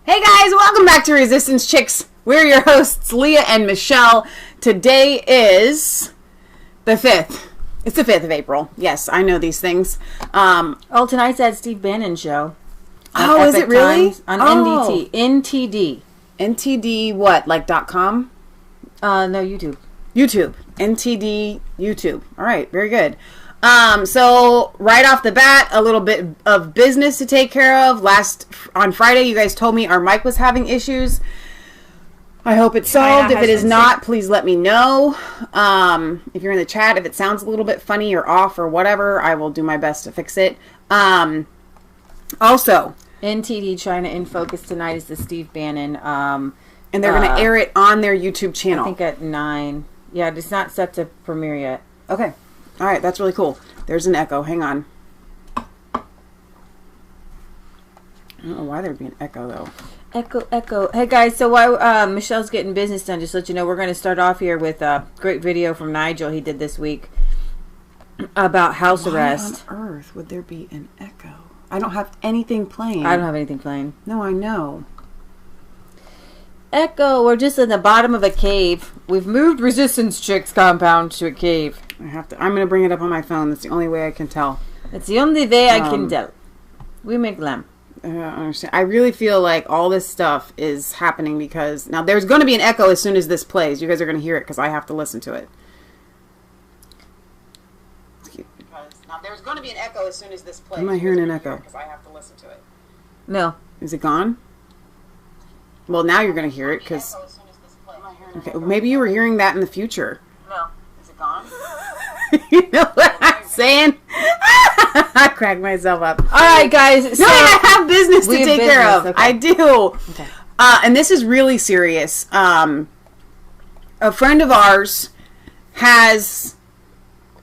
Hey guys, welcome back to Resistance Chicks. We're your hosts, Leah and Michelle. Today is the 5th. It's the 5th of April. Yes, I know these things. Tonight's that Steve Bannon show. Oh, is it really? On NTD. NTD what? Like .com? No, YouTube. YouTube. NTD YouTube. All right, very good. So right off the bat, a little bit of business to take care of. On Friday, you guys told me our mic was having issues. I hope it's solved. If it is not, please let me know. If you're in the chat, if it sounds a little bit funny or off or whatever, I will do my best to fix it. Also, NTD China in Focus tonight is the Steve Bannon. And they're going to air it on their YouTube channel. I think at 9. Yeah, it's not set to premiere yet. Okay. All right, that's really cool. There's an echo. Hang on. I don't know why there'd be an echo, though. Echo. Hey, guys, so while Michelle's getting business done, just to let you know, we're going to start off here with a great video from Nigel he did this week about house arrest. Why on earth would there be an echo? I don't have anything playing. I don't have anything playing. No, I know. Echo, we're just in the bottom of a cave. We've moved Resistance Chicks compound to a cave. I'm going to bring it up on my phone. That's the only way I can tell. That's the only way I can tell. We make lamb. I don't understand. I really feel like all this stuff is happening because now there's going to be an echo as soon as this plays. You guys are going to hear it because I have to listen to it. Now there's going to be an echo as soon as this plays. Am I hearing an echo? Because I have to listen to it. No. Is it gone? Well, now you're going to hear it because. Okay, maybe you were hearing that in the future. No. Is it gone? You know what I'm saying? I cracked myself up. All right, guys. So I have business to take care of. Okay. I do. Okay. And this is really serious. A friend of ours has...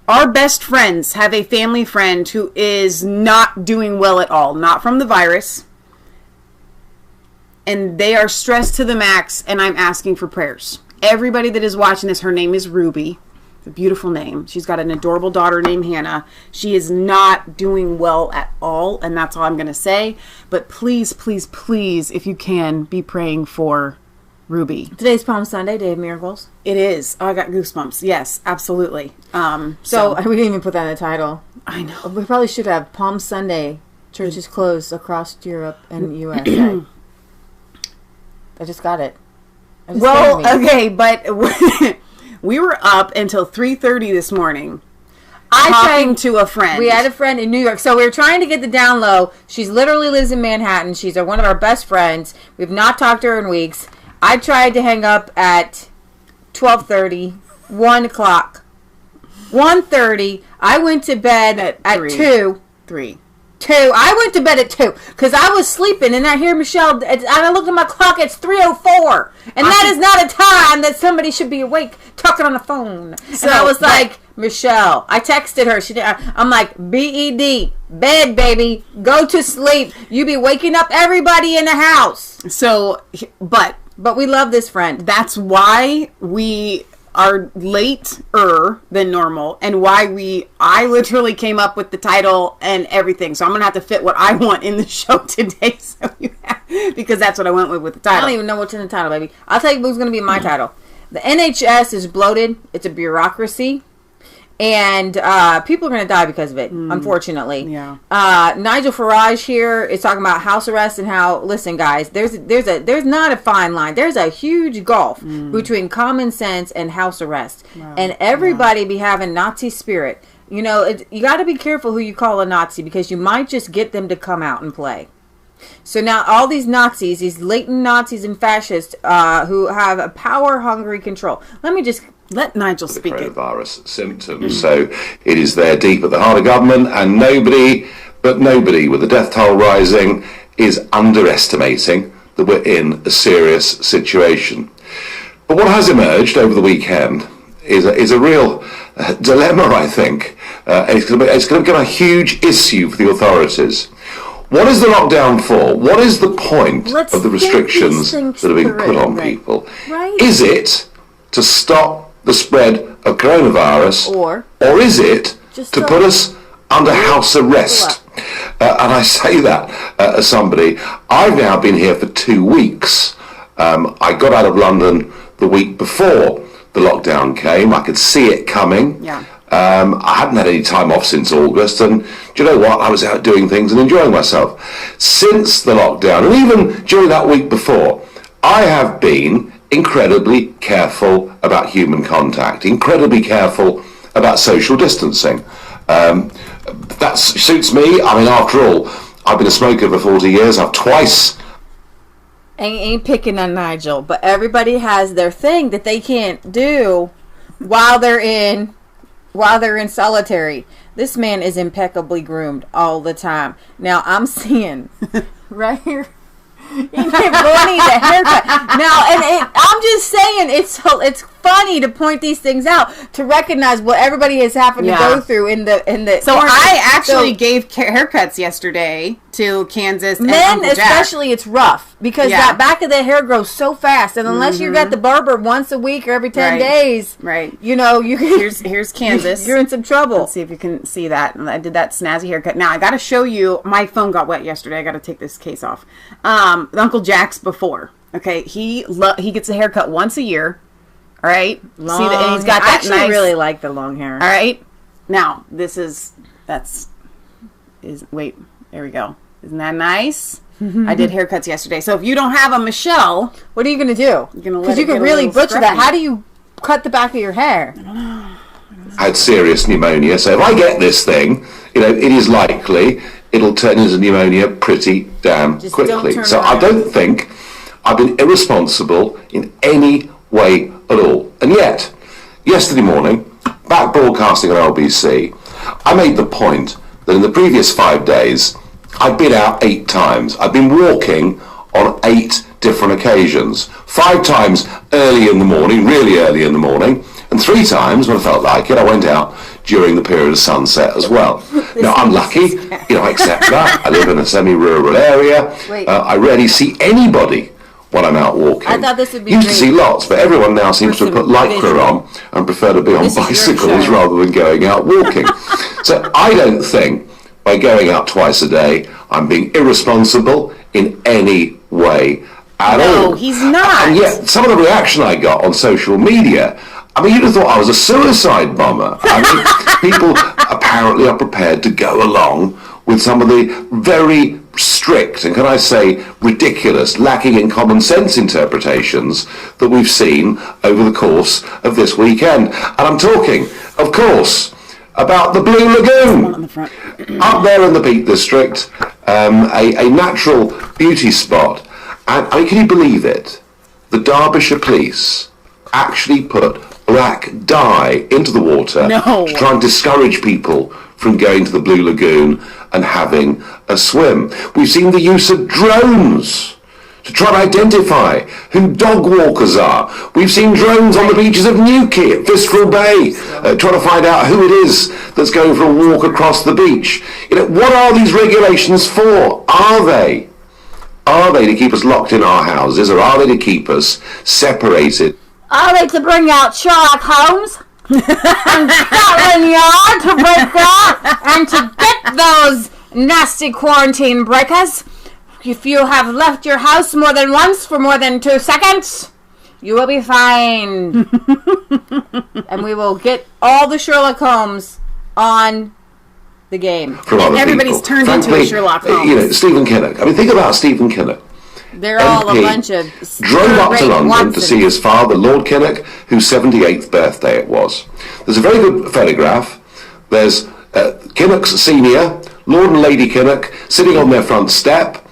Our best friends have a family friend who is not doing well at all. Not from the virus. And they are stressed to the max, and I'm asking for prayers. Everybody that is watching this, her name is Ruby. It's a beautiful name. She's got an adorable daughter named Hannah. She is not doing well at all, and that's all I'm going to say. But please, please, please, if you can, be praying for Ruby. Today's Palm Sunday, Day of Miracles. It is. Oh, I got goosebumps. Yes, absolutely. So we didn't even put that in the title. I know. We probably should have Palm Sunday. Churches closed across Europe and USA. I just got it. Well, okay, but we were up until 3:30 this morning talking to a friend. We had a friend in New York. So we were trying to get the down low. She literally lives in Manhattan. She's one of our best friends. We've not talked to her in weeks. I tried to hang up at 12:30, 1 o'clock, 1:30. I went to bed at 2. 3. 2. I went to bed at 2 because I was sleeping, and I hear Michelle. And I looked at my clock. It's 3:04, and that is not a time that somebody should be awake talking on the phone. So and I was like, Michelle. I texted her. I'm like, BED, bed, baby, go to sleep. You be waking up everybody in the house. So, but we love this friend. That's why we are later than normal, and why I literally came up with the title and everything. So I'm gonna have to fit what I want in the show today, because that's what I went with the title. I don't even know what's in the title, baby. I'll tell you what's gonna be my title. The NHS is bloated. It's a bureaucracy, and people are gonna die because of it. Unfortunately, yeah. Nigel Farage here is talking about house arrest and how. Listen, guys, there's not a fine line. There's a huge gulf between common sense and house arrest, and everybody be having Nazi spirit. You know, you got to be careful who you call a Nazi because you might just get them to come out and play. So now all these Nazis, these latent Nazis and fascists who have a power-hungry control. Let Nigel speak. The coronavirus symptoms. So it is there deep at the heart of government, and nobody with the death toll rising is underestimating that we're in a serious situation. But what has emerged over the weekend is a real dilemma, I think. It's going to become a huge issue for the authorities. What is the lockdown for? What is the point of the restrictions that are being put on people? Right. Is it to stop the spread of coronavirus, or is it to put us under house arrest? And I say that as somebody, I've now been here for 2 weeks. I got out of London the week before the lockdown came. I could see it coming. Yeah. I hadn't had any time off since August, and do you know what? I was out doing things and enjoying myself. Since the lockdown, and even during that week before, I have been incredibly careful about human contact, incredibly careful about social distancing. That suits me. I mean, after all, I've been a smoker for 40 years. I've twice... Ain't picking on Nigel, but everybody has their thing that they can't do while they're in solitary. This man is impeccably groomed all the time. Now I'm seeing right here. You get Bonnie the haircut now, and I'm just saying it's funny to point these things out, to recognize what everybody is having to go through in the. So I actually gave haircuts yesterday to Kansas and men, Uncle Jack. especially. It's rough because that back of the hair grows so fast, and unless you got the barber once a week or every 10 days, right? You know, you here's Kansas. You're in some trouble. Let's see if you can see that. I did that snazzy haircut. Now I got to show you. My phone got wet yesterday. I got to take this case off. Uncle Jack's before. Okay, he gets a haircut once a year. All right, long, see that, and he's got that I actually nice. really like the long hair. All right, now wait, there we go. Isn't that nice? I did haircuts yesterday. So if you don't have a Michelle, what are you going to do? Because you can really butcher that. How do you cut the back of your hair? I had serious pneumonia, so if I get this thing, you know, it is likely it'll turn into pneumonia pretty damn quickly. So I don't think I've been irresponsible in any way at all. And yet, yesterday morning, back broadcasting on LBC, I made the point that in the previous 5 days, I'd been out 8 times. I've been walking on 8 different occasions. 5 times early in the morning, really early in the morning, and 3 times when I felt like it, I went out during the period of sunset as well. Now, I'm lucky, you know, I accept that. I live in a semi-rural area. I rarely see anybody when I'm out walking. I thought this would be used to see lots, but everyone now seems to have put lycra on and prefer to be on bicycles rather than going out walking. So I don't think by going out twice a day I'm being irresponsible in any way at all. No, he's not. And yet, some of the reaction I got on social media, I mean, you'd have thought I was a suicide bomber. I mean, people apparently are prepared to go along with some of the very strict and, can I say, ridiculous, lacking in common sense interpretations that we've seen over the course of this weekend. And I'm talking, of course, about the Blue Lagoon. Up there in the Peak District, a natural beauty spot. And I mean, can you believe it? The Derbyshire Police actually put black dye into the water to try and discourage people from going to the Blue Lagoon and having a swim. We've seen the use of drones to try and identify who dog walkers are. We've seen drones on the beaches of Newquay at Fistral Bay trying to find out who it is that's going for a walk across the beach. You know, what are these regulations for? Are they to keep us locked in our houses, or are they to keep us separated? Are they to bring out Sherlock Holmes and Scotland Yard to break that and to get those nasty quarantine breakers? If you have left your house more than once for more than 2 seconds, you will be fined. And we will get all the Sherlock Holmes on the game. And everybody's turned into a Sherlock Holmes. You know, Stephen Kinnock. I mean, think about Stephen Kinnock. They're all a bunch of... Drove up to London to see his father, Lord Kinnock, whose 78th birthday it was. There's a very good photograph. There's Kinnock's senior, Lord and Lady Kinnock, sitting on their front step.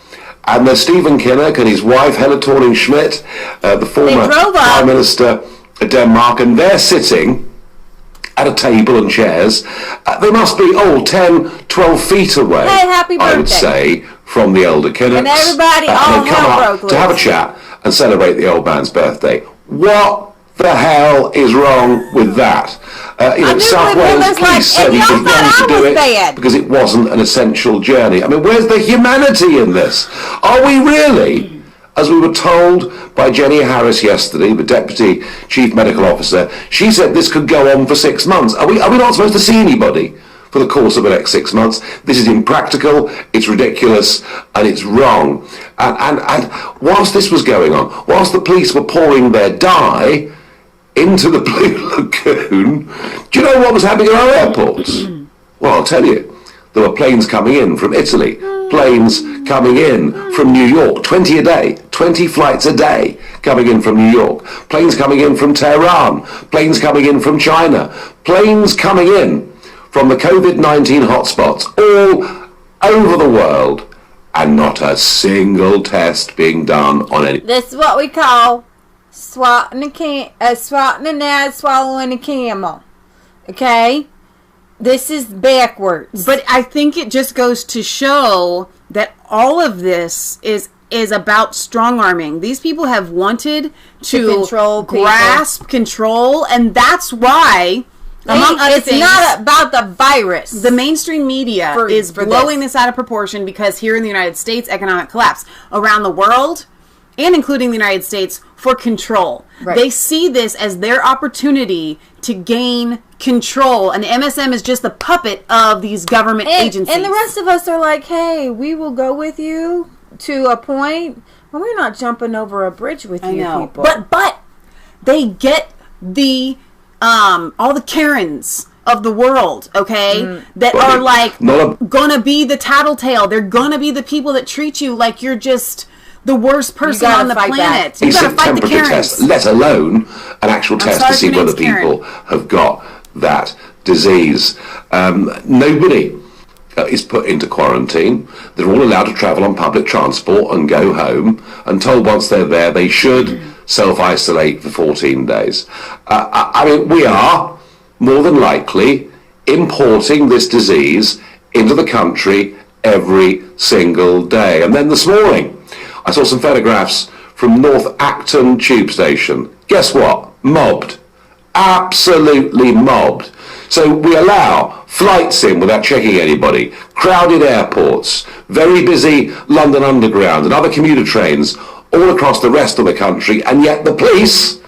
And there's Stephen Kinnock and his wife, Helle Thorning-Schmidt, the former Prime Minister of Denmark, and they're sitting at a table and chairs. They must be, 10, 12 feet away, hey, happy birthday, I would say, from the elder Kinnocks. And everybody all come up to have a chat and celebrate the old man's birthday. What the hell is wrong with that? South Wales Police said he was going to do it because it wasn't an essential journey. I mean, where's the humanity in this? Are we really, as we were told by Jenny Harris yesterday, the Deputy Chief Medical Officer, she said this could go on for 6 months. Are we not supposed to see anybody for the course of the next 6 months. This is impractical, it's ridiculous, and it's wrong. And whilst this was going on, whilst the police were pouring their dye into the Blue Lagoon, do you know what was happening at our airports? Well, I'll tell you. There were planes coming in from Italy, planes coming in from New York, 20 a day, 20 flights a day coming in from New York, planes coming in from Tehran, planes coming in from China, planes coming in from the COVID-19 hotspots all over the world, and not a single test being done on any. This is what we call swatting an ad, swallowing a camel. Okay? This is backwards. But I think it just goes to show that all of this is about strong-arming. These people have wanted to control people. grasp control, and that's why, among other it's things, not about the virus. the mainstream media is blowing this out of proportion, because here in the United States, economic collapse. Around the world, and including the United States, for control. Right. They see this as their opportunity to gain control, and the MSM is just the puppet of these government agencies. And the rest of us are like, hey, we will go with you to a point, and we're not jumping over a bridge with you people. But they get the all the Karens of the world, okay, that are like gonna be the tattletale. They're gonna be the people that treat you like you're just the worst person on the planet. You gotta fight the Karens. Test, let alone an actual test to see whether people have got that disease. Nobody is put into quarantine. They're all allowed to travel on public transport and go home, and told once they're there they should self-isolate for 14 days. I mean, we are more than likely importing this disease into the country every single day. And then this morning I saw some photographs from North Acton tube station. Guess what? Mobbed. Absolutely mobbed. So we allow flights in without checking anybody, crowded airports, very busy London Underground and other commuter trains all across the rest of the country, and yet the police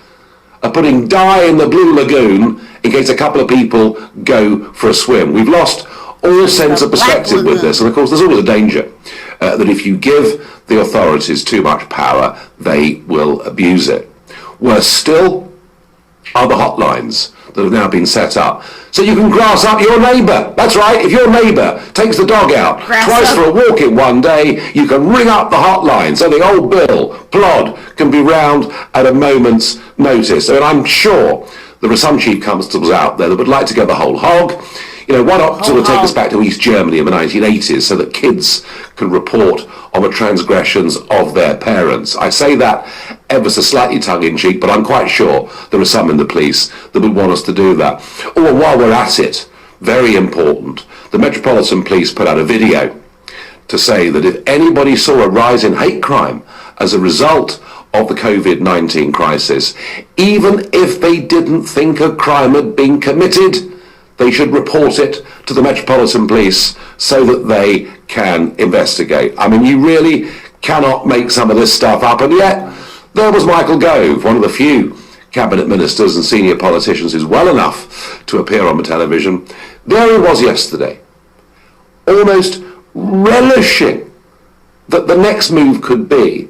are putting dye in the Blue Lagoon in case a couple of people go for a swim. We've lost all sense of perspective with this, and of course there's always a danger that if you give the authorities too much power, they will abuse it. Worse still are the hotlines that have now been set up, so you can grass up your neighbour. That's right, if your neighbour takes the dog out twice for a walk in one day, you can ring up the hotline, so the old Bill Plod can be round at a moment's notice. And I'm sure there are some chief constables out there that would like to go the whole hog. You know, why not sort of take us back to East Germany in the 1980s so that kids can report on the transgressions of their parents? I say that ever so slightly tongue-in-cheek, but I'm quite sure there are some in the police that would want us to do that. Or while we're at it, very important, the Metropolitan Police put out a video to say that if anybody saw a rise in hate crime as a result of the COVID-19 crisis, even if they didn't think a crime had been committed, they should report it to the Metropolitan Police so that they can investigate. I mean, you really cannot make some of this stuff up. And yet, there was Michael Gove, one of the few cabinet ministers and senior politicians who's well enough to appear on the television. There he was yesterday, almost relishing that the next move could be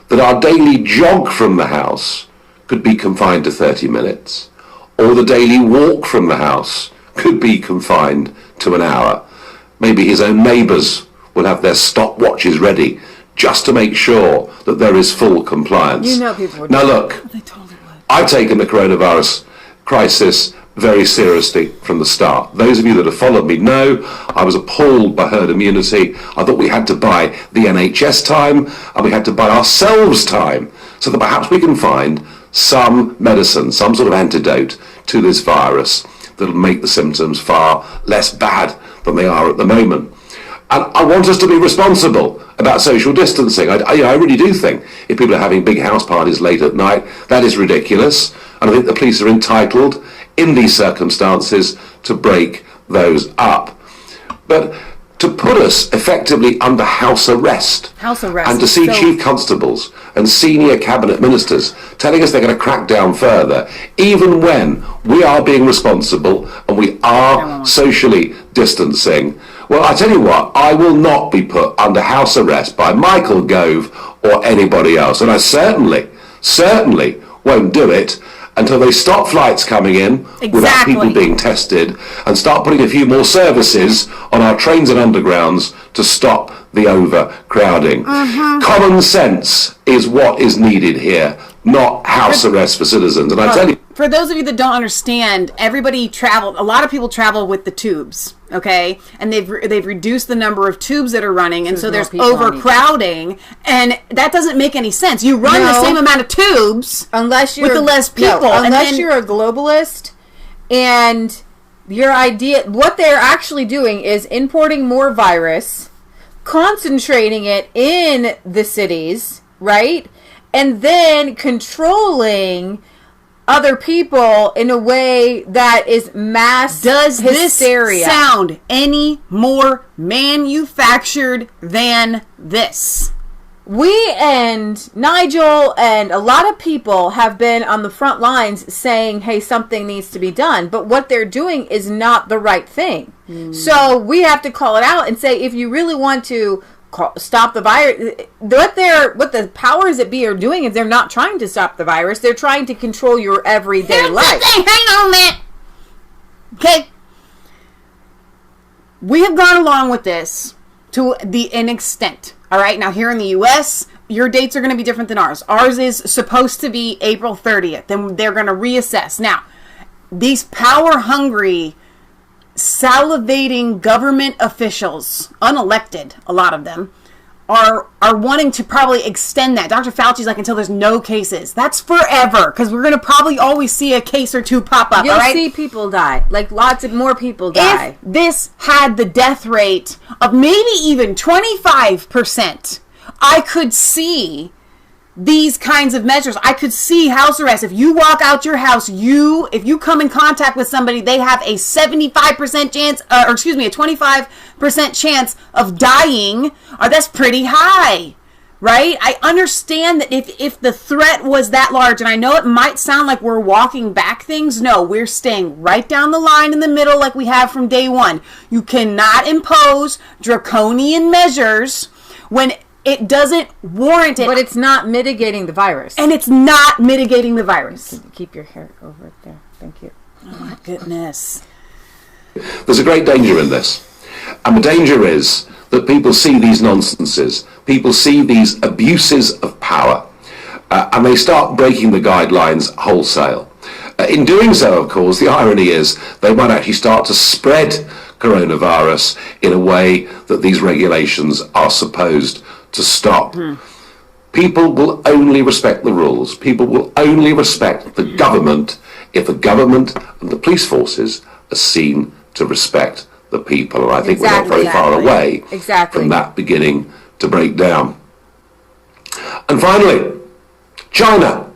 that our daily jog from the house could be confined to 30 minutes, or the daily walk from the house could be confined to an hour. Maybe his own neighbours will have their stopwatches ready just to make sure that there is full compliance. You know people would. Now look, I've taken the coronavirus crisis very seriously from the start. Those of you that have followed me know I was appalled by herd immunity. I thought we had to buy the NHS time and we had to buy ourselves time so that perhaps we can find some medicine, some sort of antidote to this virus that'll make the symptoms far less bad than they are at the moment. And I want us to be responsible about social distancing. I really do think if people are having big house parties late at night, that is ridiculous. And I think the police are entitled, in these circumstances, to break those up. But to put us effectively under house arrest. House arrest. And to see So- chief constables and senior cabinet ministers telling us they're going to crack down further, even when we are being responsible and we are socially distancing. Well, I tell you what, I will not be put under house arrest by Michael Gove or anybody else. And I certainly won't do it until they stop flights coming in without people being tested and start putting a few more services on our trains and undergrounds to stop the overcrowding. Common sense is what is needed here, not house arrest for citizens. And I tell you, for those of you that don't understand, a lot of people travel with the tubes, okay? And they've reduced the number of tubes that are running, and so there's overcrowding, and that doesn't make any sense. You run the same amount of tubes unless you're with the less people. Unless you're a globalist, and your idea, what they're actually doing is importing more virus, concentrating it in the cities, right? And then controlling other people in a way that is mass hysteria. This sound any more manufactured than this? We and Nigel and a lot of people have been on the front lines saying, hey, something needs to be done. But what they're doing is not the right thing. So we have to call it out and say, if you really want to stop the virus, what the powers that be are doing is they're not trying to stop the virus. They're trying to control your everyday life. Hang on, man. Okay. We have gone along with this to an extent. All right. Now, here in the U.S., your dates are going to be different than ours. Ours is supposed to be April 30th. Then they're going to reassess. Now, these power-hungry, salivating government officials, unelected, a lot of them, are wanting to probably extend that. Dr. Fauci's like, until there's no cases. That's forever, because we're going to probably always see a case or two pop up. You'll all right? see people die. Like, lots of more people die. If this had the death rate of maybe even 25%, I could see these kinds of measures. I could see house arrest. If you walk out your house, if you come in contact with somebody, they have a 75% chance, a 25% chance of dying. That's pretty high, right? I understand that if the threat was that large, and I know it might sound like we're walking back things. No, we're staying right down the line in the middle like we have from day one. You cannot impose draconian measures when it doesn't warrant it. But it's not mitigating the virus. And it's not mitigating the virus. Keep your hair over there. Thank you. Oh my goodness. there's a great danger in this. And the danger is that people see these nonsenses, people see these abuses of power, and they start breaking the guidelines wholesale. In doing so, of course, the irony is they might actually start to spread coronavirus in a way that these regulations are supposed to stop. People will only respect the rules. People will only respect the government if the government and the police forces are seen to respect the people. And I think we're not very far away from that beginning to break down. And finally, China.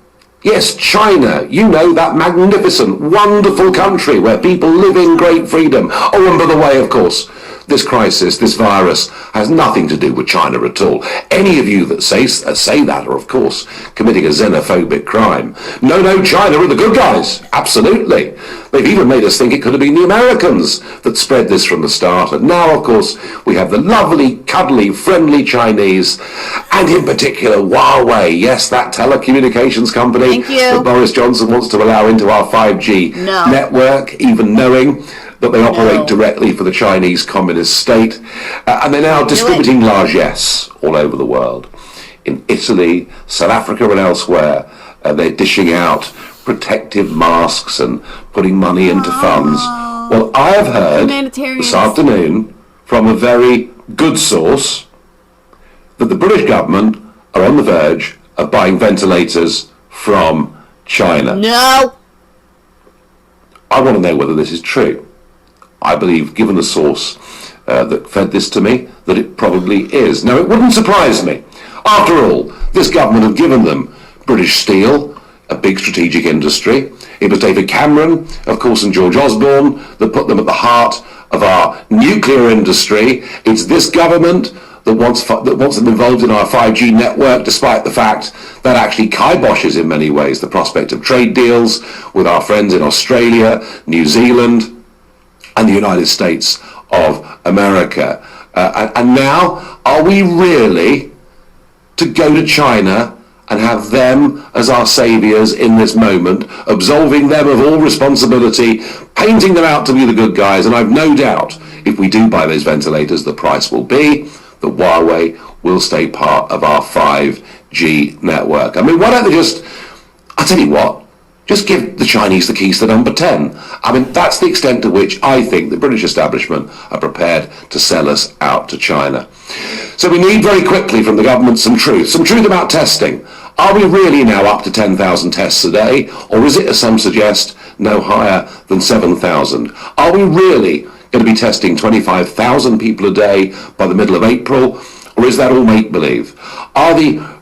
Yes, China, you know, that magnificent, wonderful country where people live in great freedom. Oh, and by the way, of course, this crisis, this virus, has nothing to do with China at all. Any of you that say that are, of course, committing a xenophobic crime. No, China are the good guys. Absolutely. They've even made us think it could have been the Americans that spread this from the start. And now, of course, we have the lovely, cuddly, friendly Chinese, and in particular, Huawei. Yes, that telecommunications company that Boris Johnson wants to allow into our 5G network, even knowing that they operate directly for the Chinese Communist state. And they're now distributing largesse all over the world. In Italy, South Africa and elsewhere, they're dishing out protective masks and putting money into funds. Well, I have heard this afternoon from a very good source that the British government are on the verge of buying ventilators from China. No! I want to know whether this is true. I believe, given the source that fed this to me, that it probably is. Now, it wouldn't surprise me. After all, this government have given them British Steel, a big strategic industry. It was David Cameron, of course, and George Osborne that put them at the heart of our nuclear industry. It's this government that wants them involved in our 5G network, despite the fact that actually kiboshes in many ways the prospect of trade deals with our friends in Australia, New Zealand, and the United States of America. And now, are we really to go to China and have them as our saviours in this moment, absolving them of all responsibility, painting them out to be the good guys? And I've no doubt, if we do buy those ventilators, the price will be that Huawei will stay part of our 5G network. I mean, why don't they I'll tell you what, just give the Chinese the keys to number 10. I mean, that's the extent to which I think the British establishment are prepared to sell us out to China. So we need very quickly from the government some truth about testing. Are we really now up to 10,000 tests a day, or is it, as some suggest, no higher than 7,000? Are we really going to be testing 25,000 people a day by the middle of April, or is that all make-believe? Are the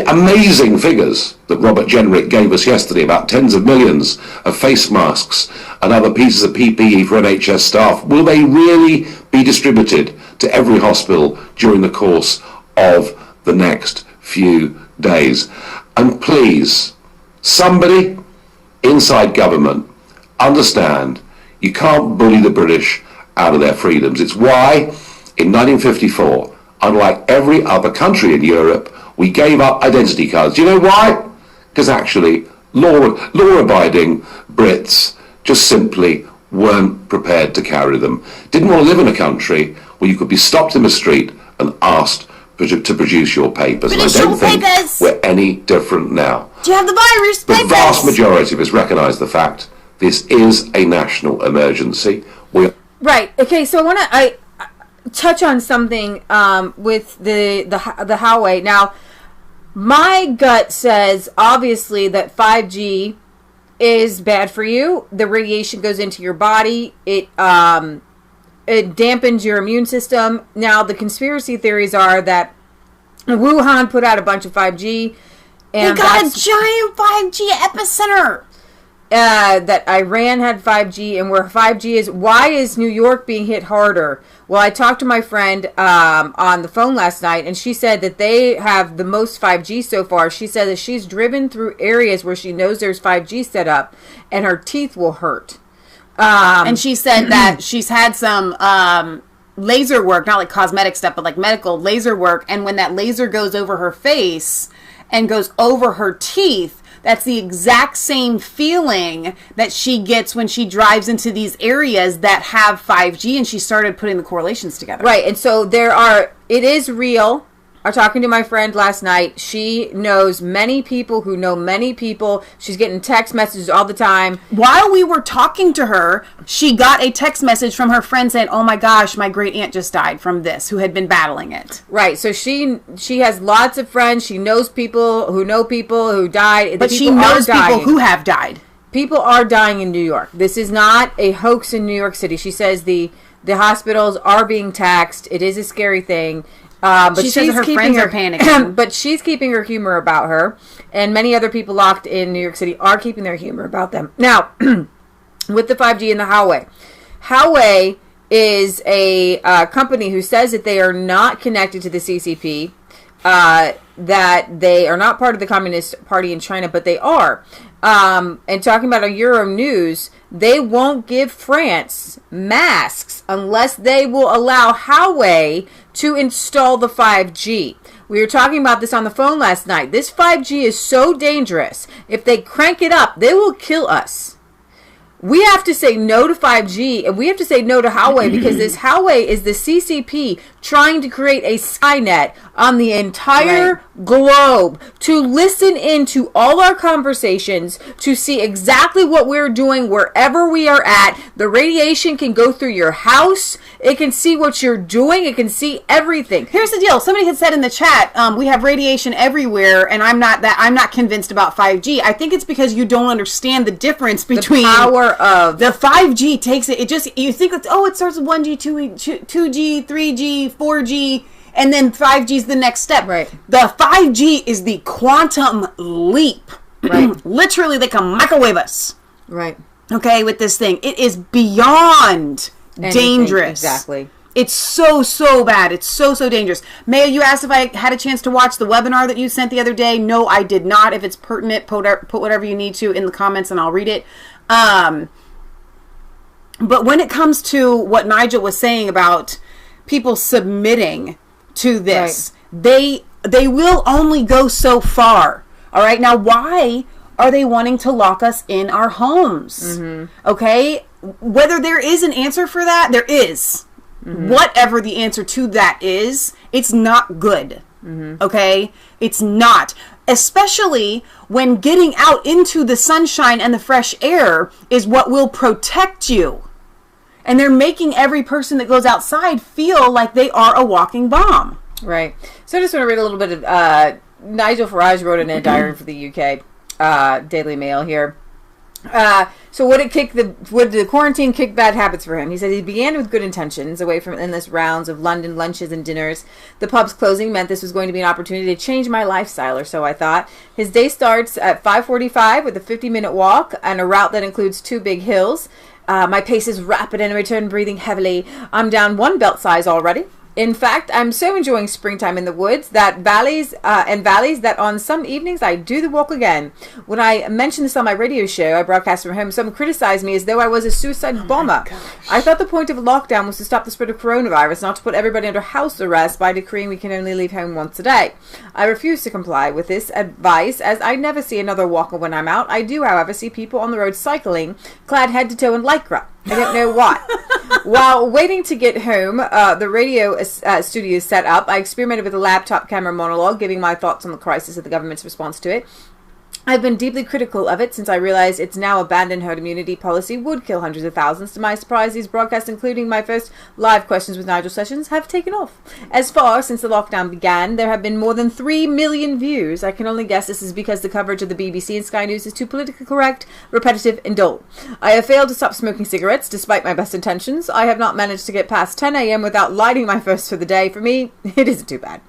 amazing figures that Robert Jenrick gave us yesterday about tens of millions of face masks and other pieces of PPE for NHS staff, will they really be distributed to every hospital during the course of the next few days? And please, somebody inside government, understand you can't bully the British out of their freedoms. It's why in 1954, unlike every other country in Europe, we gave up identity cards. Do you know why? Because actually law-abiding Brits just simply weren't prepared to carry them. Didn't want to live in a country where you could be stopped in the street and asked to produce your papers. But and I don't think we're any different now. Do you have the virus papers? The vast majority of us recognise the fact this is a national emergency. Right. Okay. So I touch on something with the Huawei. Now, my gut says obviously that 5G is bad for you. The radiation goes into your body. It dampens your immune system. Now, the conspiracy theories are that Wuhan put out a bunch of 5G, and they got a giant 5G epicenter. That Iran had 5G, and where 5G is, why is New York being hit harder? Well, I talked to my friend on the phone last night, and she said that they have the most 5G so far. She said that she's driven through areas where she knows there's 5G set up, and her teeth will hurt. And she said that she's had some laser work, not like cosmetic stuff, but like medical laser work, and when that laser goes over her face and goes over her teeth, that's the exact same feeling that she gets when she drives into these areas that have 5G, and she started putting the correlations together. Right, and so it is real. I was talking to my friend last night. She knows many people who know many people. She's getting text messages all the time. While we were talking to her, she got a text message from her friend saying, "Oh my gosh, my great aunt just died from this," who had been battling it. Right. So she has lots of friends. She knows people who died. But she knows people who have died. People are dying in New York. This is not a hoax in New York City. She says the hospitals are being taxed. It is a scary thing. But she says her friends are panicking. But she's keeping her humor about her, and many other people locked in New York City are keeping their humor about them. Now, with the 5G and the Huawei is a company who says that they are not connected to the CCP, that they are not part of the Communist Party in China, but they are. And talking about a Euro News, they won't give France masks unless they will allow Huawei to install the 5G. We were talking about this on the phone last night. This 5G is so dangerous. If they crank it up, they will kill us. We have to say no to 5G, and we have to say no to Huawei, because this Huawei is the CCP trying to create a Skynet on the entire globe to listen into all our conversations, to see exactly what we're doing wherever we are at. The radiation can go through your house. It can see what you're doing. It can see everything. Here's the deal. Somebody had said in the chat, we have radiation everywhere, and I'm not convinced about 5G. I think it's because you don't understand the difference between the power of the 5G takes it. It just, you think it's, it starts with 1G, 2G, 3G, 4G, and then 5G is the next step. Right. The 5G is the quantum leap. Right. Literally, they can microwave us. Right. Okay, with this thing. It is beyond dangerous. Exactly. It's so bad. It's so dangerous. Maya, you asked if I had a chance to watch the webinar that you sent the other day. No, I did not. If it's pertinent, put whatever you need to in the comments and I'll read it. But when it comes to what Nigel was saying about people submitting to this, they will only go so far. All right. Now, why are they wanting to lock us in our homes? Okay. Whether there is an answer for that, there is. Whatever the answer to that is, it's not good. Okay? It's not. Especially when getting out into the sunshine and the fresh air is what will protect you. And they're making every person that goes outside feel like they are a walking bomb. Right. So I just want to read a little bit of Nigel Farage wrote in a diary for the UK Daily Mail here. So would the quarantine kick bad habits for him? He said he began with good intentions, away from endless rounds of London lunches and dinners. The pub's closing meant this was going to be an opportunity to change my lifestyle, or so I thought. His day starts at 5:45 with a 50-minute walk and a route that includes 2 big hills. My pace is rapid and I return breathing heavily. I'm down 1 belt size already. In fact, I'm so enjoying springtime in the woods that valleys that on some evenings I do the walk again. When I mentioned this on my radio show, I broadcast from home, some criticized me as though I was a suicide bomber. I thought the point of lockdown was to stop the spread of coronavirus, not to put everybody under house arrest by decreeing we can only leave home once a day. I refuse to comply with this advice, as I never see another walker when I'm out. I do, however, see people on the road cycling, clad head to toe in Lycra. I don't know why. While waiting to get home, the radio studio set up, I experimented with a laptop camera monologue, giving my thoughts on the crisis of the government's response to it. I've been deeply critical of it since I realized its now abandoned herd immunity policy would kill hundreds of thousands. To my surprise, these broadcasts, including my first live questions with Nigel sessions, have taken off. As far since the lockdown began, there have been more than 3 million views. I can only guess this is because the coverage of the BBC and Sky News is too politically correct, repetitive, and dull. I have failed to stop smoking cigarettes, despite my best intentions. I have not managed to get past 10 a.m. without lighting my first for the day. For me, it isn't too bad.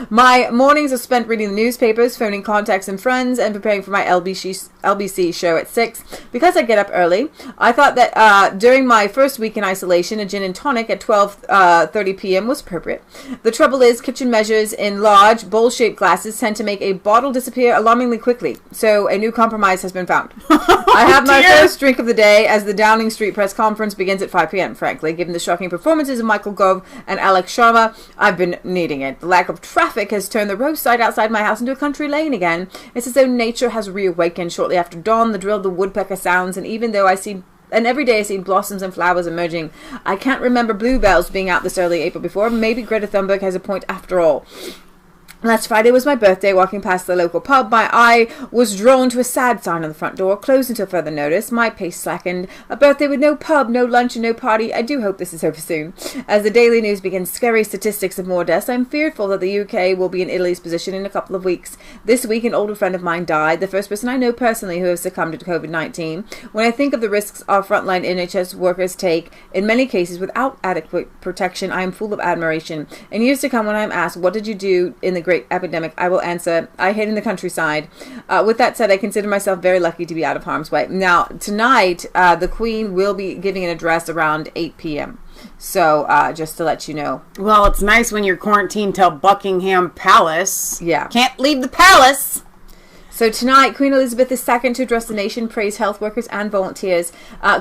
My mornings are spent reading the newspapers, phoning contacts and friends, and preparing for my LBC show at 6. Because I get up early, I thought that during my first week in isolation, a gin and tonic at 12:30 p.m. was appropriate. The trouble is, kitchen measures in large, bowl-shaped glasses tend to make a bottle disappear alarmingly quickly. So a new compromise has been found. I have my first drink of the day as the Downing Street press conference begins at 5 p.m. Frankly, given the shocking performances of Michael Gove and Alex Sharma, I've been needing it. The lack of traffic has turned the roadside outside my house into a country lane again. It's as though nature has reawakened. Shortly after dawn, the drill of the woodpecker sounds, and even though every day I see blossoms and flowers emerging, I can't remember bluebells being out this early April before. Maybe Greta Thunberg has a point after all. Last Friday was my birthday. Walking past the local pub, my eye was drawn to a sad sign on the front door, closed until further notice. My pace slackened. A birthday with no pub, no lunch, and no party. I do hope this is over soon. As the Daily News begins scary statistics of more deaths, I'm fearful that the UK will be in Italy's position in a couple of weeks. This week, an older friend of mine died, the first person I know personally who has succumbed to COVID-19. When I think of the risks our frontline NHS workers take, in many cases without adequate protection, I am full of admiration. In years to come, when I'm asked, what did you do in the great epidemic, I will answer, I hid in the countryside. With that said, I consider myself very lucky to be out of harm's way. Now, tonight, the Queen will be giving an address around 8 p.m. So, just to let you know. Well, it's nice when you're quarantined till Buckingham Palace. Yeah. Can't leave the palace. So tonight, Queen Elizabeth II to address the nation, praise health workers and volunteers.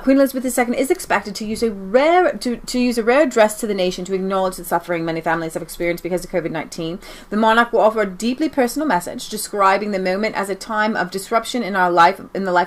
Queen Elizabeth II is expected to use a rare address to the nation to acknowledge the suffering many families have experienced because of COVID-19. The monarch will offer a deeply personal message describing the moment as a time of disruption in the life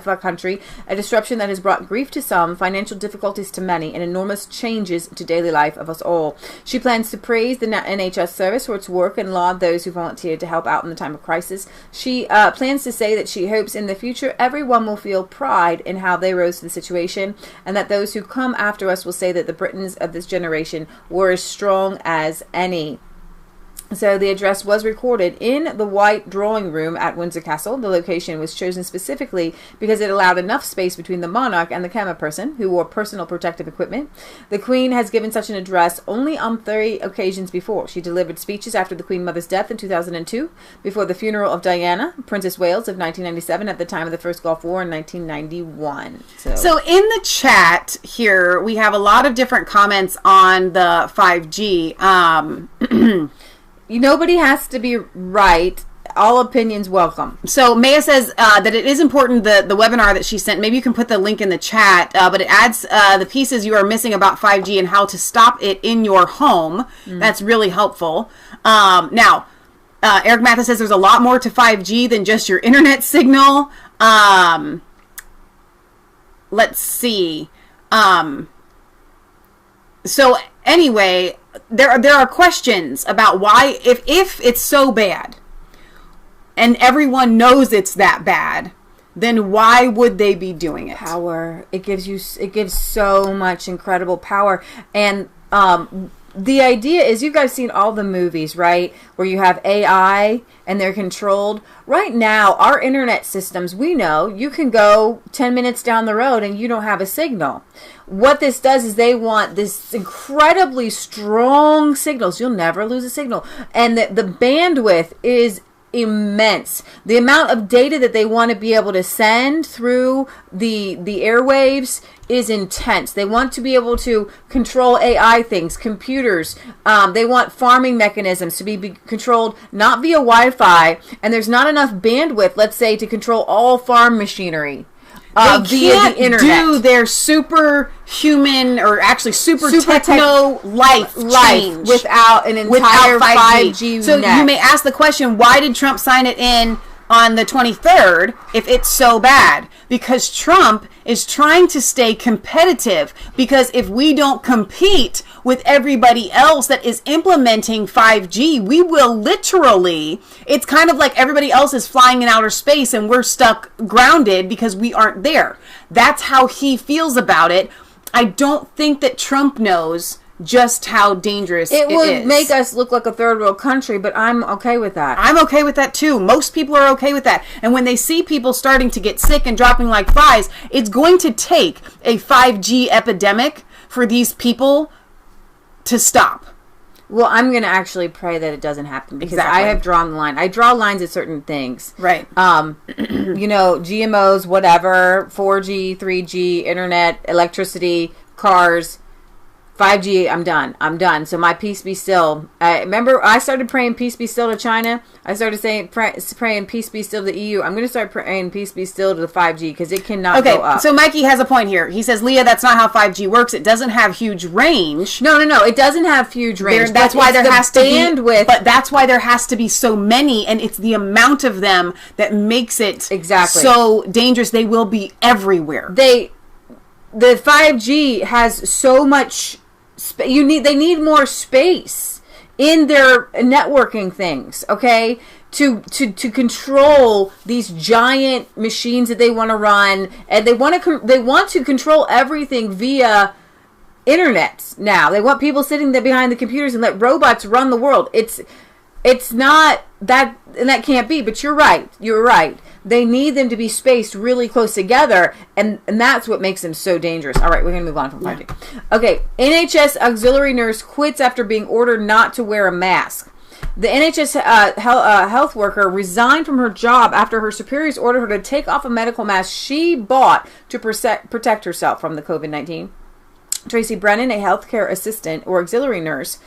of our country, a disruption that has brought grief to some, financial difficulties to many, and enormous changes to daily life of us all. She plans to praise the NHS service for its work and laud those who volunteered to help out in the time of crisis. She plans to say that she hopes in the future everyone will feel pride in how they rose to the situation, and that those who come after us will say that the Britons of this generation were as strong as any. So the address was recorded in the White Drawing Room at Windsor Castle. The location was chosen specifically because it allowed enough space between the monarch and the camera person, who wore personal protective equipment. The Queen has given such an address only on 3 occasions before. She delivered speeches after the Queen Mother's death in 2002, before the funeral of Diana, Princess Wales, of 1997, at the time of the First Gulf War in 1991. So in the chat here, we have a lot of different comments on the 5G. Nobody has to be right. All opinions welcome. So Maya says that it is important, the webinar that she sent, maybe you can put the link in the chat, but it adds the pieces you are missing about 5G and how to stop it in your home. That's really helpful. Now, Eric Mathis says there's a lot more to 5G than just your internet signal. Let's see. So anyway, there are questions about why, if it's so bad and everyone knows it's that bad, then why would they be doing it? Power. It gives so much incredible power. And the idea is, you guys seen all the movies, right? Where you have AI and they're controlled. Right now, our internet systems, we know you can go 10 minutes down the road and you don't have a signal. What this does is they want this incredibly strong signals. You'll never lose a signal. And the bandwidth is immense. The amount of data that they want to be able to send through the airwaves is intense. They want to be able to control AI things, computers. They want farming mechanisms to be controlled not via Wi-Fi, and there's not enough bandwidth, let's say, to control all farm machinery. They can't do their superhuman, or actually super techno life change without an entire 5G So net. you may ask the question, why did Trump sign it in on the 23rd if it's so bad? Because Trump is trying to stay competitive, because if we don't compete with everybody else that is implementing 5G, we will literally, it's kind of like everybody else is flying in outer space and we're stuck grounded because we aren't there. That's how he feels about it. I don't think that Trump knows just how dangerous it would is. Make us look like a third world country, but I'm okay with that. I'm okay with that too. Most people are okay with that. And when they see people starting to get sick and dropping like flies, it's going to take a 5G epidemic for these people to stop. Well, I'm going to actually pray that it doesn't happen, because I have drawn the line. I draw lines at certain things. Right. GMOs, whatever, 4G, 3G, internet, electricity, cars, 5G, I'm done. So my peace be still. Remember, I started praying peace be still to China. I started praying peace be still to the EU. I'm going to start praying peace be still to the 5G, because it cannot go up. So Mikey has a point here. He says, Leah, that's not how 5G works. It doesn't have huge range. No. It doesn't have huge range. That's why there has to bandwidth. But that's why there has to be so many, and it's the amount of them that makes it so dangerous. They will be everywhere. The 5G has so much. They need more space in their networking things, okay? To control these giant machines that they want to run, and they want to control everything via internet now. They want people sitting there behind the computers and let robots run the world. It's not that, and that can't be. But you're right. They need them to be spaced really close together, and that's what makes them so dangerous. All right, we're going to move on from 5G. Okay, NHS auxiliary nurse quits after being ordered not to wear a mask. The NHS health worker resigned from her job after her superiors ordered her to take off a medical mask she bought to protect herself from the COVID-19. Tracy Brennan, a healthcare assistant or auxiliary nurse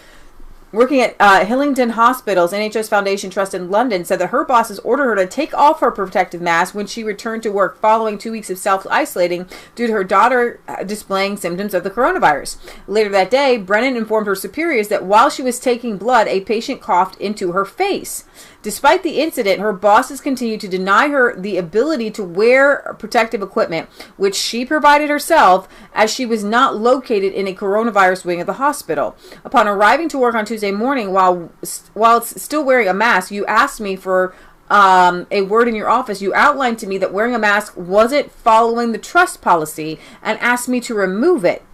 working at Hillingdon Hospital's NHS Foundation Trust in London, said that her bosses ordered her to take off her protective mask when she returned to work following 2 weeks of self-isolating due to her daughter displaying symptoms of the coronavirus. Later that day, Brennan informed her superiors that while she was taking blood, a patient coughed into her face. Despite the incident, her bosses continued to deny her the ability to wear protective equipment, which she provided herself, as she was not located in a coronavirus wing of the hospital. Upon arriving to work on Tuesday morning, while still wearing a mask, you asked me for a word in your office. You outlined to me that wearing a mask wasn't following the trust policy and asked me to remove it.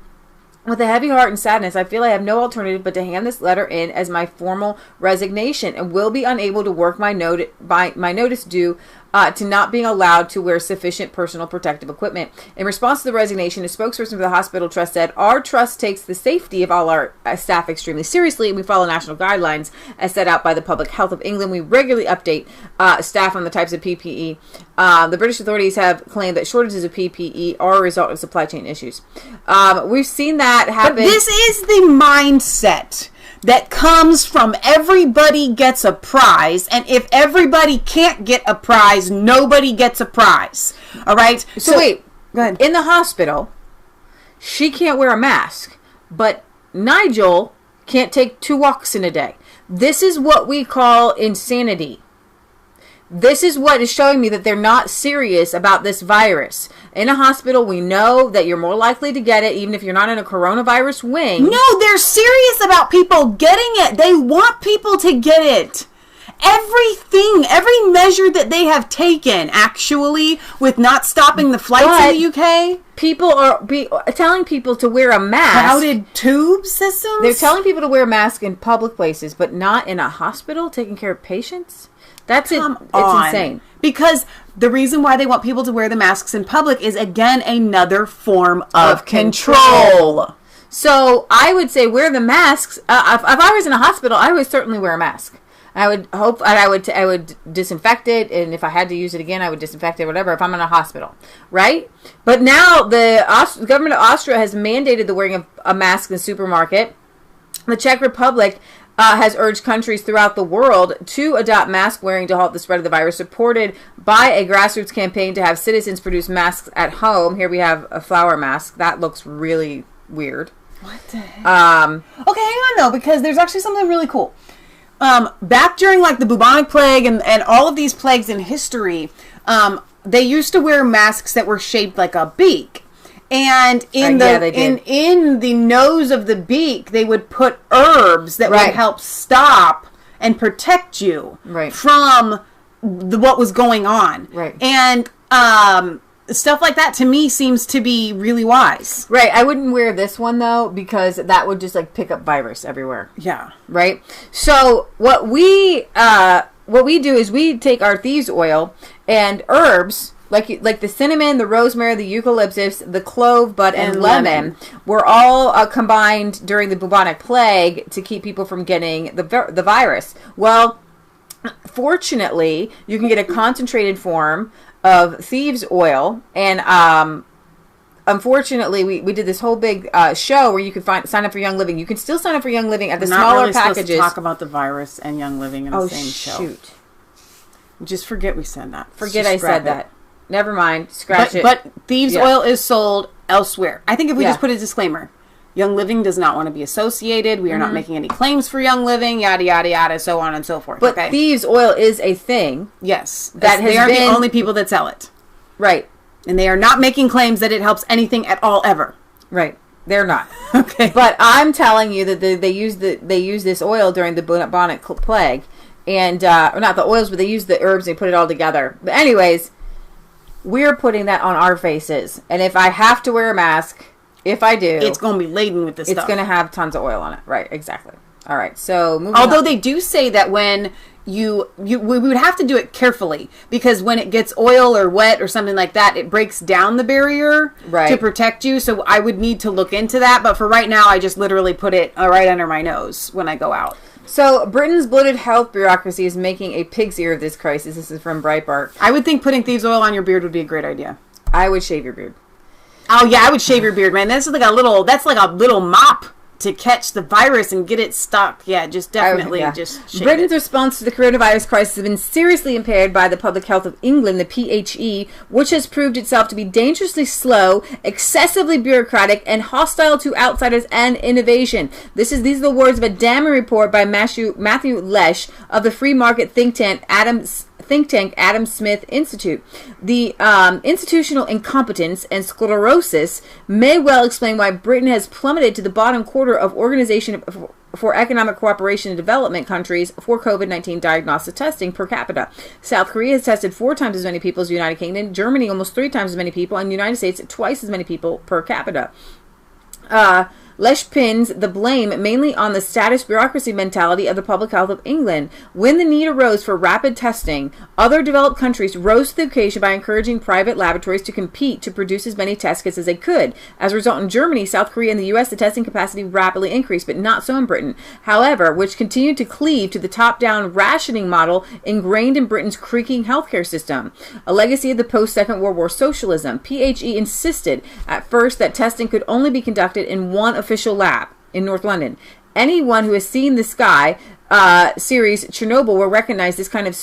With a heavy heart and sadness, I feel I have no alternative but to hand this letter in as my formal resignation and will be unable to work my notice due to not being allowed to wear sufficient personal protective equipment. In response to the resignation, a spokesperson for the hospital trust said, "Our trust takes the safety of all our staff extremely seriously, and we follow national guidelines as set out by the Public Health of England. We regularly update staff on the types of PPE. The British authorities have claimed that shortages of PPE are a result of supply chain issues." We've seen that happen. But this is the mindset that comes from everybody gets a prize, and if everybody can't get a prize, nobody gets a prize. All right? So wait, go ahead. In the hospital, she can't wear a mask, but Nigel can't take 2 walks in a day. This is what we call insanity. This is what is showing me that they're not serious about this virus. In a hospital, we know that you're more likely to get it, even if you're not in a coronavirus wing. No, they're serious about people getting it. They want people to get it. Everything, every measure that they have taken, actually, with not stopping the flights in the UK. People are telling people to wear a mask. Crowded tube systems? They're telling people to wear a mask in public places, but not in a hospital taking care of patients? That's it. It's insane. Because the reason why they want people to wear the masks in public is, again, another form of control. So I would say wear the masks. If I was in a hospital, I would certainly wear a mask. I would hope, and I would disinfect it, and if I had to use it again, I would disinfect it, whatever, if I'm in a hospital, right? But now the government of Austria has mandated the wearing of a mask in the supermarket. The Czech Republic has urged countries throughout the world to adopt mask wearing to halt the spread of the virus, supported by a grassroots campaign to have citizens produce masks at home. Here we have a flower mask. That looks really weird. What the heck? Okay, hang on though, because there's actually something really cool. Back during like the bubonic plague and all of these plagues in history, they used to wear masks that were shaped like a beak. And in the nose of the beak, they would put herbs that would help stop and protect you from what was going on. Right. And stuff like that to me seems to be really wise. Right. I wouldn't wear this one though, because that would just like pick up virus everywhere. Yeah. Right. So what we do is we take our thieves oil and herbs. Like the cinnamon, the rosemary, the eucalyptus, the clove, bud, and lemon were all combined during the bubonic plague to keep people from getting the virus. Well, fortunately, you can get a concentrated form of thieves oil, and unfortunately, we did this whole big show where you could sign up for Young Living. You can still sign up for Young Living at the smaller packages. To talk about the virus and Young Living in the same show. Shoot! Just forget we said that. Forget I said that. Never mind. Scratch it. But thieves oil is sold elsewhere. I think if we just put a disclaimer, Young Living does not want to be associated. We are not making any claims for Young Living, yada, yada, yada, so on and so forth. But thieves oil is a thing. Yes. They are the only people that sell it. Right. And they are not making claims that it helps anything at all ever. Right. They're not. Okay. But I'm telling you that they use this oil during the bubonic plague. And, or not the oils, but they use the herbs and they put it all together. But anyways, we're putting that on our faces. And if I have to wear a mask, if I do, it's going to be laden with this stuff. It's going to have tons of oil on it. Right, exactly. All right, so moving Although on. They do say that when we would have to do it carefully, because when it gets oil or wet or something like that, it breaks down the barrier to protect you. So I would need to look into that. But for right now, I just literally put it right under my nose when I go out. So, Britain's bloated health bureaucracy is making a pig's ear of this crisis. This is from Breitbart. I would think putting thieves oil on your beard would be a great idea. I would shave your beard. Oh, yeah, I would shave your beard, man. That's like a little mop to catch the virus and get it stuck. Yeah, just definitely just shave Britain's response to the coronavirus crisis has been seriously impaired by the Public Health of England, the PHE, which has proved itself to be dangerously slow, excessively bureaucratic, and hostile to outsiders and innovation. These are the words of a damning report by Matthew Lesh of the free market think tank Adam Smith Institute. The institutional incompetence and sclerosis may well explain why Britain has plummeted to the bottom quarter of Organization for Economic Cooperation and Development countries for COVID-19 diagnostic testing per capita. South Korea has tested 4 times as many people as the United Kingdom, Germany almost 3 times as many people, and the United States twice as many people per capita. Lesh pins the blame mainly on the status bureaucracy mentality of the public health of England. When the need arose for rapid testing, other developed countries rose to the occasion by encouraging private laboratories to compete to produce as many test kits as they could. As a result, in Germany, South Korea, and the U.S., the testing capacity rapidly increased, but not so in Britain. However, which continued to cleave to the top-down rationing model ingrained in Britain's creaking healthcare system, a legacy of the post-Second World War socialism. PHE insisted at first that testing could only be conducted in one official lab in North London. Anyone who has seen the Sky series Chernobyl will recognize this kind of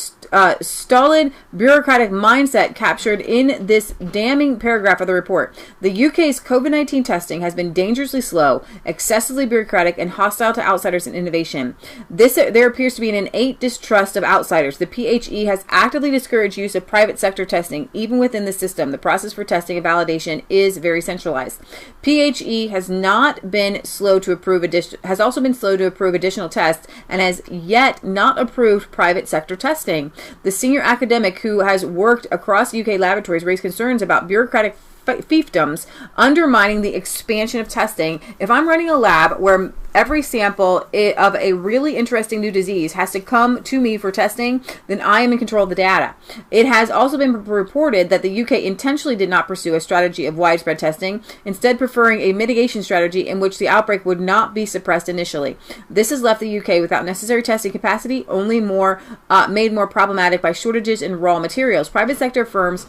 stolid bureaucratic mindset captured in this damning paragraph of the report. The UK's COVID-19 testing has been dangerously slow, excessively bureaucratic, and hostile to outsiders and innovation. There appears to be an innate distrust of outsiders. The PHE has actively discouraged use of private sector testing, even within the system. The process for testing and validation is very centralized. PHE has not been slow to approve has also been slow to approve additional tests, and has yet not approved private sector testing. The senior academic who has worked across UK laboratories raised concerns about bureaucratic fiefdoms undermining the expansion of testing. If I'm running a lab where every sample of a really interesting new disease has to come to me for testing, then I am in control of the data. It has also been reported that the UK intentionally did not pursue a strategy of widespread testing, instead preferring a mitigation strategy in which the outbreak would not be suppressed initially. This has left the UK without necessary testing capacity, only made more problematic by shortages in raw materials. Private sector firms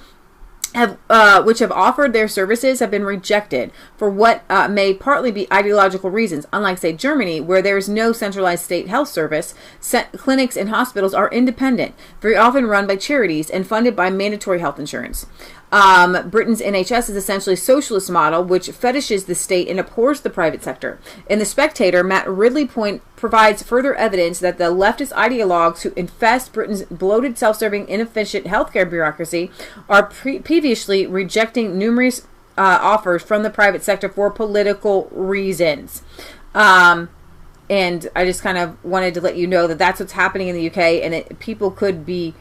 which have offered their services have been rejected for what may partly be ideological reasons. Unlike, say, Germany, where there is no centralized state health service, clinics and hospitals are independent, very often run by charities and funded by mandatory health insurance. Britain's NHS is essentially a socialist model which fetishes the state and abhors the private sector. In The Spectator, Matt Ridley provides further evidence that the leftist ideologues who infest Britain's bloated, self-serving, inefficient healthcare bureaucracy are previously rejecting numerous offers from the private sector for political reasons. And I just kind of wanted to let you know that that's what's happening in the UK, and people could be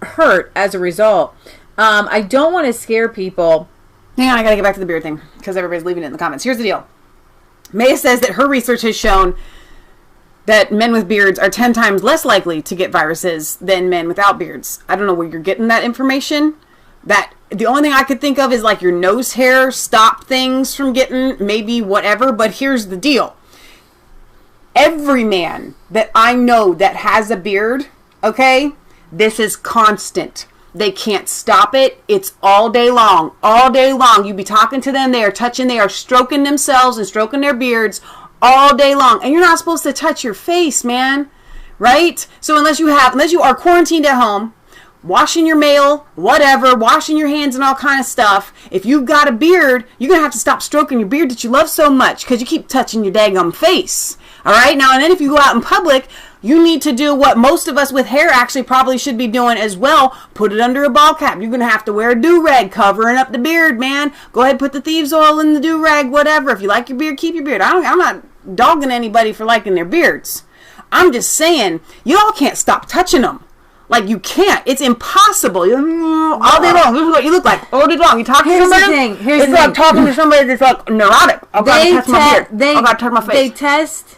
hurt as a result. I don't want to scare people. Hang on, I gotta get back to the beard thing because everybody's leaving it in the comments. Here's the deal. Maya says that her research has shown that men with beards are 10 times less likely to get viruses than men without beards. I don't know where you're getting that information. That the only thing I could think of is like your nose hair stop things from getting maybe whatever. But here's the deal. Every man that I know that has a beard, okay, this is constant. They can't stop it. It's all day long. All day long. You be talking to them. They are stroking themselves and stroking their beards all day long. And you're not supposed to touch your face, man. Right? So unless you are quarantined at home, washing your mail, whatever, washing your hands and all kind of stuff, if you've got a beard, you're going to have to stop stroking your beard that you love so much because you keep touching your daggum face. All right? Now, and then if you go out in public, you need to do what most of us with hair actually probably should be doing as well. Put it under a ball cap. You're going to have to wear a do-rag covering up the beard, man. Go ahead, put the thieves oil in the do-rag, whatever. If you like your beard, keep your beard. I'm not dogging anybody for liking their beards. I'm just saying, y'all can't stop touching them. Like, you can't. It's impossible. All day long. This is what you look like. All day long. You talk to somebody. It's like talking to somebody that's like neurotic. I've got to touch my beard. I've got to touch my face.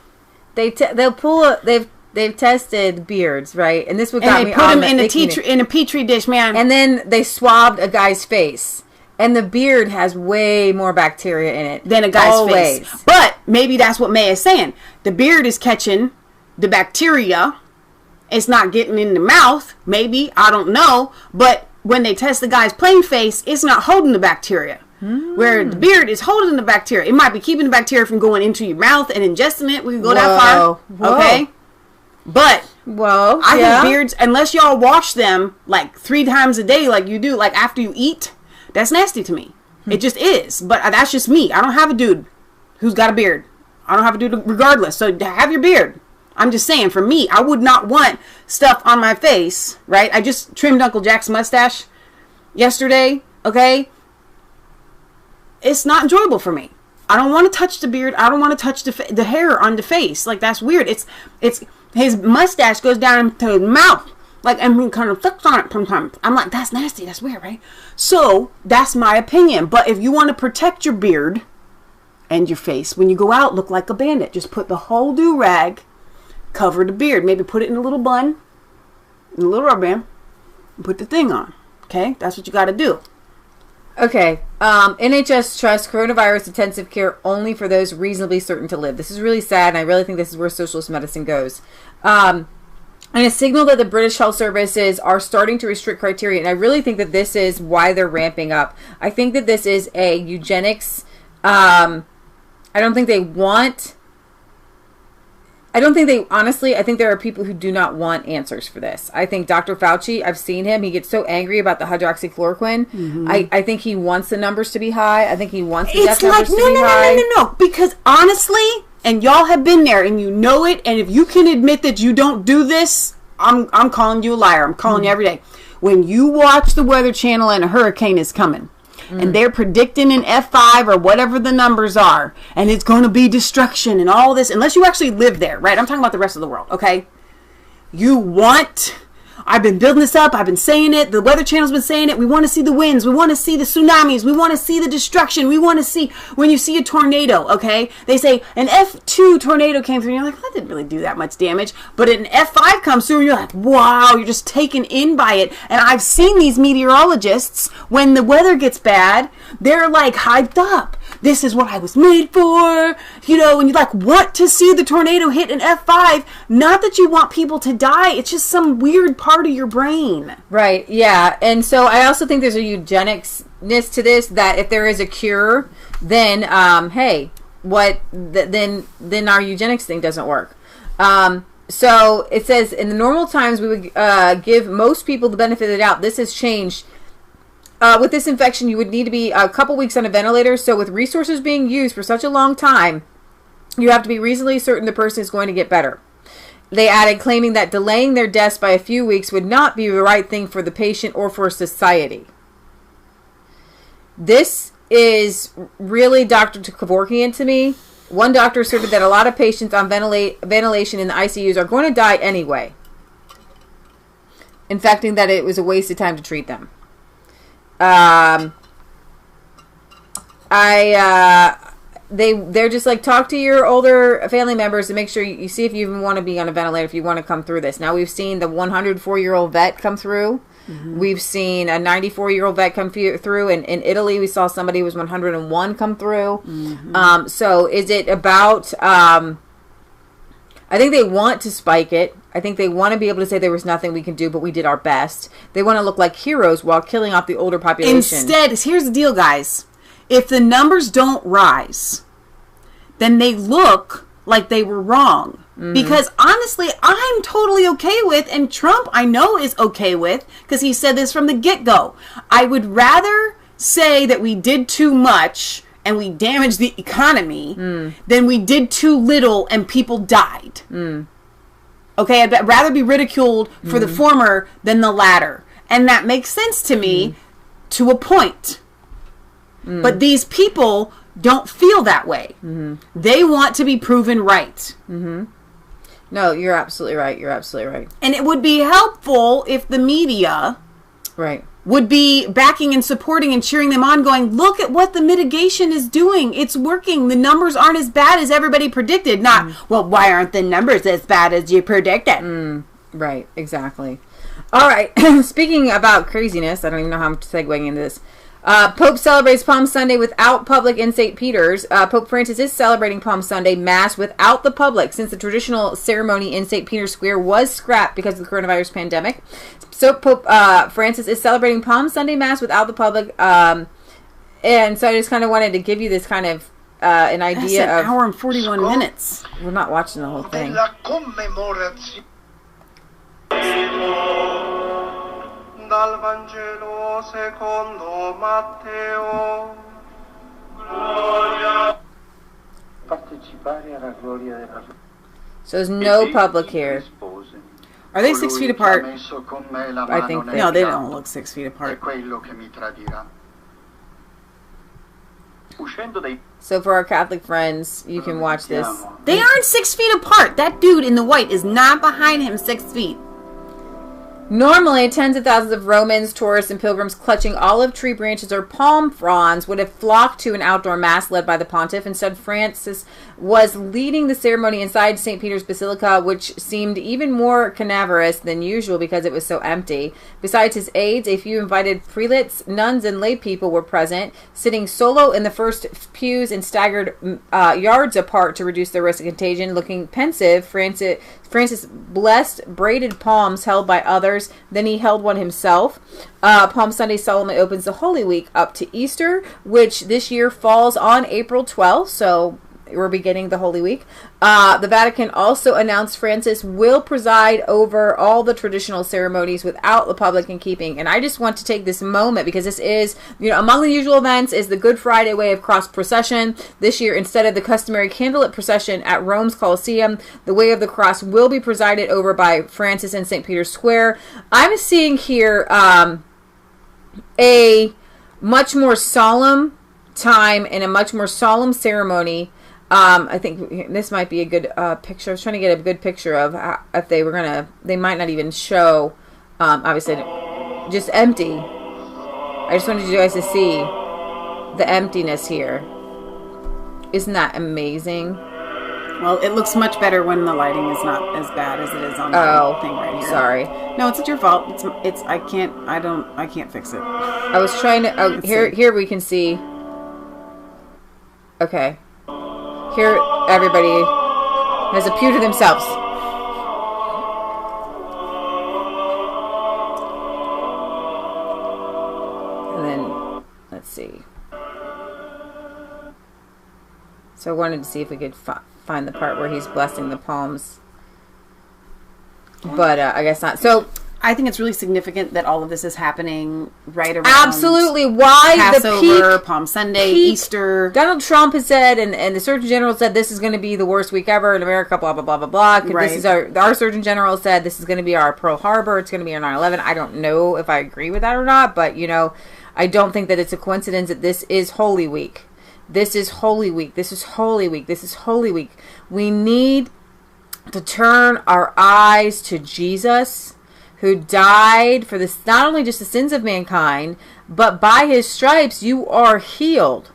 They've tested beards, right? And this would got me on. And they put them in a petri dish, man. And then they swabbed a guy's face. And the beard has way more bacteria in it than a guy's face. But maybe that's what May is saying. The beard is catching the bacteria. It's not getting in the mouth. Maybe. I don't know. But when they test the guy's plain face, it's not holding the bacteria. Where the beard is holding the bacteria. It might be keeping the bacteria from going into your mouth and ingesting it. We can go that far. Whoa. Okay? But I think beards, unless y'all wash them like 3 times a day like you do, like after you eat, that's nasty to me. It just is. But that's just me. I don't have a dude who's got a beard. I don't have a dude regardless. So have your beard. I'm just saying, for me, I would not want stuff on my face, right? I just trimmed Uncle Jack's mustache yesterday, okay? It's not enjoyable for me. I don't want to touch the beard. I don't want to touch the hair on the face. Like, that's weird. It's his mustache goes down into his mouth. Like, and he kind of flicks on it sometimes. I'm like, that's nasty. That's weird, right? So, that's my opinion. But if you want to protect your beard, and your face, when you go out, look like a bandit. Just put the whole do-rag, cover the beard. Maybe put it in a little bun, in a little rubber band, and put the thing on. Okay? That's what you got to do. Okay. NHS trusts coronavirus intensive care only for those reasonably certain to live. This is really sad, and I really think this is where socialist medicine goes. And a signal that the British health services are starting to restrict criteria, and I really think that this is why they're ramping up. I think that this is a eugenics. I don't think they want... honestly, I think there are people who do not want answers for this. I think Dr. Fauci, I've seen him, he gets so angry about the hydroxychloroquine. Mm-hmm. I think he wants the numbers to be high. I think he wants the death numbers to be high. No. Because honestly, and y'all have been there and you know it, and if you can admit that you don't do this, I'm calling you a liar. I'm calling you every day. When you watch the Weather Channel and a hurricane is coming, and they're predicting an F5 or whatever the numbers are, and it's going to be destruction and all this, unless you actually live there, right? I'm talking about the rest of the world, okay? I've been building this up. I've been saying it. The Weather Channel's been saying it. We want to see the winds. We want to see the tsunamis. We want to see the destruction. We want to see when you see a tornado, okay? They say an F2 tornado came through, and you're like, that didn't really do that much damage. But an F5 comes through, and you're like, wow, you're just taken in by it. And I've seen these meteorologists, when the weather gets bad, they're like hyped up. This is what I was made for, and you like want to see the tornado hit an F5. Not that you want people to die. It's just some weird part of your brain. Right, yeah. And so I also think there's a eugenicsness to this, that if there is a cure, then, then our eugenics thing doesn't work. So it says, in the normal times, we would give most people the benefit of the doubt. This has changed. With this infection, you would need to be a couple weeks on a ventilator. So with resources being used for such a long time, you have to be reasonably certain the person is going to get better. They added, claiming that delaying their deaths by a few weeks would not be the right thing for the patient or for society. This is really Dr. Kevorkian to me. One doctor asserted that a lot of patients on ventilation in the ICUs are going to die anyway, infecting that it was a waste of time to treat them. They're just like, talk to your older family members to make sure you see if you even want to be on a ventilator, if you want to come through this. Now, we've seen the 104-year-old vet come through. Mm-hmm. We've seen a 94-year-old vet come through. And in Italy, we saw somebody who was 101 come through. Mm-hmm. So is it about, I think they want to spike it. I think they want to be able to say there was nothing we can do, but we did our best. They want to look like heroes while killing off the older population. Instead, here's the deal, guys. If the numbers don't rise, then they look like they were wrong. Mm-hmm. Because honestly, I'm totally okay with, and Trump I know is okay with, because he said this from the get-go. I would rather say that we did too much and we damaged the economy than we did too little and people died. Okay, I'd rather be ridiculed for the former than the latter. And that makes sense to me to a point. But these people don't feel that way. They want to be proven right. No, you're absolutely right. You're absolutely right. And it would be helpful if the media would be backing and supporting and cheering them on, going, look at what the mitigation is doing. It's working. The numbers aren't as bad as everybody predicted. Not, well, why aren't the numbers as bad as you predicted? Right, exactly. All right. Speaking about craziness, I don't even know how I'm segueing into this. Pope celebrates Palm Sunday without public in St. Peter's. Pope Francis is celebrating Palm Sunday Mass without the public, since the traditional ceremony in St. Peter's Square was scrapped because of the coronavirus pandemic. So Pope Francis is celebrating Palm Sunday Mass without the public. And so I just kind of wanted to give you this kind of an idea. That's an hour and 41 minutes. We're not watching the whole thing. Dal Vangelo secondo Matteo. So there's no public here. Are they 6 feet apart? I think they No, they don't look 6 feet apart. So for our Catholic friends, you can watch this. They aren't 6 feet apart. That dude in the white is not behind him 6 feet. Normally, tens of thousands of Romans, tourists, and pilgrims clutching olive tree branches or palm fronds would have flocked to an outdoor mass led by the pontiff. Instead, Francis was leading the ceremony inside St. Peter's Basilica, which seemed even more cadaverous than usual because it was so empty. Besides his aides, a few invited prelates, nuns, and lay people were present, sitting solo in the first pews and staggered yards apart to reduce the risk of contagion. Looking pensive, Francis blessed braided palms held by others. Then he held one himself. Palm Sunday solemnly opens the Holy Week up to Easter, which this year falls on April 12th. So we're beginning the Holy Week. The Vatican also announced Francis will preside over all the traditional ceremonies without the public in keeping. And I just want to take this moment because this is, among the usual events is the Good Friday Way of Cross procession. This year, instead of the customary candlelit procession at Rome's Colosseum, the Way of the Cross will be presided over by Francis in St. Peter's Square. I'm seeing here a much more solemn time and a much more solemn ceremony. I think this might be a good picture. I was trying to get a good picture of how, if they were they might not even show, obviously, just empty. I just wanted you guys to see the emptiness here. Isn't that amazing? Well, it looks much better when the lighting is not as bad as it is on the thing right here. Sorry. No, it's your fault. I can't fix it. I was trying to, here we can see. Okay. Here, everybody has a pew to themselves. And then, let's see. So I wanted to see if we could find the part where he's blessing the palms. But I guess not. So I think it's really significant that all of this is happening right around absolutely. Why Passover, Palm Sunday, Easter. Donald Trump has said, and the Surgeon General said this is going to be the worst week ever in America. Blah blah blah blah blah. Right. This is our Surgeon General said this is going to be our Pearl Harbor. It's going to be our 9/11. I don't know if I agree with that or not, but I don't think that it's a coincidence that this is Holy Week. This is Holy Week. This is Holy Week. This is Holy Week. We need to turn our eyes to Jesus, who died for this, not only just the sins of mankind, but by his stripes you are healed.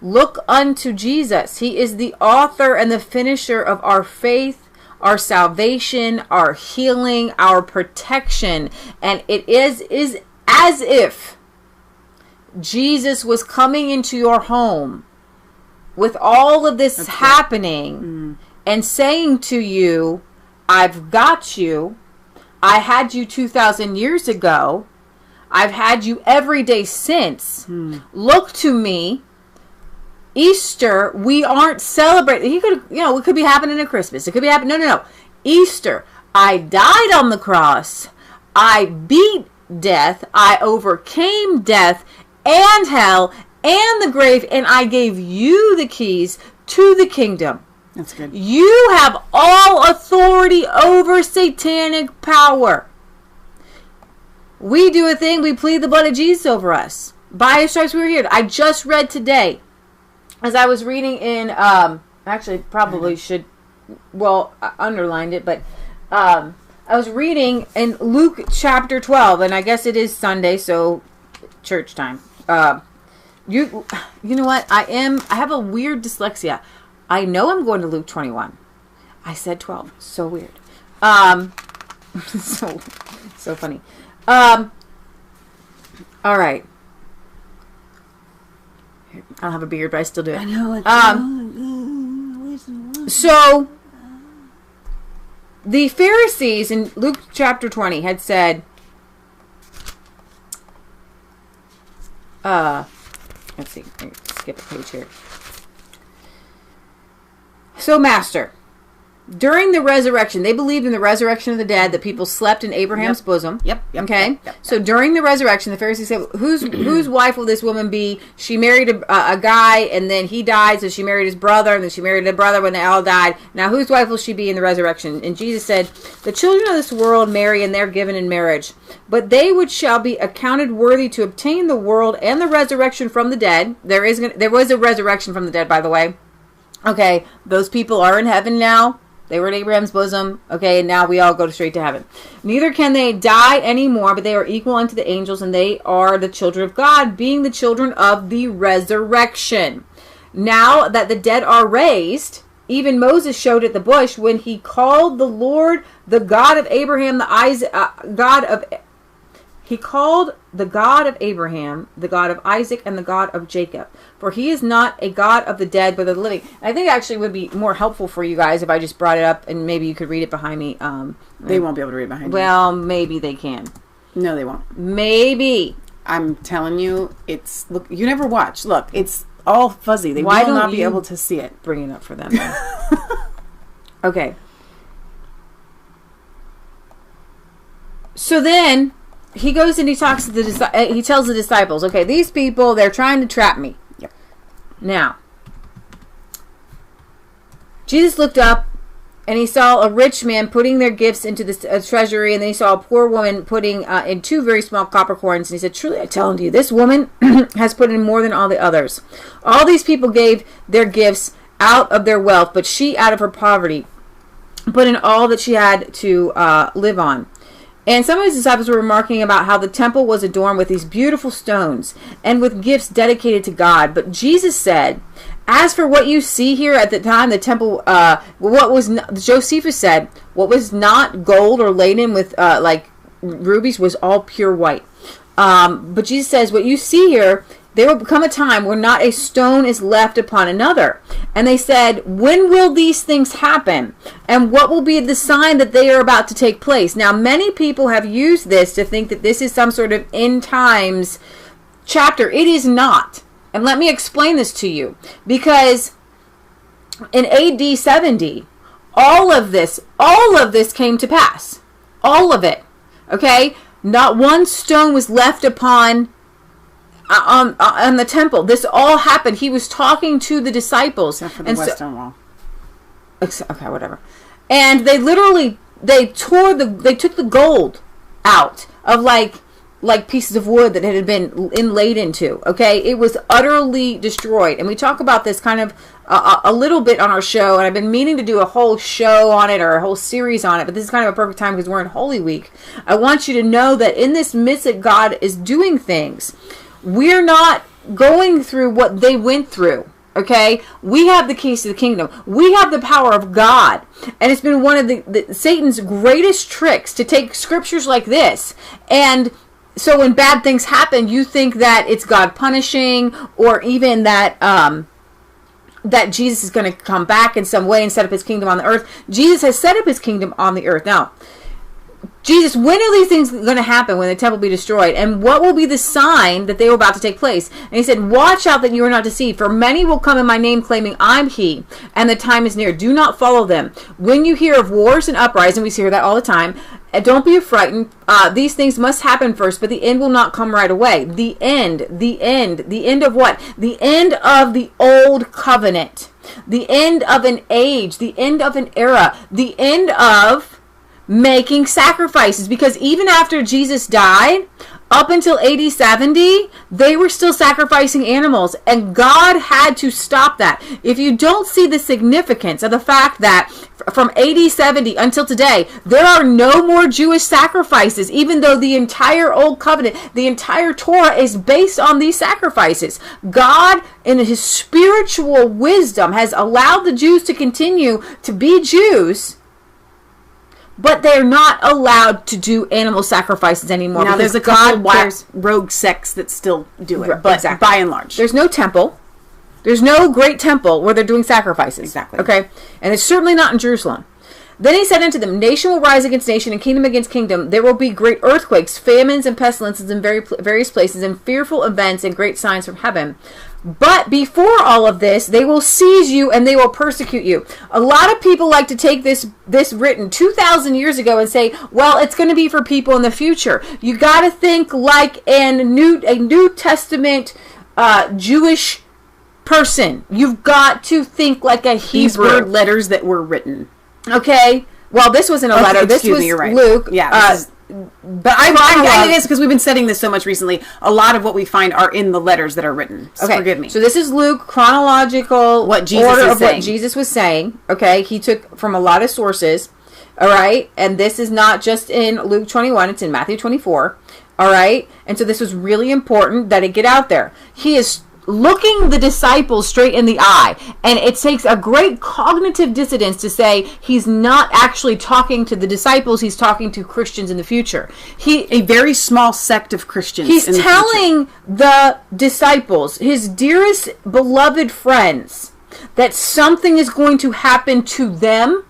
Look unto Jesus. He is the author and the finisher of our faith, our salvation, our healing, our protection. And it is as if Jesus was coming into your home with all of this happening and saying to you, I've got you. I had you 2,000 years ago. I've had you every day since. Look to me. Easter, we aren't celebrating. He could, it could be happening at Christmas. It could be happening. No. Easter, I died on the cross. I beat death. I overcame death and hell and the grave, and I gave you the keys to the kingdom. That's good. You have all authority over satanic power. We do a thing, we plead the blood of Jesus over us. By his stripes we were healed. I just read today, as I was reading in, actually probably should, I underlined it, but I was reading in Luke chapter 12, and I guess it is Sunday, so church time. You know what? I have a weird dyslexia. I know I'm going to Luke 21. I said 12. So weird. So funny. All right. I don't have a beard, but I still do it. I know. So the Pharisees in Luke chapter 20 had said, let's see. Skip a page here. So, Master, during the resurrection, they believed in the resurrection of the dead, that people slept in Abraham's bosom. Yep. Okay? Yep. So, during the resurrection, the Pharisees said, whose wife will this woman be? She married a guy, and then he died, so she married his brother, and then she married a brother when they all died. Now, whose wife will she be in the resurrection? And Jesus said, the children of this world marry, and they're given in marriage. But they which shall be accounted worthy to obtain the world and the resurrection from the dead. There was a resurrection from the dead, by the way. Okay, those people are in heaven now. They were in Abraham's bosom. Okay, and now we all go straight to heaven. Neither can they die anymore, but they are equal unto the angels, and they are the children of God, being the children of the resurrection. Now that the dead are raised, even Moses showed at the bush when he called the Lord, the God of Abraham, He called the God of Abraham, the God of Isaac, and the God of Jacob. For he is not a God of the dead, but of the living. I think it actually would be more helpful for you guys if I just brought it up and maybe you could read it behind me. They won't be able to read it behind you. Well, maybe they can. No, they won't. Maybe. I'm telling you, look, you never watch. Look, it's all fuzzy. They will not be able to see it. Bring it up for them. Okay. So then he goes and he talks to he tells the disciples, okay, these people, they're trying to trap me. Yep. Now, Jesus looked up and he saw a rich man putting their gifts into the treasury, and then he saw a poor woman putting in 2 very small copper coins, and he said, truly I tell unto you, this woman has put in more than all the others. All these people gave their gifts out of their wealth, but she out of her poverty put in all that she had to live on. And some of his disciples were remarking about how the temple was adorned with these beautiful stones and with gifts dedicated to God. But Jesus said, as for what you see here at the time, the temple, Josephus said, what was not gold or laden with like rubies was all pure white. But Jesus says, what you see here, there will become a time where not a stone is left upon another. And they said, when will these things happen? And what will be the sign that they are about to take place? Now, many people have used this to think that this is some sort of end times chapter. It is not. And let me explain this to you. Because in AD 70, all of this came to pass. All of it. Okay? Not one stone was left upon on the temple. This all happened. He was talking to the disciples. Except for the western wall. Okay, whatever. And they literally they took the gold out of like pieces of wood that had been inlaid into. Okay, it was utterly destroyed. And we talk about this kind of a little bit on our show, and I've been meaning to do a whole show on it or a whole series on it, but this is kind of a perfect time because we're in Holy Week. I want you to know that in this midst that God is doing things, we're not going through what they went through. Okay, we have the keys to the kingdom. We have the power of God, and it's been one of the Satan's greatest tricks to take scriptures like this, and so when bad things happen, you think that it's God punishing, or even that that Jesus is going to come back in some way and set up his kingdom on the earth. Jesus has set up his kingdom on the earth. Now, Jesus, when are these things going to happen when the temple be destroyed? And what will be the sign that they were about to take place? And he said, watch out that you are not deceived, for many will come in my name claiming I'm he, and the time is near. Do not follow them. When you hear of wars and uprisings, we hear that all the time, don't be frightened. These things must happen first, but the end will not come right away. The end of what? The end of the old covenant. The end of an age. The end of an era. The end of making sacrifices, because even after Jesus died, up until AD 70, they were still sacrificing animals, and God had to stop that. If you don't see the significance of the fact that from AD 70 until today, there are no more Jewish sacrifices, even though the entire Old Covenant, the entire Torah is based on these sacrifices. God, in his spiritual wisdom, has allowed the Jews to continue to be Jews, but they're not allowed to do animal sacrifices anymore. Now, there's a couple rogue sects that still do it, but exactly. By and large. There's no temple. There's no great temple where they're doing sacrifices. Exactly. Okay? And it's certainly not in Jerusalem. Then he said unto them, nation will rise against nation, and kingdom against kingdom. There will be great earthquakes, famines, and pestilences in various places, and fearful events and great signs from heaven. But before all of this, they will seize you and they will persecute you. A lot of people like to take this written 2,000 years ago and say, well, it's going to be for people in the future. You got to think like a New Testament Jewish person. You've got to think like a Hebrew. These were letters that were written. Okay. Well, this wasn't a letter. This was right. Luke. Yeah. But I guess because we've been studying this so much recently, a lot of what we find are in the letters that are written. So okay, forgive me. So this is Luke, chronological what Jesus order is of saying. what Jesus was saying. Okay, he took from a lot of sources. All right, and this is not just in Luke 21; it's in Matthew 24. All right, and so this was really important that it get out there. He is looking the disciples straight in the eye, and it takes a great cognitive dissonance to say he's not actually talking to the disciples, he's talking to Christians in the future. A very small sect of Christians. He's telling the disciples, his dearest beloved friends, that something is going to happen to them,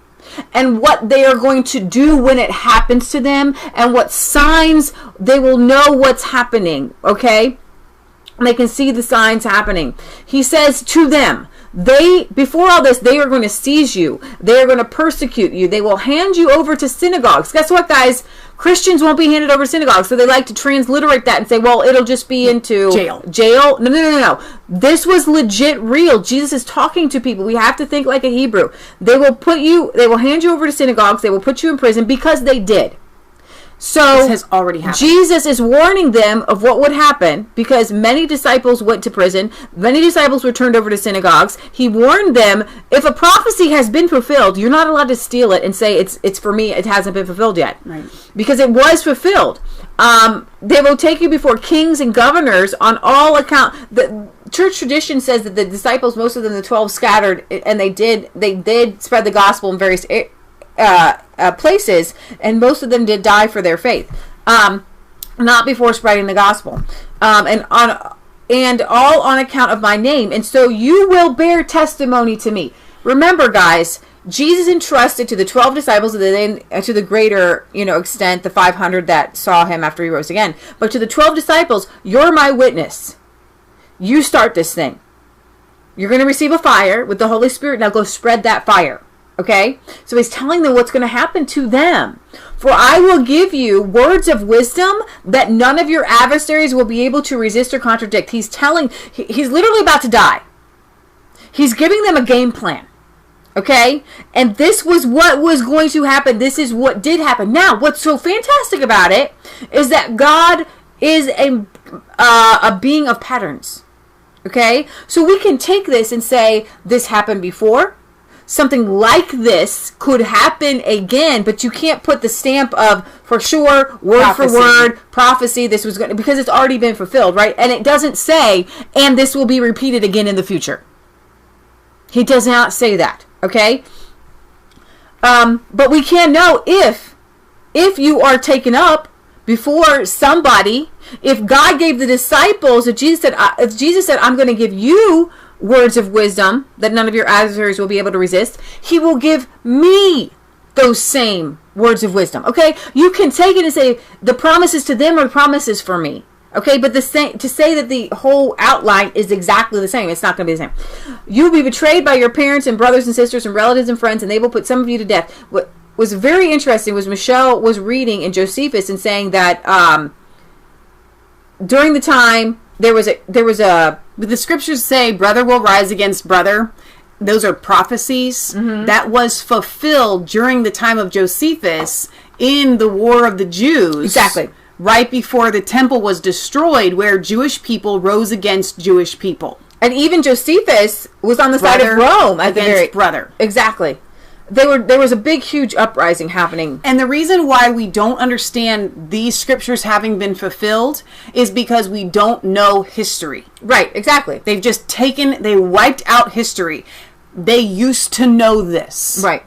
and what they are going to do when it happens to them, and what signs they will know what's happening, okay? They can see the signs happening. He says to them, before all this, they are going to seize you. They are going to persecute you. They will hand you over to synagogues. Guess what, guys? Christians won't be handed over to synagogues. So they like to transliterate that and say, well, it'll just be into jail. No. This was legit real. Jesus is talking to people. We have to think like a Hebrew. They will hand you over to synagogues. They will put you in prison because they did. So this has already happened. Jesus is warning them of what would happen because many disciples went to prison. Many disciples were turned over to synagogues. He warned them, if a prophecy has been fulfilled, you're not allowed to steal it and say it's for me. It hasn't been fulfilled yet. Right. Because it was fulfilled. They will take you before kings and governors on all account. The church tradition says that the disciples, most of them, the 12, scattered, and they did spread the gospel in various places, and most of them did die for their faith, not before spreading the gospel, and all on account of my name. And so you will bear testimony to me. Remember, guys, Jesus entrusted to the 12 disciples, and then to the greater, extent, the 500 that saw him after he rose again. But to the 12 disciples, you're my witness. You start this thing. You're going to receive a fire with the Holy Spirit. Now go spread that fire. Okay? So he's telling them what's going to happen to them. For I will give you words of wisdom that none of your adversaries will be able to resist or contradict. He's literally about to die. He's giving them a game plan. Okay? And this was what was going to happen. This is what did happen. Now, what's so fantastic about it is that God is a being of patterns. Okay? So we can take this and say, this happened before. Something like this could happen again, but you can't put the stamp of, for sure, word for word, prophecy, this was going to, because it's already been fulfilled, right? And it doesn't say, and this will be repeated again in the future. He does not say that, okay? But we can know if you are taken up before somebody, if God gave the disciples, if Jesus said, I'm going to give you words of wisdom that none of your adversaries will be able to resist, he will give me those same words of wisdom. Okay? You can take it and say the promises to them are promises for me. Okay? But to say that the whole outline is exactly the same, it's not going to be the same. You will be betrayed by your parents and brothers and sisters and relatives and friends, and they will put some of you to death. What was very interesting was Michelle was reading in Josephus and saying that during the time there was a the scriptures say brother will rise against brother. Those are prophecies. Mm-hmm. That was fulfilled during the time of Josephus in the War of the Jews. Exactly. Right before the temple was destroyed, where Jewish people rose against Jewish people. And even Josephus was on the side of Rome against brother. Exactly. There was a big, huge uprising happening. And the reason why we don't understand these scriptures having been fulfilled is because we don't know history. Right, exactly. They wiped out history. They used to know this. Right.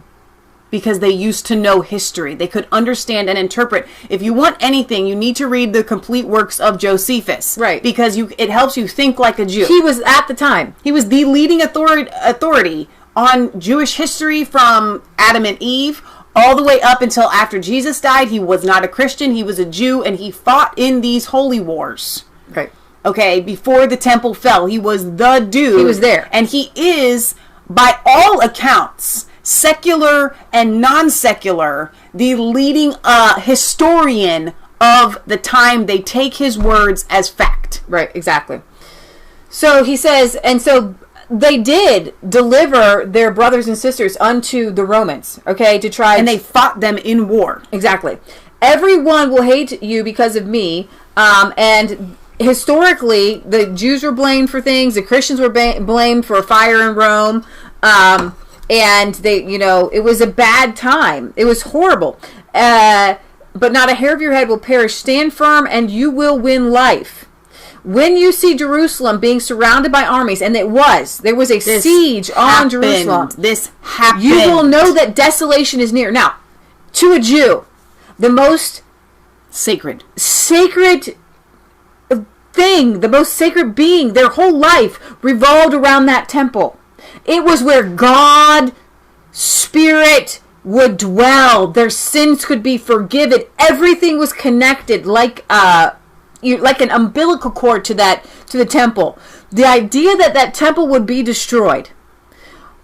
Because they used to know history. They could understand and interpret. If you want anything, you need to read the complete works of Josephus. Right. Because it helps you think like a Jew. He was, at the time, he was the leading authority on Jewish history from Adam and Eve all the way up until after Jesus died. He was not a Christian. He was a Jew, and he fought in these holy wars. Right. Okay, before the temple fell. He was the dude. He was there. And he is, by all accounts, secular and non-secular, the leading historian of the time. They take his words as fact. Right, exactly. So he says, and so they did deliver their brothers and sisters unto the Romans, okay, to try... And they fought them in war. Exactly. everyone will hate you because of me. And historically, the Jews were blamed for things. The Christians were blamed for fire in Rome. And they, it was a bad time. It was horrible. But not a hair of your head will perish. Stand firm and you will win life. When you see Jerusalem being surrounded by armies, and there was a siege on Jerusalem. This happened. You will know that desolation is near. Now, to a Jew, the most sacred thing, the most sacred being, their whole life revolved around that temple. It was where God's Spirit would dwell. Their sins could be forgiven. Everything was connected like an umbilical cord to the temple. The idea that temple would be destroyed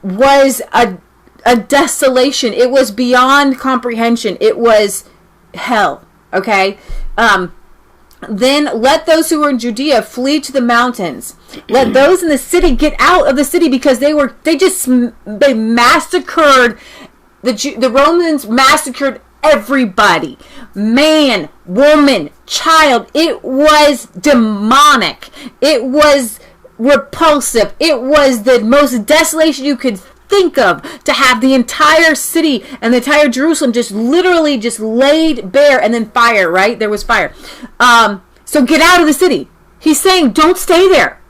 was a desolation. It was beyond comprehension. It was hell. Okay? Then let those who were in Judea flee to the mountains. Let those in the city get out of the city, because they massacred the Romans massacred everybody. Man, woman, child. It was demonic. It was repulsive. It was the most desolation you could think of, to have the entire city and the entire Jerusalem just literally just laid bare, and then fire, right? There was fire. So get out of the city. He's saying, don't stay there.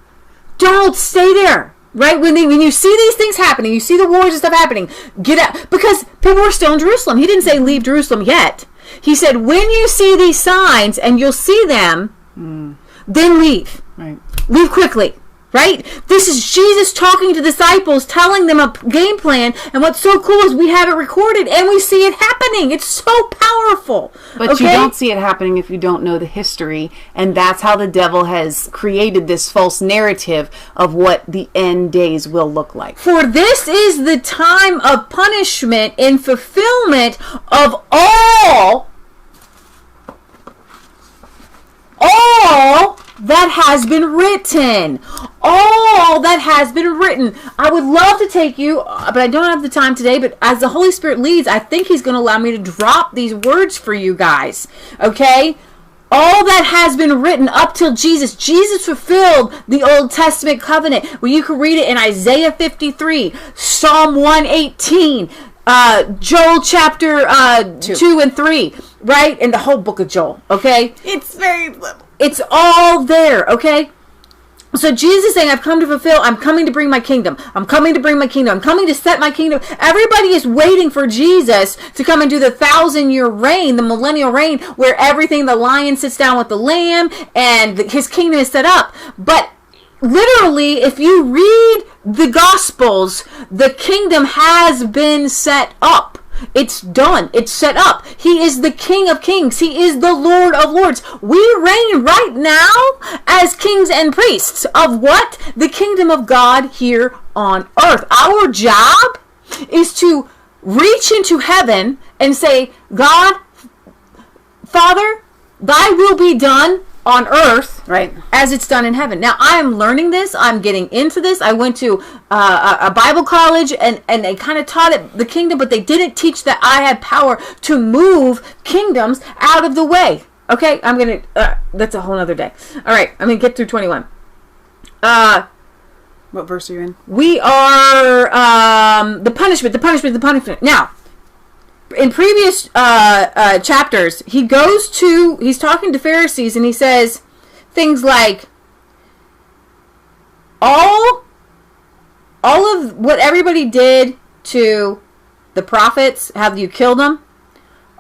Don't stay there. Right? When you see these things happening, you see the wars and stuff happening, get out. Because people were still in Jerusalem. He didn't say leave Jerusalem yet. He said, when you see these signs and you'll see them, then leave. Right. Leave quickly. Right? This is Jesus talking to disciples, telling them a game plan. And what's so cool is we have it recorded and we see it happening. It's so powerful. But you don't see it happening if you don't know the history. And that's how the devil has created this false narrative of what the end days will look like. For this is the time of punishment in fulfillment of all that has been written. All that has been written. I would love to take you, but I don't have the time today, but as the Holy Spirit leads, I think He's going to allow me to drop these words for you guys. Okay? All that has been written up till Jesus. Jesus fulfilled the Old Testament covenant. Well, you can read it in Isaiah 53, Psalm 118, Joel chapter 2 and 3, right? And the whole book of Joel, okay? It's very little. It's all there, okay? So Jesus is saying, I'm coming to bring my kingdom. I'm coming to bring my kingdom. I'm coming to set my kingdom. Everybody is waiting for Jesus to come and do the 1,000-year reign, the millennial reign, where everything, the lion sits down with the lamb, and his kingdom is set up. But literally, if you read the Gospels, the kingdom has been set up. It's done. It's set up. He is the King of Kings. He is the Lord of Lords. We reign right now as kings and priests of what? The kingdom of God here on earth. Our job is to reach into heaven and say, God, Father, thy will be done on earth, right, as it's done in heaven. Now, I am learning this. I'm getting into this. I went to a Bible college, and they kind of taught it the kingdom, but they didn't teach that I had power to move kingdoms out of the way. Okay, I'm going to, that's a whole other day. All right, I'm going to get through 21. What verse are you in? We are, the punishment. Now, in previous chapters, he's talking to Pharisees, and he says things like, all of what everybody did to the prophets, how you killed them,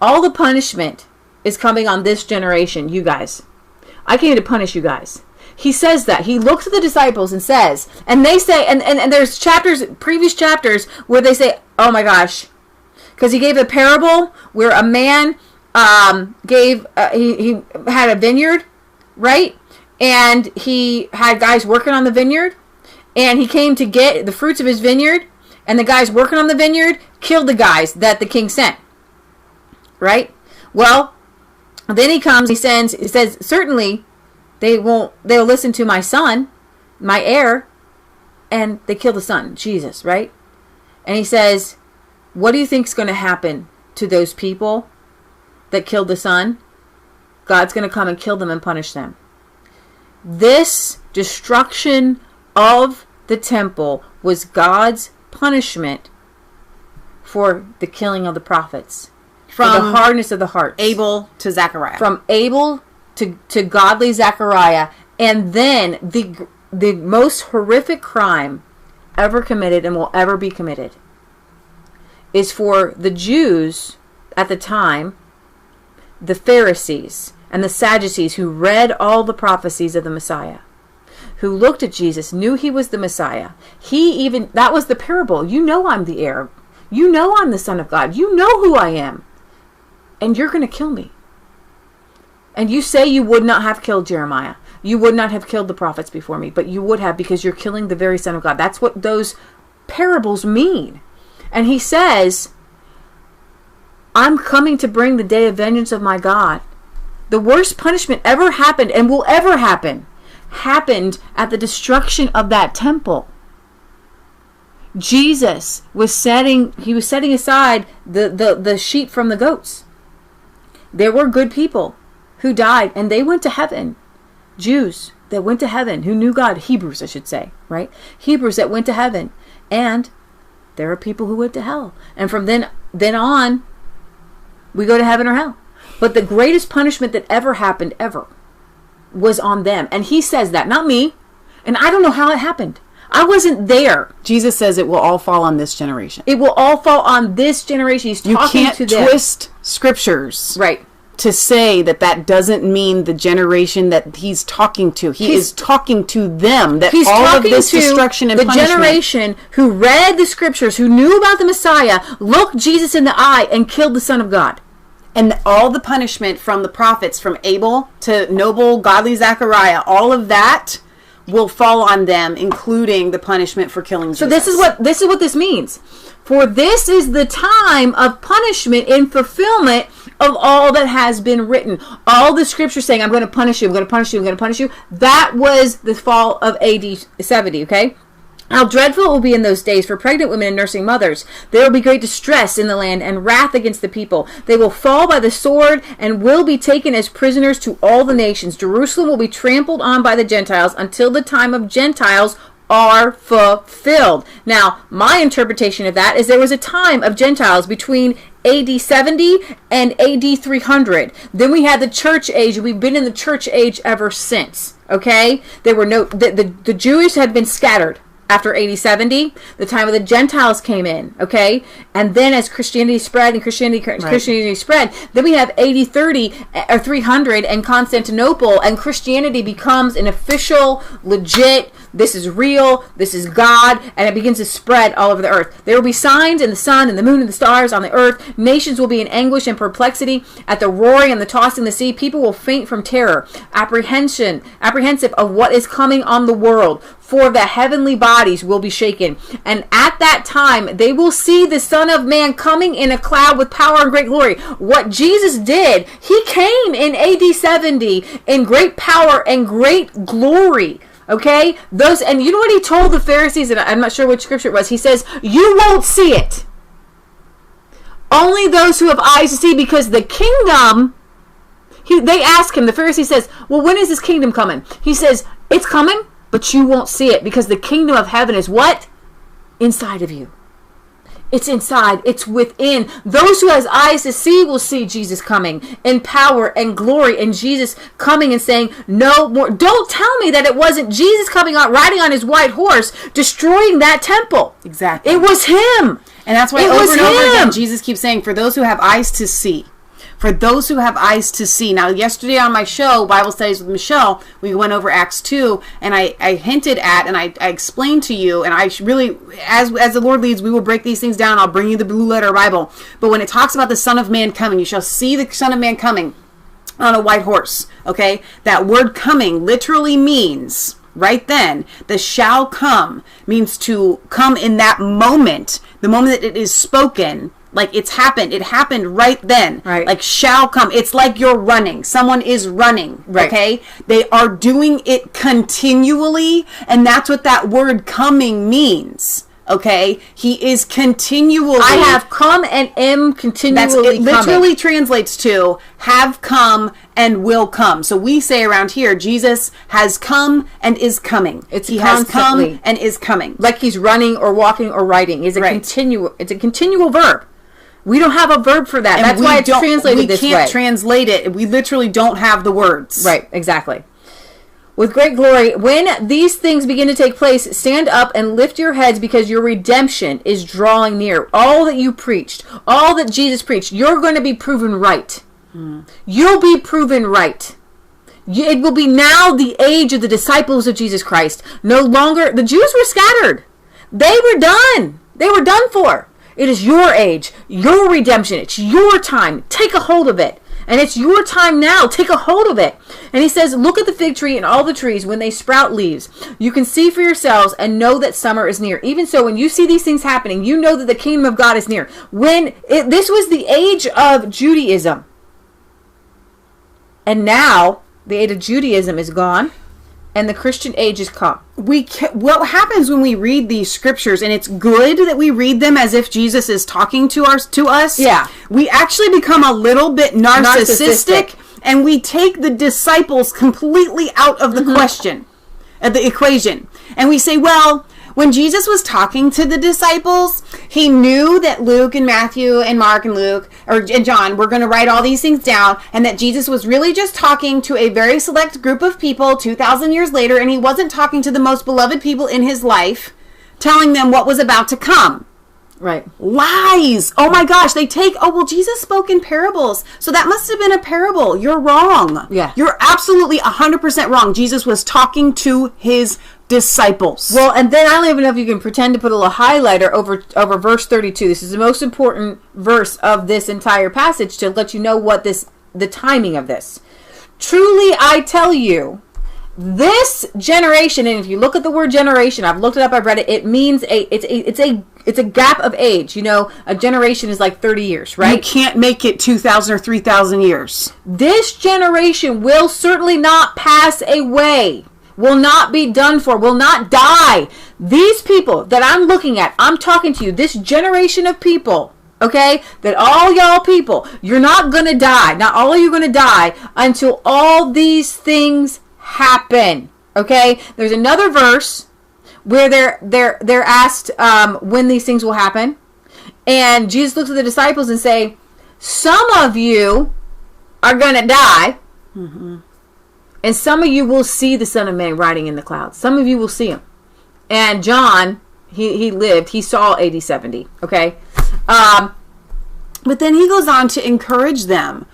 all the punishment is coming on this generation, you guys. I came to punish you guys. He says that. He looks at the disciples and says, and they say, and there's previous chapters where they say, oh my gosh, because he gave a parable where a man he had a vineyard, right? And he had guys working on the vineyard, and he came to get the fruits of his vineyard, and the guys working on the vineyard killed the guys that the king sent, right? Well, then he comes, he says, certainly they'll listen to my son, my heir, and they kill the son, Jesus, right? And he says, what do you think is going to happen to those people that killed the son, God's going to come and kill them and punish them. This destruction of the temple was God's punishment for the killing of the prophets. From the hardness of the heart. Abel to Zechariah. From Abel to godly Zechariah. And then the most horrific crime ever committed and will ever be committed is for the Jews at the time, the Pharisees and the Sadducees, who read all the prophecies of the Messiah, who looked at Jesus, knew he was the Messiah. That was the parable. You know I'm the heir. You know I'm the Son of God. You know who I am. And you're going to kill me. And you say you would not have killed Jeremiah. You would not have killed the prophets before me, but you would have, because you're killing the very Son of God. That's what those parables mean. And he says, I'm coming to bring the day of vengeance of my God. The worst punishment ever happened and will ever happen happened at the destruction of that temple. Jesus was setting aside the sheep from the goats. There were good people who died and they went to heaven. Jews that went to heaven who knew God. Hebrews, I should say, right? Hebrews that went to heaven. And there are people who went to hell. And from then on, we go to heaven or hell. But the greatest punishment that ever happened, ever, was on them. And he says that, not me. And I don't know how it happened. I wasn't there. Jesus says it will all fall on this generation. It will all fall on this generation. He's talking to them. You can't twist scriptures. Right. To say that doesn't mean the generation that he's talking to. He is talking to them. That he's all talking of this to destruction and the punishment, generation who read the scriptures, who knew about the Messiah, looked Jesus in the eye, and killed the Son of God. And all the punishment from the prophets, from Abel to noble, godly Zechariah, all of that will fall on them, including the punishment for killing Jesus. So this is what this means. For this is the time of punishment in fulfillment of all that has been written. All the scripture saying, I'm going to punish you, I'm going to punish you, I'm going to punish you. That was the fall of AD 70, okay? How dreadful it will be in those days for pregnant women and nursing mothers. There will be great distress in the land and wrath against the people. They will fall by the sword and will be taken as prisoners to all the nations. Jerusalem will be trampled on by the Gentiles until the time of Gentiles are fulfilled. Now, my interpretation of that is there was a time of Gentiles between AD 70 and AD 300. Then we had the church age, and we've been in the church age ever since. Okay? There were the Jewish had been scattered after AD 70. The time of the Gentiles came in, okay? And then as Christianity spread and Christianity spread, then we have AD 30 or 300 and Constantinople, and Christianity becomes an official, legit, this is real, this is God, and it begins to spread all over the earth. There will be signs in the sun and the moon and the stars on the earth. Nations will be in anguish and perplexity at the roaring and the tossing of the sea. People will faint from terror, apprehensive of what is coming on the world. For the heavenly bodies will be shaken. And at that time, they will see the Son of Man coming in a cloud with power and great glory. What Jesus did, he came in AD 70 in great power and great glory. Okay? And you know what he told the Pharisees? And I'm not sure which scripture it was. He says, you won't see it. Only those who have eyes to see, because the kingdom, they ask him, the Pharisee says, well, when is this kingdom coming? He says, it's coming, but you won't see it, because the kingdom of heaven is what? Inside of you. It's inside. It's within. Those who has eyes to see will see Jesus coming in power and glory, and Jesus coming and saying, no more. Don't tell me that it wasn't Jesus coming out riding on his white horse, destroying that temple. Exactly. It was him. And that's why over and over again, Jesus keeps saying, for those who have eyes to see. For those who have eyes to see. Now, yesterday on my show, Bible Studies with Michelle, we went over Acts 2, and I hinted at, and I explained to you, and I really, as the Lord leads, we will break these things down. I'll bring you the Blue Letter Bible. But when it talks about the Son of Man coming, you shall see the Son of Man coming on a white horse, okay? That word coming literally means, right then, the shall come means to come in that moment, the moment that it is spoken. Like it's happened. It happened right then. Right. Like shall come. It's like you're running. Someone is running. Right. Okay? They are doing it continually. And that's what that word coming means. Okay, he is continually. I have come and am continually it literally coming. translates to have come and will come. So we say around here, Jesus has come and is coming. He has come and is coming. Like he's running or walking or writing. It's a continual verb. We don't have a verb for that. And that's why it's translated this way. We can't translate it. We literally don't have the words. Right, exactly. With great glory, when these things begin to take place, stand up and lift your heads because your redemption is drawing near. All that you preached, all that Jesus preached, you're going to be proven right. You'll be proven right. It will be now the age of the disciples of Jesus Christ. No longer, the Jews were scattered. They were done. They were done for. It is your age, your redemption. It's your time. Take a hold of it. And it's your time now. Take a hold of it. And he says, look at the fig tree and all the trees when they sprout leaves. You can see for yourselves and know that summer is near. Even so, when you see these things happening, you know that the kingdom of God is near. This was the age of Judaism. And now the age of Judaism is gone. And the Christian age has come. What happens when we read these scriptures, and it's good that we read them as if Jesus is talking to us. Yeah. We actually become a little bit narcissistic. And we take the disciples completely out of the question, of the equation. And we say, well, when Jesus was talking to the disciples, he knew that Luke and Matthew and Mark and and John were going to write all these things down, and that Jesus was really just talking to a very select group of people 2,000 years later, and he wasn't talking to the most beloved people in his life, telling them what was about to come. Right. Lies. Oh my gosh. Jesus spoke in parables. So that must have been a parable. You're wrong. Yeah. You're absolutely 100% wrong. Jesus was talking to his disciples. Well, and then I don't even know if you can pretend to put a little highlighter over verse 32. This is the most important verse of this entire passage to let you know the timing of this. Truly, I tell you, this generation, and if you look at the word generation, I've looked it up, I've read it, it means it's a gap of age. You know, a generation is like 30 years, right? You can't make it 2,000 or 3,000 years. This generation will certainly not pass away, will not be done for, will not die. These people that I'm looking at, I'm talking to you, this generation of people, okay, that all y'all people, you're not going to die. Not all of you are going to die until all these things happen. Okay, there's another verse where they're asked when these things will happen, and Jesus looks at the disciples and say, some of you are gonna die, and some of you will see the Son of Man riding in the clouds. Some of you will see him. And John, he lived, he saw AD 70. Okay, but then he goes on to encourage them,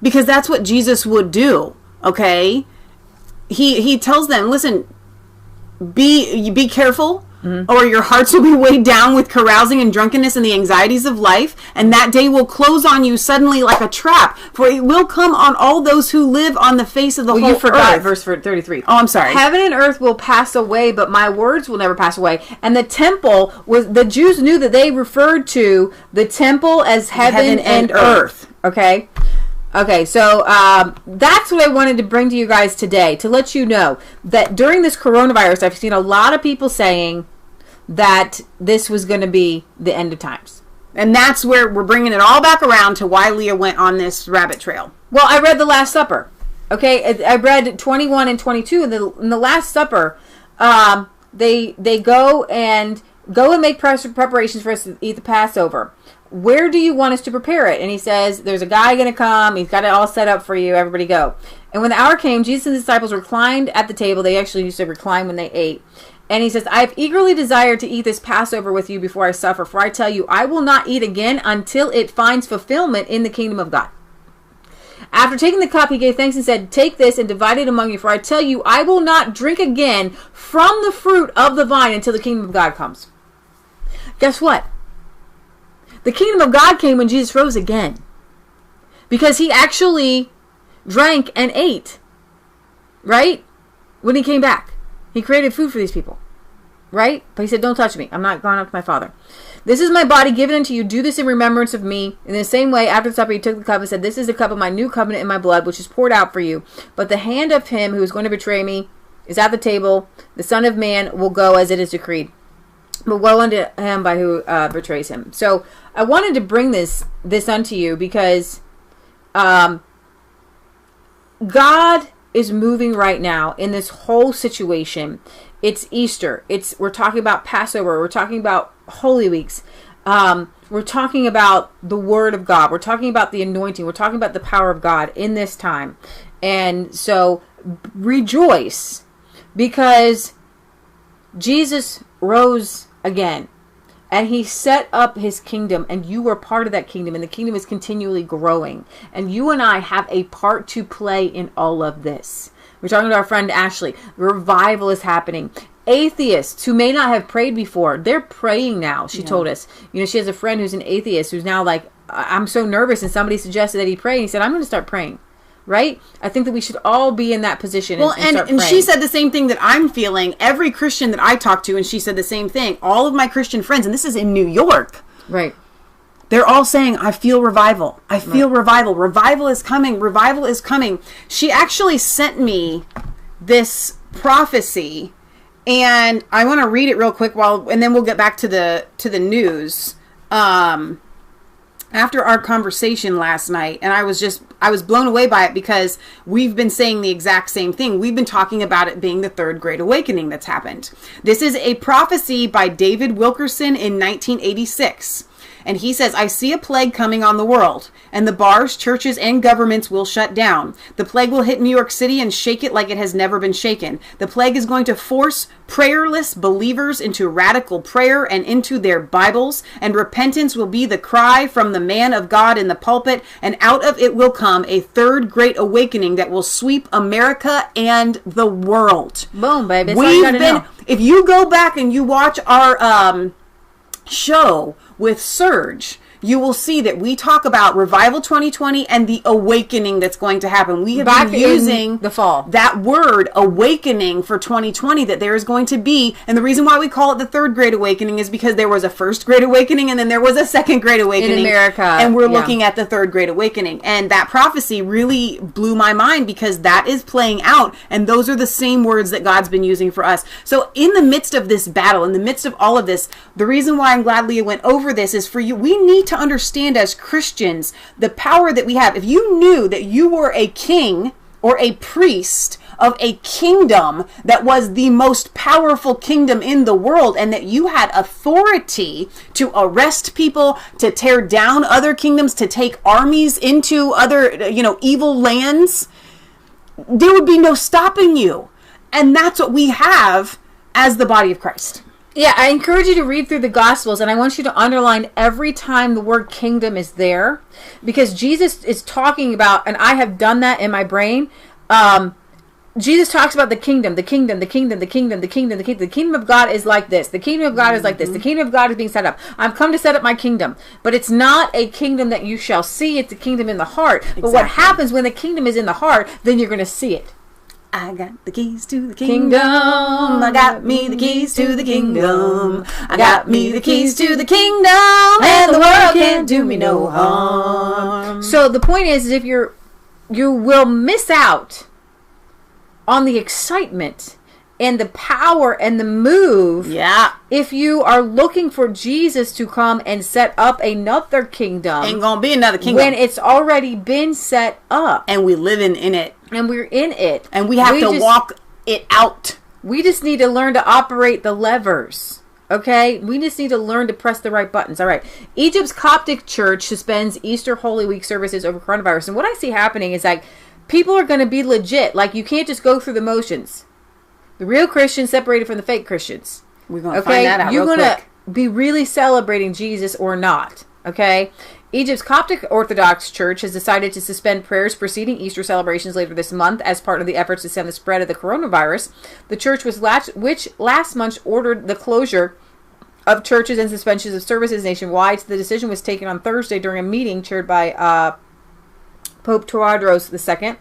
because that's what Jesus would do. Okay. He tells them, listen, be careful, or your hearts will be weighed down with carousing and drunkenness and the anxieties of life, and that day will close on you suddenly like a trap, for it will come on all those who live on the face of the whole earth. You forgot verse 33. Oh, I'm sorry. Heaven and earth will pass away, but my words will never pass away. And the temple the Jews knew that they referred to the temple as heaven and earth. Okay? Okay, so that's what I wanted to bring to you guys today, to let you know that during this coronavirus, I've seen a lot of people saying that this was going to be the end of times. And that's where we're bringing it all back around to why Leah went on this rabbit trail. Well, I read the Last Supper. Okay, I read 21 and 22 in the Last Supper. They go and make preparations for us to eat the Passover. Where do you want us to prepare it? And he says, there's a guy going to come. He's got it all set up for you. Everybody go. And when the hour came, Jesus and the disciples reclined at the table. They actually used to recline when they ate. And he says, I have eagerly desired to eat this Passover with you before I suffer. For I tell you, I will not eat again until it finds fulfillment in the kingdom of God. After taking the cup, he gave thanks and said, take this and divide it among you. For I tell you, I will not drink again from the fruit of the vine until the kingdom of God comes. Guess what? The kingdom of God came when Jesus rose again. Because he actually drank and ate. Right? When he came back. He created food for these people. Right? But he said, don't touch me. I'm not going up to my Father. This is my body given unto you. Do this in remembrance of me. In the same way, after the supper, he took the cup and said, this is the cup of my new covenant in my blood, which is poured out for you. But the hand of him who is going to betray me is at the table. The Son of Man will go as it is decreed. but woe unto him by who betrays him. So I wanted to bring this unto you because God is moving right now in this whole situation. It's Easter. We're talking about Passover. We're talking about Holy Weeks. We're talking about the Word of God. We're talking about the anointing. We're talking about the power of God in this time. And so rejoice because Jesus rose again. And he set up his kingdom, and you are part of that kingdom, and the kingdom is continually growing. And you and I have a part to play in all of this. We're talking to our friend Ashley. Revival is happening. Atheists who may not have prayed before, they're praying now. She told us. You know, she has a friend who's an atheist who's now like, I'm so nervous, and somebody suggested that he pray. And he said, I'm going to start praying. Right? I think that we should all be in that position. Well, and start praying. she said the same thing that I'm feeling. Every Christian that I talked to, and she said the same thing. All of my Christian friends, and this is in New York. Right. They're all saying, I feel revival. I feel revival. Revival is coming. Revival is coming. She actually sent me this prophecy, and I want to read it real quick and then we'll get back to the news. After our conversation last night, and I was blown away by it because we've been saying the exact same thing. We've been talking about it being the third great awakening that's happened. This is a prophecy by David Wilkerson in 1986. And he says, I see a plague coming on the world, and the bars, churches, and governments will shut down. The plague will hit New York City and shake it like it has never been shaken. The plague is going to force prayerless believers into radical prayer and into their Bibles, and repentance will be the cry from the man of God in the pulpit, and out of it will come a third great awakening that will sweep America and the world. Boom, baby. That's all you gotta know. If you go back and you watch our show with Surge, you will see that we talk about Revival 2020 and the awakening that's going to happen. We have been using the fall that word awakening for 2020, that there is going to be, and the reason why we call it the third great awakening is because there was a first great awakening and then there was a second great awakening in America, and we're looking at the third great awakening. And that prophecy really blew my mind because that is playing out, and those are the same words that God's been using for us. So in the midst of this battle, in the midst of all of this, the reason why I'm glad Leah went over this is for you. We need to understand as Christians the power that we have. If you knew that you were a king or a priest of a kingdom that was the most powerful kingdom in the world, and that you had authority to arrest people, to tear down other kingdoms, to take armies into other, evil lands, there would be no stopping you. And that's what we have as the body of Christ. Yeah, I encourage you to read through the Gospels, and I want you to underline every time the word kingdom is there, because Jesus is talking about, and I have done that in my brain, Jesus talks about the kingdom, the kingdom, the kingdom, the kingdom, the kingdom, the kingdom. The kingdom of God is like this. The kingdom of God is like this. The kingdom of God is being set up. I've come to set up my kingdom. But it's not a kingdom that you shall see. It's a kingdom in the heart. Exactly. But what happens when the kingdom is in the heart, then you're going to see it. I got the keys to the kingdom. I got me the keys to the kingdom. I got me the keys to the kingdom. And the world can't do me no harm. So the point is if you will miss out on the excitement and the power and the move. Yeah. If you are looking for Jesus to come and set up another kingdom. Ain't gonna be another kingdom. When it's already been set up. And we living in it. And we're in it. And we have to walk it out. We just need to learn to operate the levers. Okay? We just need to learn to press the right buttons. All right. Egypt's Coptic church suspends Easter Holy Week services over coronavirus. And what I see happening is like people are going to be legit. Like you can't just go through the motions. The real Christians separated from the fake Christians. We're going to find that out real quick. You're going to be really celebrating Jesus or not. Okay? Egypt's Coptic Orthodox Church has decided to suspend prayers preceding Easter celebrations later this month as part of the efforts to stem the spread of the coronavirus. The church which last month ordered the closure of churches and suspensions of services nationwide. The decision was taken on Thursday during a meeting chaired by Pope Tawadros II.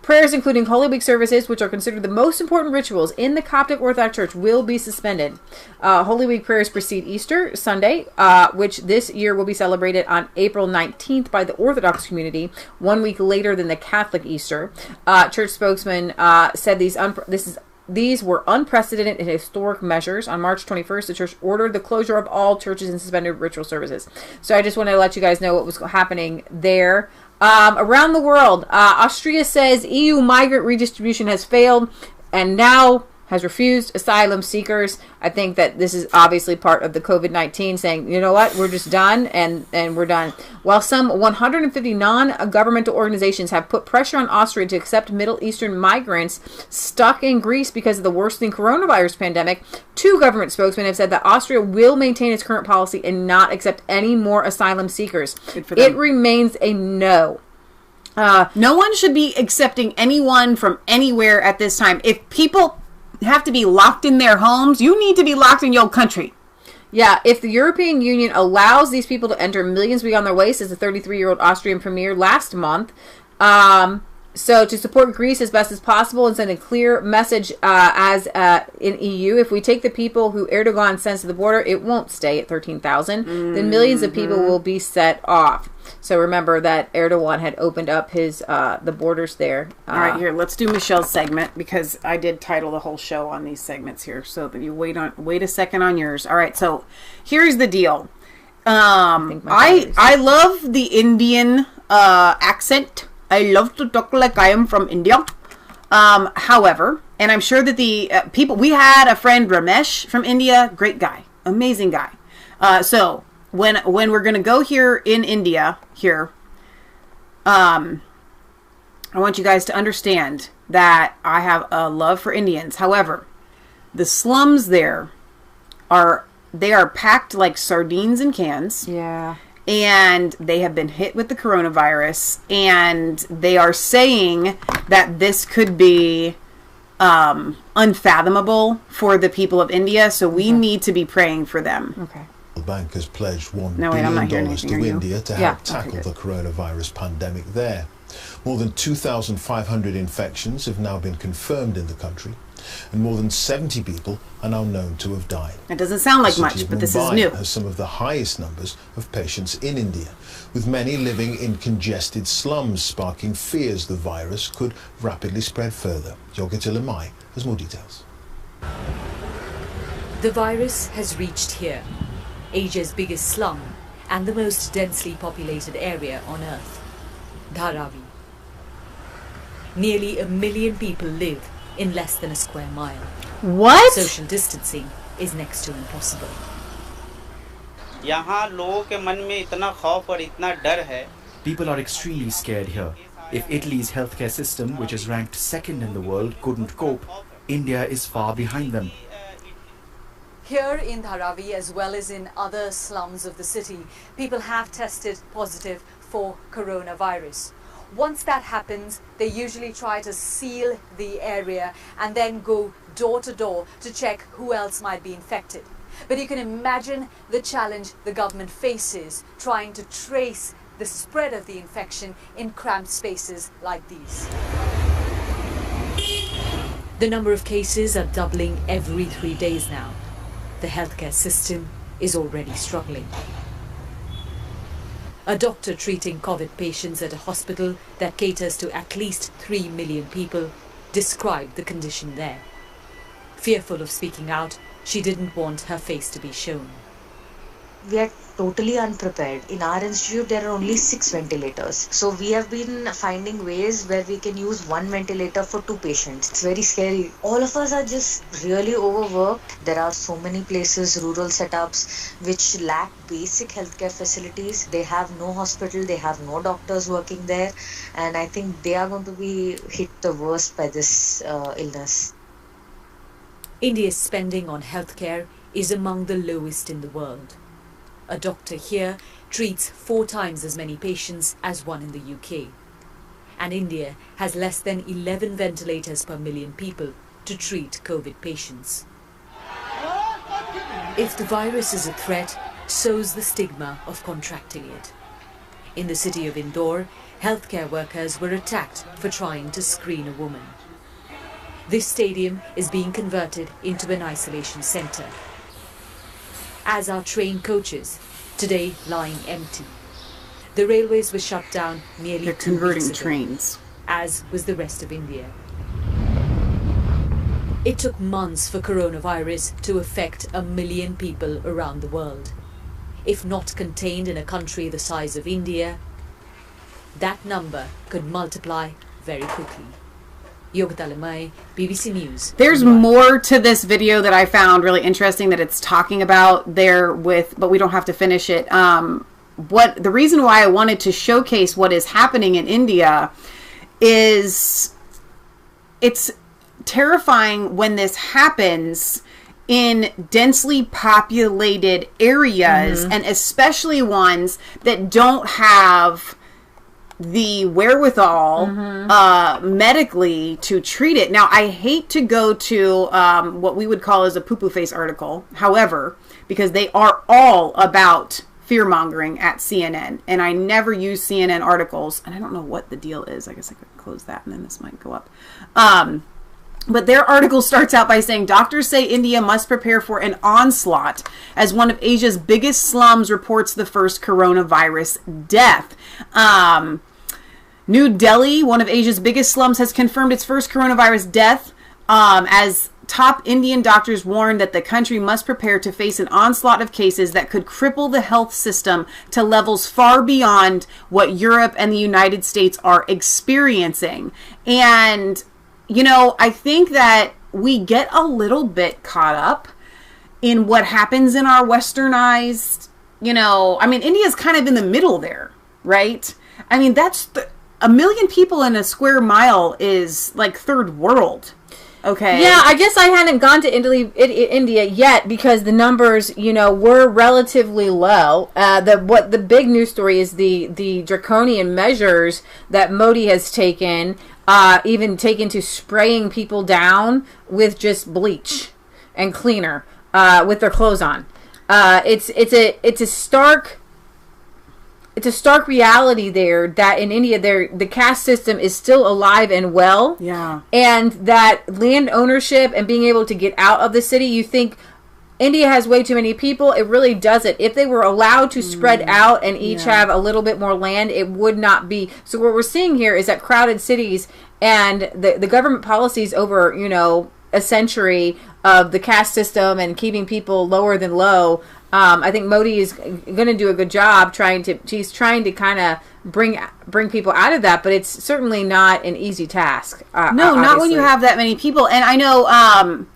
Prayers, including Holy Week services, which are considered the most important rituals in the Coptic Orthodox Church, will be suspended. Holy Week prayers precede Easter Sunday, which this year will be celebrated on April 19th by the Orthodox community, 1 week later than the Catholic Easter. Church spokesman said this these were unprecedented and historic measures. On March 21st, the church ordered the closure of all churches and suspended ritual services. So I just want to let you guys know what was happening there. Around the world, Austria says EU migrant redistribution has failed and now has refused asylum seekers. I think that this is obviously part of the COVID-19 saying, you know what, we're just done and we're done. While some 150 non-governmental organizations have put pressure on Austria to accept Middle Eastern migrants stuck in Greece because of the worsening coronavirus pandemic, 2 government spokesmen have said that Austria will maintain its current policy and not accept any more asylum seekers. It remains a no. No one should be accepting anyone from anywhere at this time. If people have to be locked in their homes, you need to be locked in your country. Yeah, if the European Union allows these people to enter, millions will be on their way, says the 33-year-old Austrian premier last month. So to support Greece as best as possible and send a clear message as in EU, if we take the people who Erdogan sends to the border, it won't stay at 13,000. Then millions of people will be set off. So remember that Erdogan had opened up his the borders there. All right, here, let's do Michelle's segment because I did title the whole show on these segments here. So that you wait a second on yours. All right, so here's the deal. I love the Indian accent. I love to talk like I am from India. However, and I'm sure that the people, we had a friend, Ramesh, from India. Great guy. Amazing guy. So when we're going to go here in India, I want you guys to understand that I have a love for Indians. However, the slums there they are packed like sardines in cans. Yeah. And they have been hit with the coronavirus, and they are saying that this could be unfathomable for the people of India. So we need to be praying for them. Okay. The bank has pledged $1 billion to India to help tackle the coronavirus pandemic there. More than 2,500 infections have now been confirmed in the country, and more than 70 people are now known to have died. It doesn't sound like much, but this is new. Mumbai has some of the highest numbers of patients in India, with many living in congested slums, sparking fears the virus could rapidly spread further. Yogita Limai has more details. The virus has reached here, Asia's biggest slum and the most densely populated area on Earth, Dharavi. Nearly 1 million people live in less than a square mile. What? Social distancing is next to impossible. यहाँ लोगों के मन में इतना खौफ और इतना डर है. People are extremely scared here. If Italy's healthcare system, which is ranked second in the world, couldn't cope, India is far behind them. Here in Dharavi, as well as in other slums of the city, people have tested positive for coronavirus. Once that happens, they usually try to seal the area and then go door to door to check who else might be infected. But you can imagine the challenge the government faces trying to trace the spread of the infection in cramped spaces like these. The number of cases are doubling every 3 days now. The healthcare system is already struggling. A doctor treating COVID patients at a hospital that caters to at least 3 million people described the condition there. Fearful of speaking out, she didn't want her face to be shown. We are totally unprepared. In our institute, there are only 6 ventilators. So we have been finding ways where we can use 1 ventilator for 2 patients. It's very scary. All of us are just really overworked. There are so many places, rural setups, which lack basic healthcare facilities. They have no hospital, they have no doctors working there. And I think they are going to be hit the worst by this illness. India's spending on healthcare is among the lowest in the world. A doctor here treats 4 times as many patients as one in the UK. And India has less than 11 ventilators per million people to treat COVID patients. If the virus is a threat, so's the stigma of contracting it. In the city of Indore, healthcare workers were attacked for trying to screen a woman. This stadium is being converted into an isolation centre, as are train coaches, today lying empty. The railways were shut down nearly 2 weeks ago. They're converting trains. As was the rest of India. It took months for coronavirus to affect 1 million people around the world. If not contained in a country the size of India, that number could multiply very quickly. Yogita Lemay, BBC News. There's more to this video that I found really interesting that it's talking about there with, but we don't have to finish it. The reason why I wanted to showcase what is happening in India is it's terrifying when this happens in densely populated areas, and especially ones that don't have the wherewithal medically to treat it. Now, I hate to go to what we would call as a poo-poo face article, however, because they are all about fear-mongering at CNN, and I never use CNN articles, and I don't know what the deal is. I guess I could close that, and then this might go up. But their article starts out by saying, doctors say India must prepare for an onslaught as one of Asia's biggest slums reports the first coronavirus death. New Delhi, one of Asia's biggest slums, has confirmed its first coronavirus death as top Indian doctors warn that the country must prepare to face an onslaught of cases that could cripple the health system to levels far beyond what Europe and the United States are experiencing. And you know, I think that we get a little bit caught up in what happens in our westernized, you know, I mean, India's kind of in the middle there, right? I mean, 1 million people in a square mile is like third world. Okay. Yeah, I guess I hadn't gone to India yet because the numbers, you know, were relatively low. The big news story is the draconian measures that Modi has taken. Even taken to spraying people down with just bleach and cleaner with their clothes on. It's a stark reality there that in India the caste system is still alive and well. Yeah. And that land ownership and being able to get out of the city, you think India has way too many people. It really doesn't. If they were allowed to spread out and each have a little bit more land, it would not be. So what we're seeing here is that crowded cities and the government policies over, you know, a century of the caste system and keeping people lower than low. I think Modi is going to do a good job he's trying to kind of bring people out of that, but it's certainly not an easy task. No, not when you have that many people. And I know,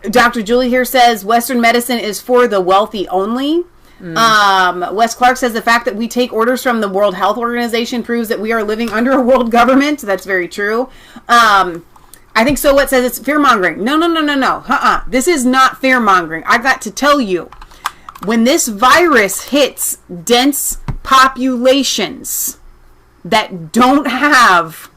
Dr. Julie here says Western medicine is for the wealthy only. Wes Clark says the fact that we take orders from the World Health Organization proves that we are living under a world government. That's very true. I think So What says it's fear-mongering. No. This is not fear-mongering. I got to tell you, when this virus hits dense populations that don't have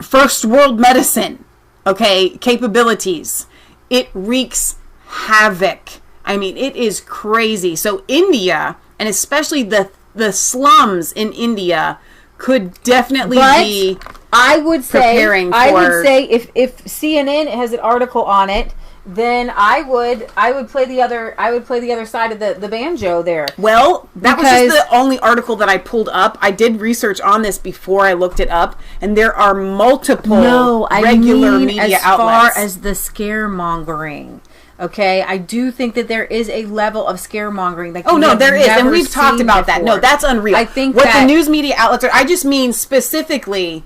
first world medicine, capabilities, it wreaks havoc. I mean, it is crazy. So India, and especially the slums in India, could definitely be preparing for... I would say if CNN has an article on it, then I would play the other side of the banjo there. Well, that was just the only article that I pulled up. I did research on this before I looked it up, and there are multiple regular media outlets. As far as the scaremongering. Okay, I do think that there is a level of scaremongering. There is, and we've talked about that. No, that's unreal. I think what the news media outlets are. I just mean specifically,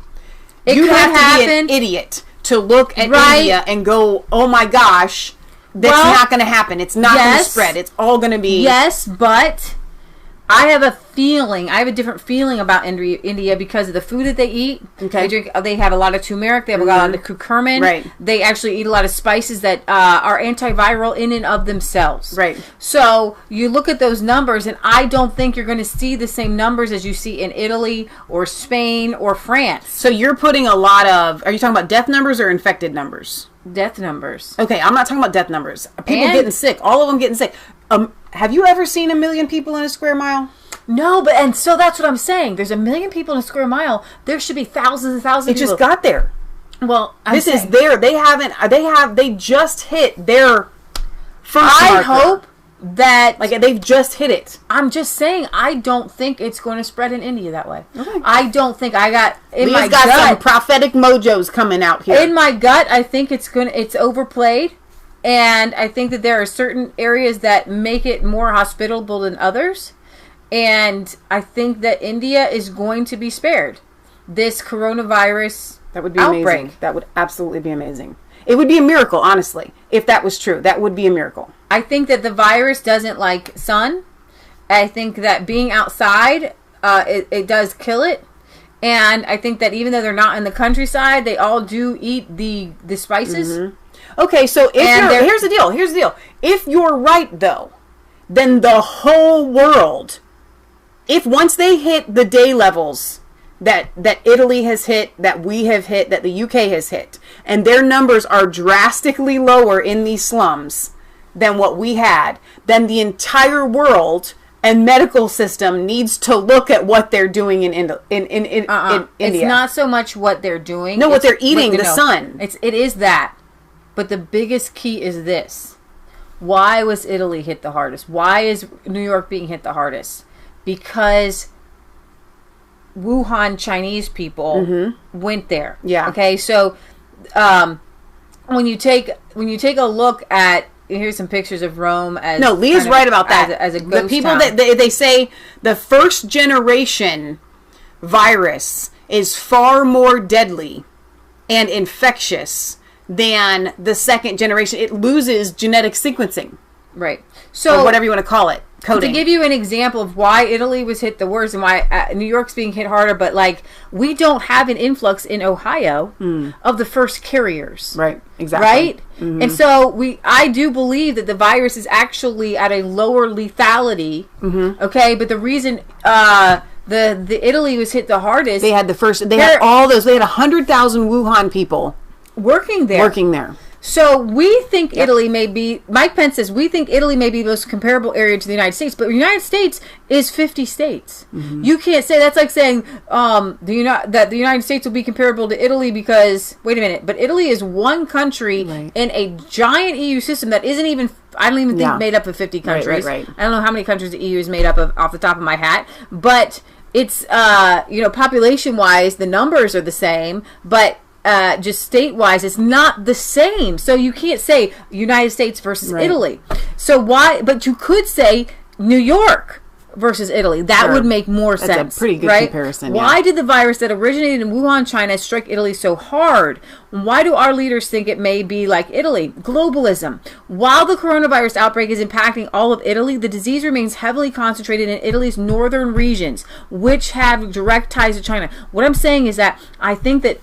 you have to be an idiot to look at India and go, "Oh my gosh, that's not going to happen. It's not going to spread. It's all going to be." Yes, but I have a different feeling about India because of the food that they eat. Okay. They have a lot of turmeric. They have a lot of curcumin. Right. They actually eat a lot of spices that are antiviral in and of themselves. Right. So you look at those numbers, and I don't think you're going to see the same numbers as you see in Italy or Spain or France. So you're putting a lot of... Are you talking about death numbers or infected numbers? Death numbers. Okay, I'm not talking about death numbers. People getting sick. All of them getting sick. Have you ever seen 1 million people in a square mile? No, and so that's what I'm saying. There's 1 million people in a square mile. There should be thousands and thousands of people. It just got there. Well, this is there. They just hit their first marker. that like they've just hit it. I'm just saying, I don't think it's going to spread in India that way. Okay. I don't think Leah's got some prophetic mojos coming out here. In my gut, I think it's overplayed, and I think that there are certain areas that make it more hospitable than others, and I think that India is going to be spared this coronavirus That would be outbreak. amazing. That would absolutely be amazing. It would be a miracle, honestly, if that was true. That would be a miracle. I think that the virus doesn't like sun. I think that being outside, it does kill it. And I think that even though they're not in the countryside, they all do eat the spices. Mm-hmm. Okay, so here's the deal. Here's the deal. If you're right, though, then the whole world, if once they hit the day levels that Italy has hit, that we have hit, that the UK has hit, and their numbers are drastically lower in these slums than what we had, then the entire world and medical system needs to look at what they're doing in India. It's not so much what they're doing. No, what they're eating, the sun. It is that. But the biggest key is this. Why was Italy hit the hardest? Why is New York being hit the hardest? Because Wuhan Chinese people went there. Yeah. Okay. So, when you take a look at, here's some pictures of Rome as Leah's right about that. As a ghost the people town. that they say the first generation virus is far more deadly and infectious than the second generation. It loses genetic sequencing, right? So or whatever you want to call it. Coding. To give you an example of why Italy was hit the worst and why New York's being hit harder, but like we don't have an influx in Ohio of the first carriers. Right, exactly. Right? Mm-hmm. And so I do believe that the virus is actually at a lower lethality. Mm-hmm. Okay, but the reason the Italy was hit the hardest, they had had all those. They had 100,000 Wuhan people working there. So we think Italy may be, Mike Pence says, we think Italy may be the most comparable area to the United States, but the United States is 50 states. Mm-hmm. You can't say, that's like saying that the United States will be comparable to Italy because, wait a minute, but Italy is one country in a giant EU system that isn't even, I don't even think made up of 50 countries. Right. I don't know how many countries the EU is made up of off the top of my hat, but it's, population-wise, the numbers are the same, but just state-wise, it's not the same. So you can't say United States versus Italy. So why? But you could say New York versus Italy. That would make more sense. That's a pretty good comparison. Why did the virus that originated in Wuhan, China, strike Italy so hard? Why do our leaders think it may be like Italy? Globalism. While the coronavirus outbreak is impacting all of Italy, the disease remains heavily concentrated in Italy's northern regions, which have direct ties to China. What I'm saying is that I think that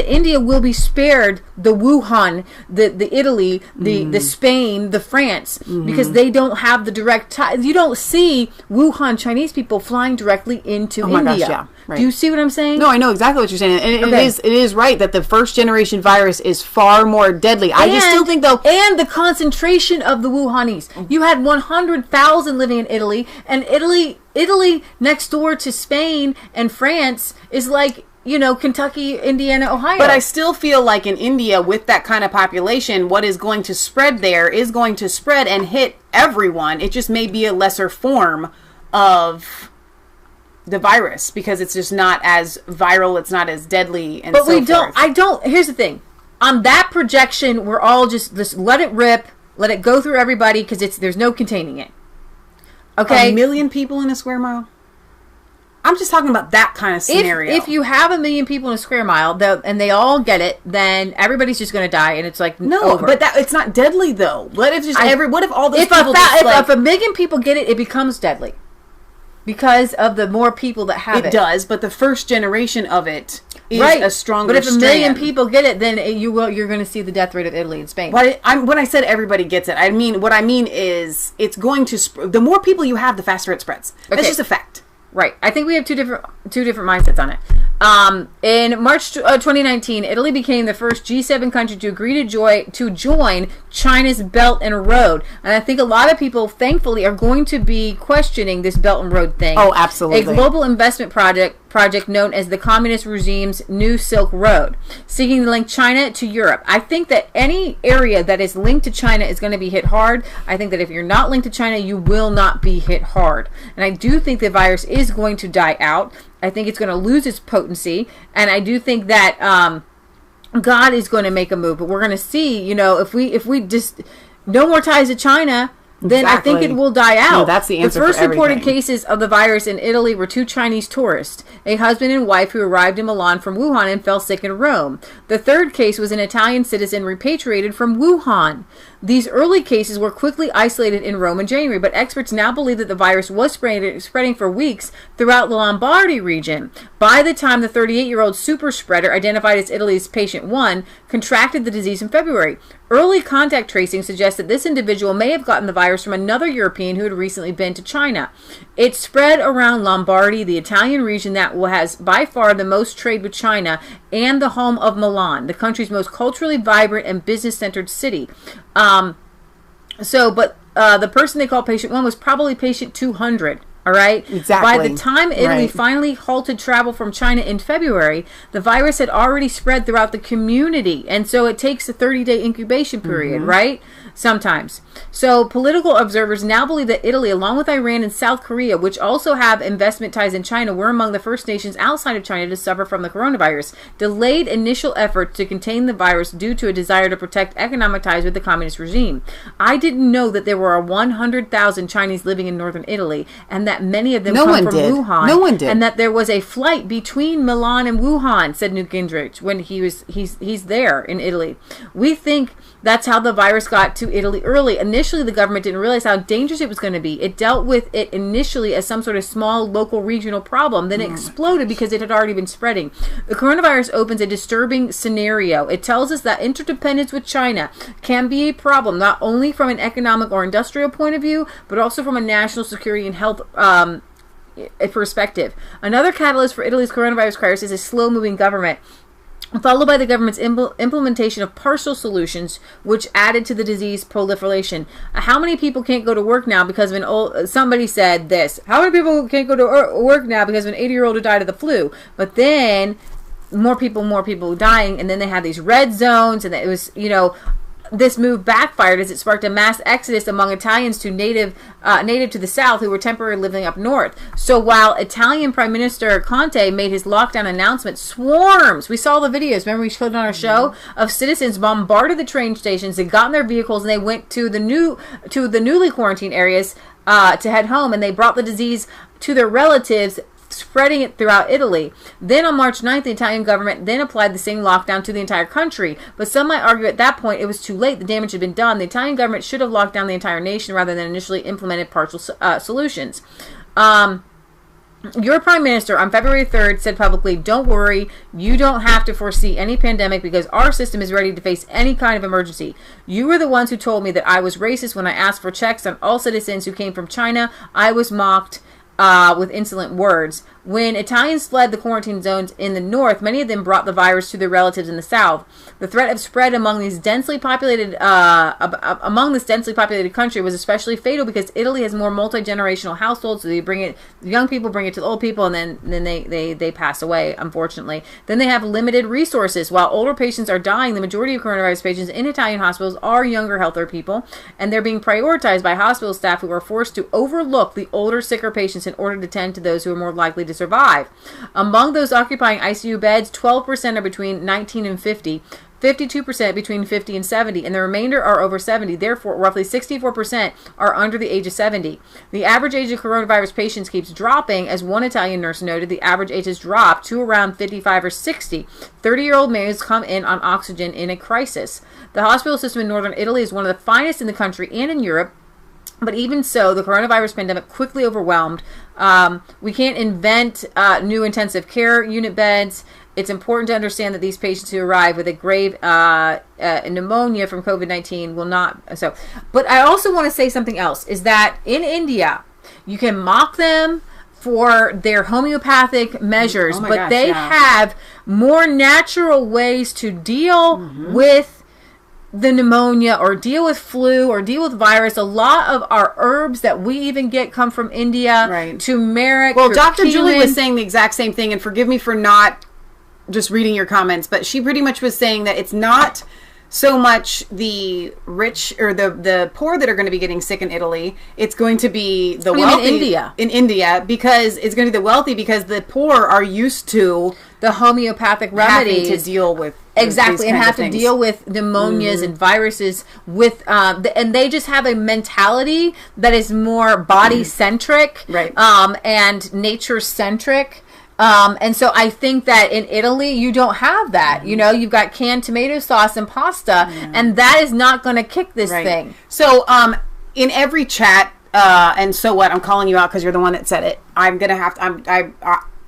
India will be spared the Wuhan, the Italy, the Spain, the France, because they don't have the direct ties. You don't see Wuhan Chinese people flying directly into India. Gosh, yeah. Right. Do you see what I'm saying? No, I know exactly what you're saying. And it is right that the first generation virus is far more deadly. I just still think, though... And the concentration of the Wuhanis. You had 100,000 living in Italy, and Italy next door to Spain and France is like... Kentucky, Indiana, Ohio. But I still feel like in India, with that kind of population, what is going to spread there is going to spread and hit everyone. It just may be a lesser form of the virus because it's just not as viral, it's not as deadly, and but here's the thing. On that projection, we're all just let it rip, let it go through everybody because there's no containing it. Okay? 1 million people in a square mile? I'm just talking about that kind of scenario. If you have 1 million people in a square mile and they all get it, then everybody's just going to die, and it's like over. But it's not deadly though. What if all those people? If 1 million people get it, it becomes deadly because of the more people that have it. It does, but the first generation of it is a stronger. But if 1 million people get it, then you're going to see the death rate of Italy and Spain. When I said everybody gets it, what I mean is it's going to. The more people you have, the faster it spreads. That's just a fact. Right. I think we have two different mindsets on it. In March 2019, Italy became the first G7 country to agree to join China's Belt and Road. And I think a lot of people, thankfully, are going to be questioning this Belt and Road thing. Oh, absolutely. A global investment project project known as the communist regime's New Silk Road, seeking to link China to Europe. I think that any area that is linked to China is going to be hit hard. I think that if you're not linked to China, you will not be hit hard. And I do think the virus is going to die out. I think it's going to lose its potency. And I do think that God is going to make a move. But we're going to see, if we just no more ties to China, then I think it will die out. No, that's the answer. The first reported cases of the virus in Italy were 2 Chinese tourists, a husband and wife who arrived in Milan from Wuhan and fell sick in Rome. The third case was an Italian citizen repatriated from Wuhan. These early cases were quickly isolated in Rome in January, but experts now believe that the virus was spreading for weeks throughout the Lombardy region. By the time the 38-year-old super spreader, identified as Italy's patient 1, contracted the disease in February. Early contact tracing suggests that this individual may have gotten the virus from another European who had recently been to China. It spread around Lombardy, the Italian region that has by far the most trade with China, and the home of Milan, the country's most culturally vibrant and business-centered city. The person they call patient 1 was probably patient 200. All right. Exactly. By the time Italy finally halted travel from China in February, the virus had already spread throughout the community. And so it takes a 30-day incubation period, right? Sometimes. So political observers now believe that Italy, along with Iran and South Korea, which also have investment ties in China, were among the first nations outside of China to suffer from the coronavirus. Delayed initial efforts to contain the virus due to a desire to protect economic ties with the communist regime. I didn't know that there were 100,000 Chinese living in northern Italy, and that many of them come from Wuhan. No one did. And that there was a flight between Milan and Wuhan, said Newt Gingrich when he's there in Italy. We think that's how the virus got to Italy early. Initially, the government didn't realize how dangerous it was going to be. It dealt with it initially as some sort of small, local, regional problem. Then it exploded because it had already been spreading. The coronavirus opens a disturbing scenario. It tells us that interdependence with China can be a problem, not only from an economic or industrial point of view, but also from a national security and health perspective. Another catalyst for Italy's coronavirus crisis is a slow-moving government, followed by the government's implementation of partial solutions, which added to the disease proliferation. How many people can't go to work now because of somebody said this, how many people can't go to work now because of an 80-year-old who died of the flu? But then more people dying, and then they had these red zones, and it was, this move backfired as it sparked a mass exodus among Italians to native to the south who were temporarily living up north. So while Italian Prime Minister Conte made his lockdown announcement, swarms, we saw the videos, remember we showed it on our show, of citizens bombarded the train stations. They got in their vehicles and they went to the newly quarantined areas to head home, and they brought the disease to their relatives, spreading it throughout Italy. Then on March 9th, the Italian government then applied the same lockdown to the entire country. But some might argue at that point it was too late. The damage had been done. The Italian government should have locked down the entire nation rather than initially implemented partial solutions. Your prime minister on February 3rd said publicly, "Don't worry, you don't have to foresee any pandemic because our system is ready to face any kind of emergency. You were the ones who told me that I was racist when I asked for checks on all citizens who came from China. I was mocked with insolent words. When Italians fled the quarantine zones in the north, many of them brought the virus to their relatives in the south. The threat of spread among this densely populated country was especially fatal because Italy has more multi-generational households. So they bring it, the young people bring it to the old people, and then they pass away, unfortunately. Then they have limited resources. While older patients are dying, the majority of coronavirus patients in Italian hospitals are younger, healthier people, and they're being prioritized by hospital staff who are forced to overlook the older, sicker patients in order to tend to those who are more likely to survive. Among those occupying ICU beds, 12% are between 19 and 50, 52% between 50 and 70, and the remainder are over 70. Therefore, roughly 64% are under the age of 70. The average age of coronavirus patients keeps dropping. As one Italian nurse noted, the average age has dropped to around 55 or 60. 30-year-old males come in on oxygen in a crisis. The hospital system in northern Italy is one of the finest in the country and in Europe. But even so, the coronavirus pandemic quickly overwhelmed. We can't invent new intensive care unit beds. It's important to understand that these patients who arrive with a grave pneumonia from COVID-19 will not. But I also want to say something else, is that in India, you can mock them for their homeopathic measures, but they have more natural ways to deal with the pneumonia or deal with flu or deal with virus. A lot of our herbs that we even get come from India, right? Turmeric. Well, Dr. Julie was saying the exact same thing, and forgive me for not just reading your comments, but she pretty much was saying that it's not so much the rich or the poor that are going to be getting sick in Italy. It's going to be the wealthy in India, because it's going to be the wealthy, because the poor are used to the homeopathic remedies to deal with exactly, and have to deal with pneumonias and viruses with and they just have a mentality that is more body centric, right? And nature centric. And so I think that in Italy, you don't have that. You know, you've got canned tomato sauce and pasta, and that is not going to kick this thing. So, in every chat, and so what? I'm calling you out because you're the one that said it. I'm gonna have to.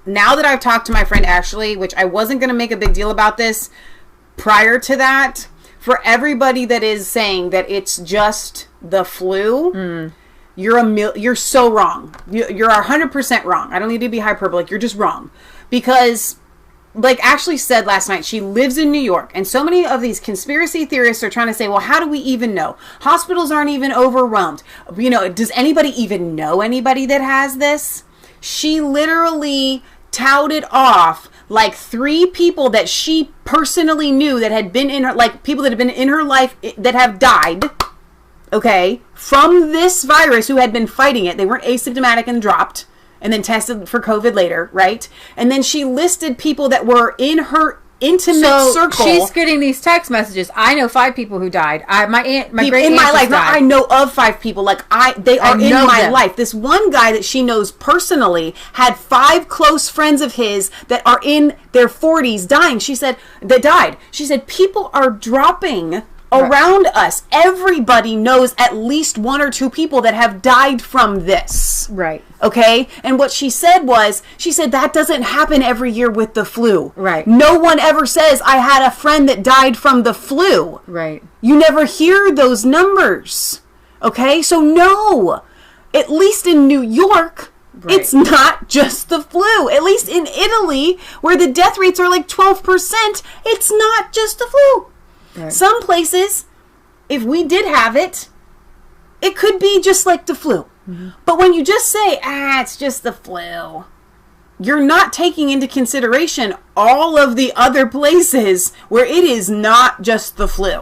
Now that I've talked to my friend Ashley, which I wasn't gonna make a big deal about this prior to that, for everybody that is saying that it's just the flu. You're so wrong. You're 100% wrong. I don't need to be hyperbolic. You're just wrong. Because, like Ashley said last night, she lives in New York. And so many of these conspiracy theorists are trying to say, well, how do we even know? Hospitals aren't even overwhelmed. You know, does anybody even know anybody that has this? She literally touted off like 3 people that she personally knew that had been in her, like people that had been in her life that have died. Okay, from this virus, who had been fighting it. They weren't asymptomatic and dropped and then tested for COVID later, right? And then she listed people that were in her intimate circle. She's getting these text messages. I know 5 people who died. My great in aunt my life. died. I know of 5 people. Like they are in my life. This one guy that she knows personally had 5 close friends of his that are in their 40s dying. She said that died. She said people are dropping around us. Everybody knows at least 1 or 2 people that have died from this. Right. Okay? And what she said was, she said that doesn't happen every year with the flu. Right. No one ever says, I had a friend that died from the flu. Right. You never hear those numbers. Okay? So no. At least in New York, it's not just the flu. At least in Italy, where the death rates are like 12%, it's not just the flu. Right. Some places, if we did have it, it could be just like the flu. Mm-hmm. But when you just say, it's just the flu, you're not taking into consideration all of the other places where it is not just the flu.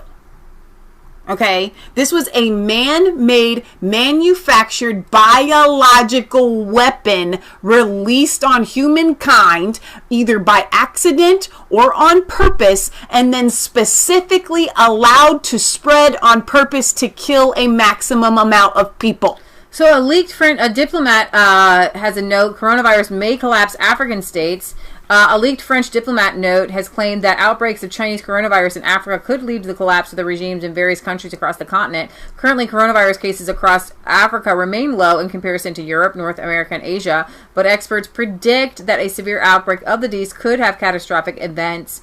Okay? This was a man-made, manufactured, biological weapon released on humankind, either by accident or on purpose, and then specifically allowed to spread on purpose to kill a maximum amount of people. So a diplomat has a note, coronavirus may collapse African states. A leaked French diplomat note has claimed that outbreaks of Chinese coronavirus in Africa could lead to the collapse of the regimes in various countries across the continent. Currently, coronavirus cases across Africa remain low in comparison to Europe, North America, and Asia, but experts predict that a severe outbreak of the disease could have catastrophic effects.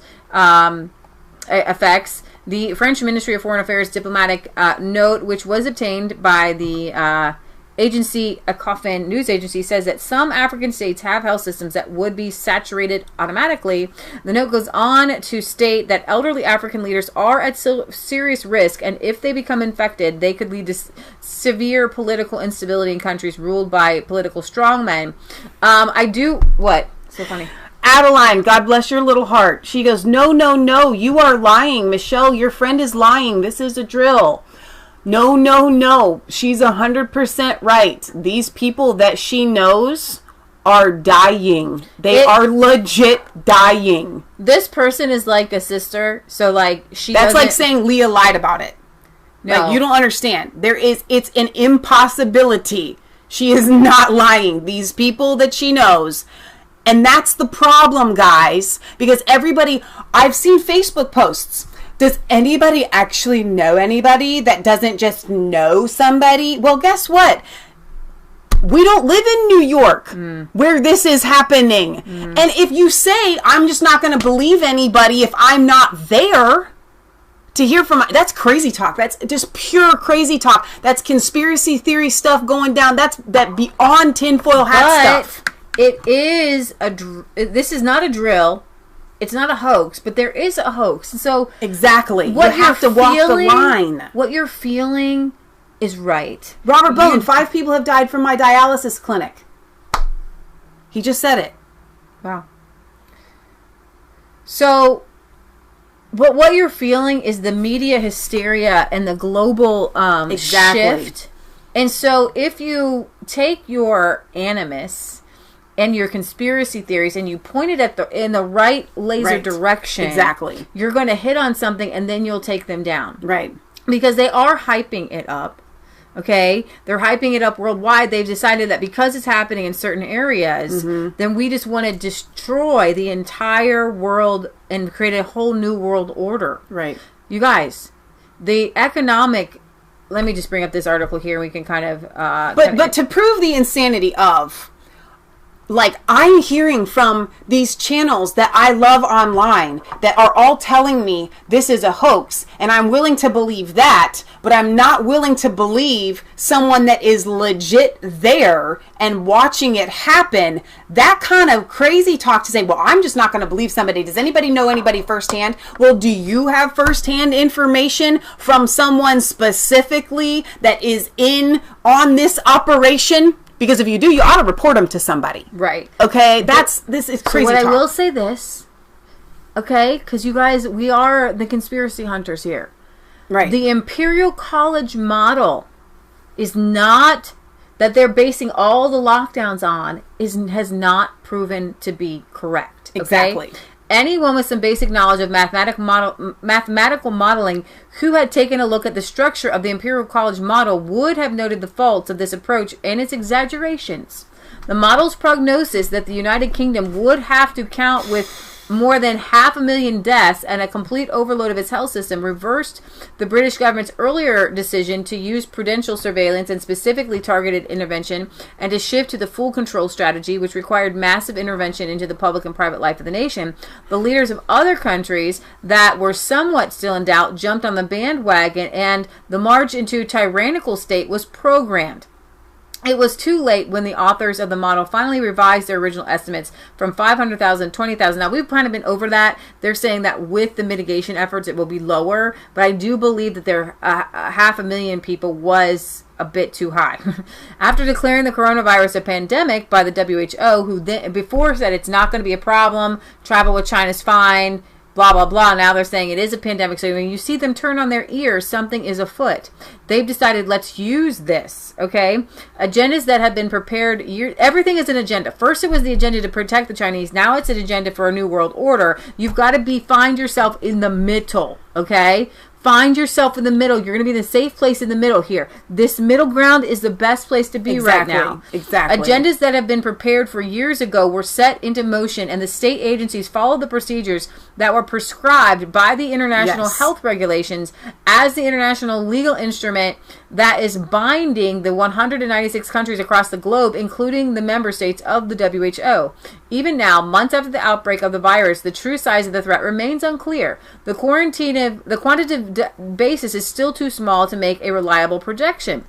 The French Ministry of Foreign Affairs diplomatic note, which was obtained by the agency, a Coffin news agency, says that some African states have health systems that would be saturated automatically. The note goes on to state that elderly African leaders are at serious risk, and if they become infected, they could lead to severe political instability in countries ruled by political strongmen. What? So funny. Adeline, God bless your little heart. She goes, no, you are lying. Michelle, your friend is lying. This is a drill. No. She's 100% right. These people that she knows are dying. They are legit dying. This person is like a sister, so like That's like saying Leah lied about it. No. Like, you don't understand. It's an impossibility. She is not lying. These people that she knows. And that's the problem, guys. Because I've seen Facebook posts. Does anybody actually know anybody that doesn't just know somebody? Well, guess what? We don't live in New York where this is happening. And if you say, I'm just not going to believe anybody if I'm not there to hear from, that's crazy talk. That's just pure crazy talk. That's conspiracy theory stuff going down. That beyond tinfoil hat stuff. It is this is not a drill. it's not a hoax, but there is a hoax. And so exactly, what you have to walk the line. What you're feeling is right. Robert Bone, 5 people have died from my dialysis clinic. He just said it. Wow. So, what you're feeling is the media hysteria and the global shift. And so, if you take your animus and your conspiracy theories and you point it in the right laser direction, exactly, you're going to hit on something, and then you'll take them down, right? Because they are hyping it up. Okay, they're hyping it up worldwide. They've decided that because it's happening in certain areas, then we just want to destroy the entire world and create a whole new world order. Right. You guys, the economic... Let me just bring up this article here. We can kind of... But to prove the insanity of... Like, I'm hearing from these channels that I love online that are all telling me this is a hoax, and I'm willing to believe that, but I'm not willing to believe someone that is legit there and watching it happen. That kind of crazy talk to say, well, I'm just not going to believe somebody. Does anybody know anybody firsthand? Well, do you have firsthand information from someone specifically that is on this operation? Because if you do, you ought to report them to somebody. Right. Okay? This is crazy So talk. I will say this, okay? Because you guys, we are the conspiracy hunters here. Right. The Imperial College model is not, that they're basing all the lockdowns on, has not proven to be correct. Okay? Exactly. Anyone with some basic knowledge of mathematical modeling who had taken a look at the structure of the Imperial College model would have noted the faults of this approach and its exaggerations. The model's prognosis that the United Kingdom would have to count with more than 500,000 deaths and a complete overload of its health system reversed the British government's earlier decision to use prudential surveillance and specifically targeted intervention and to shift to the full control strategy, which required massive intervention into the public and private life of the nation. The leaders of other countries that were somewhat still in doubt jumped on the bandwagon, and the march into a tyrannical state was programmed. It was too late when the authors of the model finally revised their original estimates from 500,000 to 20,000. Now, we've kind of been over that. They're saying that with the mitigation efforts, it will be lower. But I do believe that 500,000 people was a bit too high. After declaring the coronavirus a pandemic by the WHO, who then before said it's not going to be a problem, travel with China's fine, blah, blah, blah. Now they're saying it is a pandemic. So when you see them turn on their ears, something is afoot. They've decided, let's use this, okay? Agendas that have been prepared. Everything is an agenda. First, it was the agenda to protect the Chinese. Now it's an agenda for a new world order. You've got to find yourself in the middle, okay? Find yourself in the middle. You're going to be in a safe place in the middle here. This middle ground is the best place to be right now. Exactly. Agendas that have been prepared for years ago were set into motion, and the state agencies followed the procedures that were prescribed by the international health regulations as the international legal instrument that is binding the 196 countries across the globe, including the member states of the WHO. Even now, months after the outbreak of the virus, the true size of the threat remains unclear. The quantitative basis is still too small to make a reliable projection.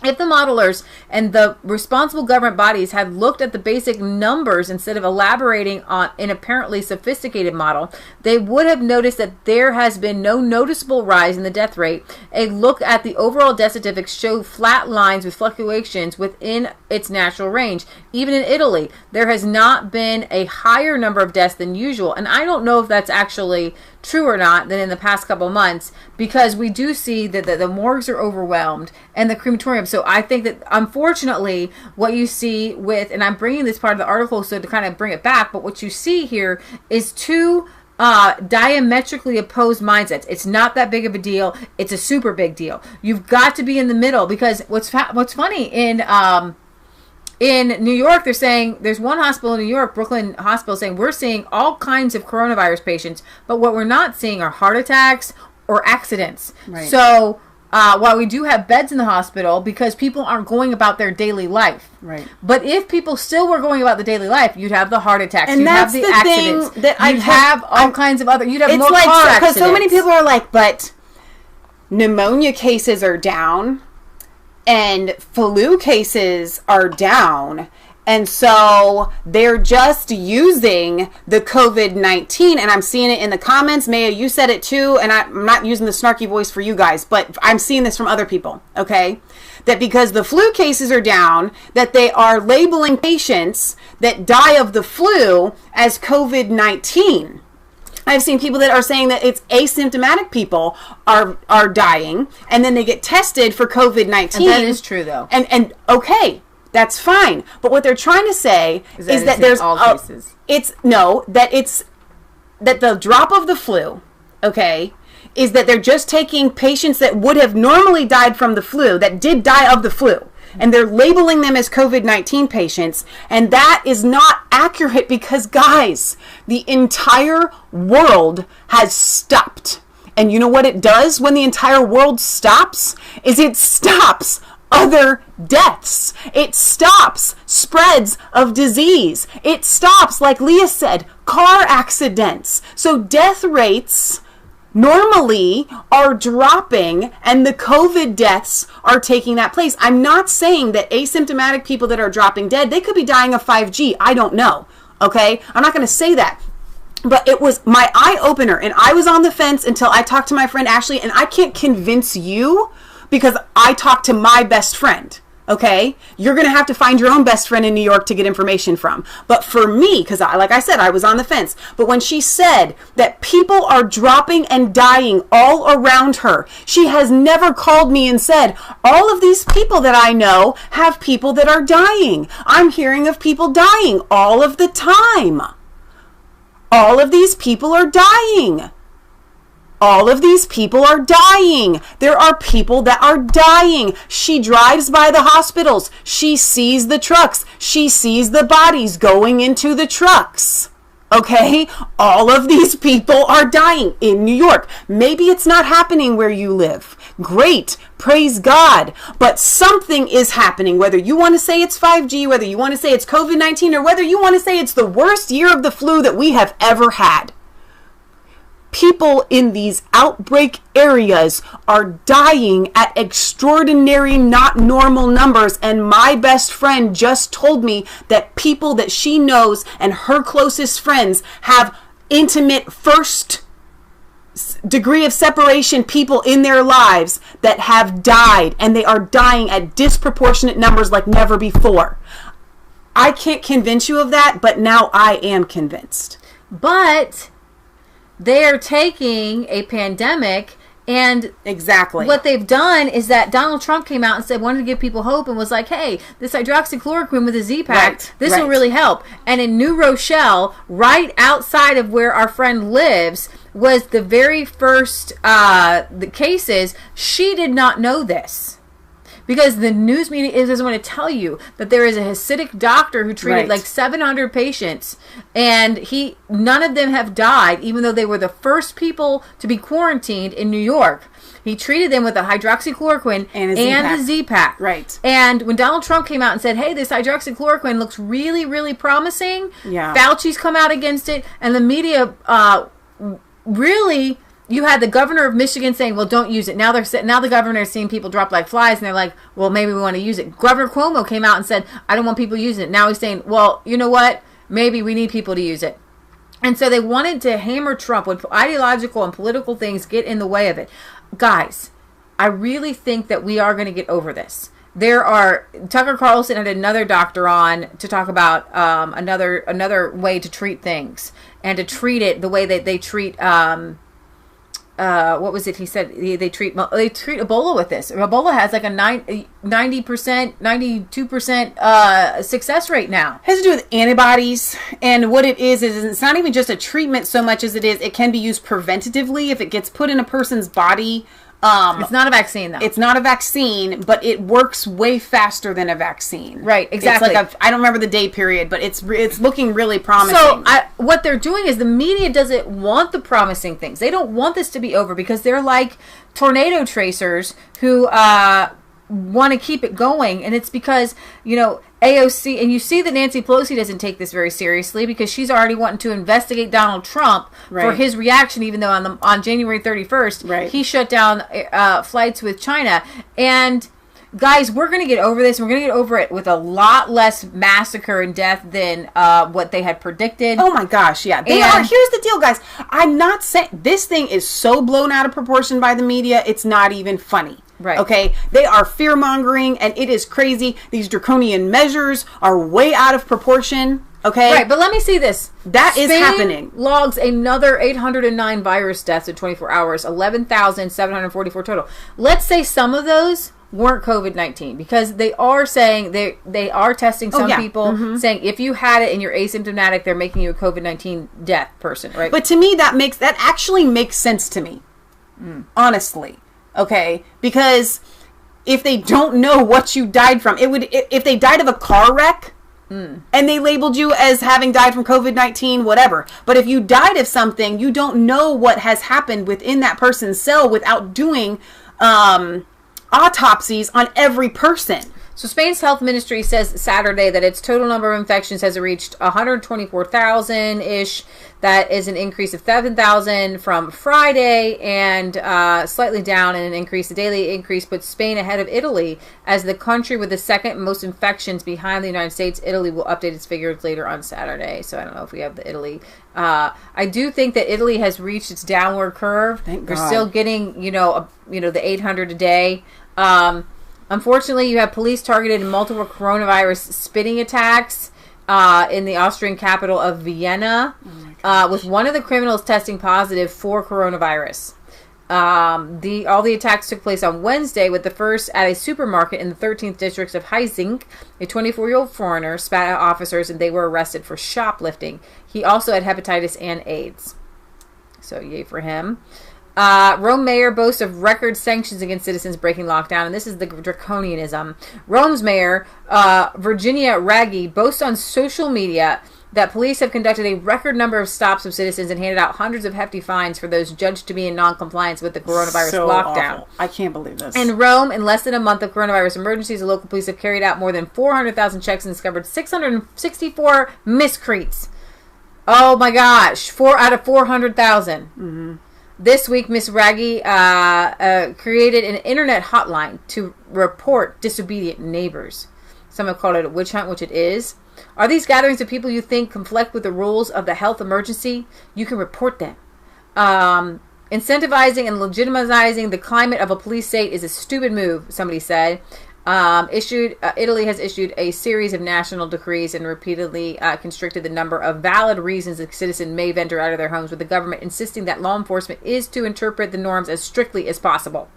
If the modelers and the responsible government bodies had looked at the basic numbers instead of elaborating on an apparently sophisticated model, they would have noticed that there has been no noticeable rise in the death rate. A look at the overall death statistics show flat lines with fluctuations within its natural range. Even in Italy, there has not been a higher number of deaths than usual. And I don't know if that's actually true or not than in the past couple months, because we do see that the morgues are overwhelmed and the crematorium. So I think that unfortunately what you see with, and I'm bringing this part of the article so to kind of bring it back, but what you see here is two diametrically opposed mindsets. It's not that big of a deal. It's a super big deal. You've got to be in the middle, because what's funny in New York, they're saying, there's one hospital in New York, Brooklyn Hospital, saying we're seeing all kinds of coronavirus patients, but what we're not seeing are heart attacks or accidents. Right. So while we do have beds in the hospital, because people aren't going about their daily life. Right. But if people still were going about the daily life, you'd have the heart attacks, and you'd have the accidents, you'd have all kinds of other, you'd have more car accidents. Because so many people are like, but pneumonia cases are down, and flu cases are down, And so they're just using the COVID-19, and I'm seeing it in the comments. Maya, you said it too, and I'm not using the snarky voice for you guys, but I'm seeing this from other people, okay? That because the flu cases are down, that they are labeling patients that die of the flu as COVID-19. I've seen people that are saying that it's asymptomatic people are dying, and then they get tested for COVID-19. And that is true, though. And okay, that's fine. But what they're trying to say is that there's all cases. That the drop of the flu, okay, is that they're just taking patients that would have normally died from the flu, that did die of the flu, and they're labeling them as COVID-19 patients, and that is not accurate because, guys, the entire world has stopped. And you know what it does when the entire world stops? Is it stops other deaths. It stops spreads of disease. It stops, like Leah said, car accidents. So death rates normally are dropping, and the COVID deaths are taking that place. I'm not saying that asymptomatic people that are dropping dead, they could be dying of 5G. I don't know. Okay? I'm not going to say that. But it was my eye opener, and I was on the fence until I talked to my friend Ashley, and I can't convince you because I talked to my best friend. Okay, you're going to have to find your own best friend in New York to get information from. But for me, because like I said, I was on the fence. But when she said that people are dropping and dying all around her, she has never called me and said, all of these people that I know have people that are dying. I'm hearing of people dying all of the time. All of these people are dying. All of these people are dying. There are people that are dying. She drives by the hospitals. She sees the trucks. She sees the bodies going into the trucks. Okay? All of these people are dying in New York. Maybe it's not happening where you live. Great. Praise God. But something is happening. Whether you want to say it's 5G, whether you want to say it's COVID-19, or whether you want to say it's the worst year of the flu that we have ever had. People in these outbreak areas are dying at extraordinary, not normal numbers. And my best friend just told me that people that she knows and her closest friends have intimate first degree of separation people in their lives that have died, and they are dying at disproportionate numbers like never before. I can't convince you of that, but now I am convinced. But they are taking a pandemic, and exactly what they've done is that Donald Trump came out and said, wanted to give people hope, and was like, hey, this hydroxychloroquine with a Z-Pack, this will really help. And in New Rochelle, right outside of where our friend lives, was the very first the cases. She did not know this. Because the news media doesn't want to tell you that there is a Hasidic doctor who treated like 700 patients, and none of them have died, even though they were the first people to be quarantined in New York. He treated them with a hydroxychloroquine and the Z-Pack. Right. And when Donald Trump came out and said, hey, this hydroxychloroquine looks really, really promising, Fauci's come out against it, and the media really... You had the governor of Michigan saying, well, don't use it. Now the governor is seeing people drop like flies, and they're like, well, maybe we want to use it. Governor Cuomo came out and said, I don't want people using it. Now he's saying, well, you know what? Maybe we need people to use it. And so they wanted to hammer Trump when ideological and political things get in the way of it. Guys, I really think that we are going to get over this. Tucker Carlson had another doctor on to talk about another way to treat things, and to treat it the way that they treat... what was it? He said they treat Ebola with this. Ebola has like a 90%, 92% success rate now. It has to do with antibodies, and what it is it's not even just a treatment so much as it can be used preventatively if it gets put in a person's body. It's not a vaccine, though. It's not a vaccine, but it works way faster than a vaccine. Right, exactly. It's like I don't remember the day period, but it's looking really promising. So what they're doing is the media doesn't want the promising things. They don't want this to be over because they're like tornado tracers who want to keep it going. And it's because, AOC, and you see that Nancy Pelosi doesn't take this very seriously because she's already wanting to investigate Donald Trump for his reaction, even though on January 31st, he shut down flights with China. And, guys, we're going to get over this. We're going to get over it with a lot less massacre and death than what they had predicted. Oh my gosh, yeah. They are. Here's the deal, guys. I'm not saying this thing is so blown out of proportion by the media, it's not even funny. Right. Okay? They are fear-mongering, and it is crazy. These draconian measures are way out of proportion. Okay? Right, but let me see this. That is happening. Logs another 809 virus deaths in 24 hours, 11,744 total. Let's say some of those weren't COVID-19, because they are saying they are testing some people, saying if you had it and you're asymptomatic, they're making you a COVID-19 death person, right? But to me, that actually makes sense to me. Honestly. Okay? Because if they don't know what you died from, if they died of a car wreck, and they labeled you as having died from COVID-19, whatever. But if you died of something, you don't know what has happened within that person's cell without doing autopsies on every person. So Spain's health ministry says Saturday that its total number of infections has reached 124,000-ish. That is an increase of 7,000 from Friday, and slightly down in an increase. The daily increase puts Spain ahead of Italy as the country with the second most infections behind the United States. Italy will update its figures later on Saturday, so I don't know if we have the Italy. I do think that Italy has reached its downward curve. Thank They're God. still getting, the 800 a day. Unfortunately, you have police targeted in multiple coronavirus spitting attacks in the Austrian capital of Vienna, with one of the criminals testing positive for coronavirus. All the attacks took place on Wednesday, with the first at a supermarket in the 13th district of Heisink. A 24-year-old foreigner spat at officers, and they were arrested for shoplifting. He also had hepatitis and AIDS. So yay for him. Rome mayor boasts of record sanctions against citizens breaking lockdown, and this is the draconianism. Rome's mayor, Virginia Raggi, boasts on social media that police have conducted a record number of stops of citizens and handed out hundreds of hefty fines for those judged to be in non-compliance with the coronavirus lockdown. Awful. I can't believe this. In Rome, in less than a month of coronavirus emergencies, the local police have carried out more than 400,000 checks and discovered 664 miscreants. Oh my gosh, 4 out of 400,000. This week, Miss Raggi created an internet hotline to report disobedient neighbors. Some have called it a witch hunt, which it is. Are these gatherings of people you think conflict with the rules of the health emergency? You can report them. Incentivizing and legitimizing the climate of a police state is a stupid move, somebody said. Italy has issued a series of national decrees and repeatedly constricted the number of valid reasons a citizen may venture out of their homes, with the government insisting that law enforcement is to interpret the norms as strictly as possible.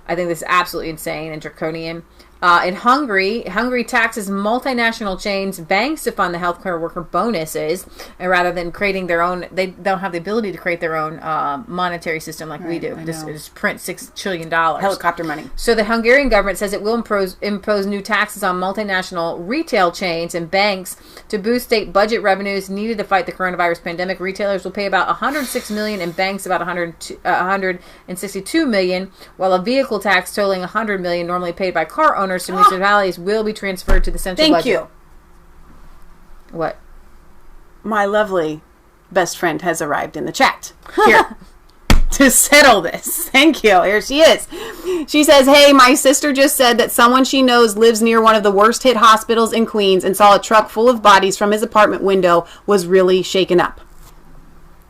I think this is absolutely insane and draconian. In Hungary taxes multinational chains, banks to fund the healthcare worker bonuses, and rather than creating their own, they don't have the ability to create their own monetary system like we do. Just print $6 trillion. Helicopter money. So the Hungarian government says it will impose new taxes on multinational retail chains and banks to boost state budget revenues needed to fight the coronavirus pandemic. Retailers will pay about $106 million and banks about $162 million, while a vehicle tax totaling $100 million, normally paid by car owners to municipalities, will be transferred to the central budget. Thank you. What? My lovely best friend has arrived in the chat here to settle this. Thank you. Here she is. She says, hey, my sister just said that someone she knows lives near one of the worst hit hospitals in Queens and saw a truck full of bodies from his apartment window, was really shaken up.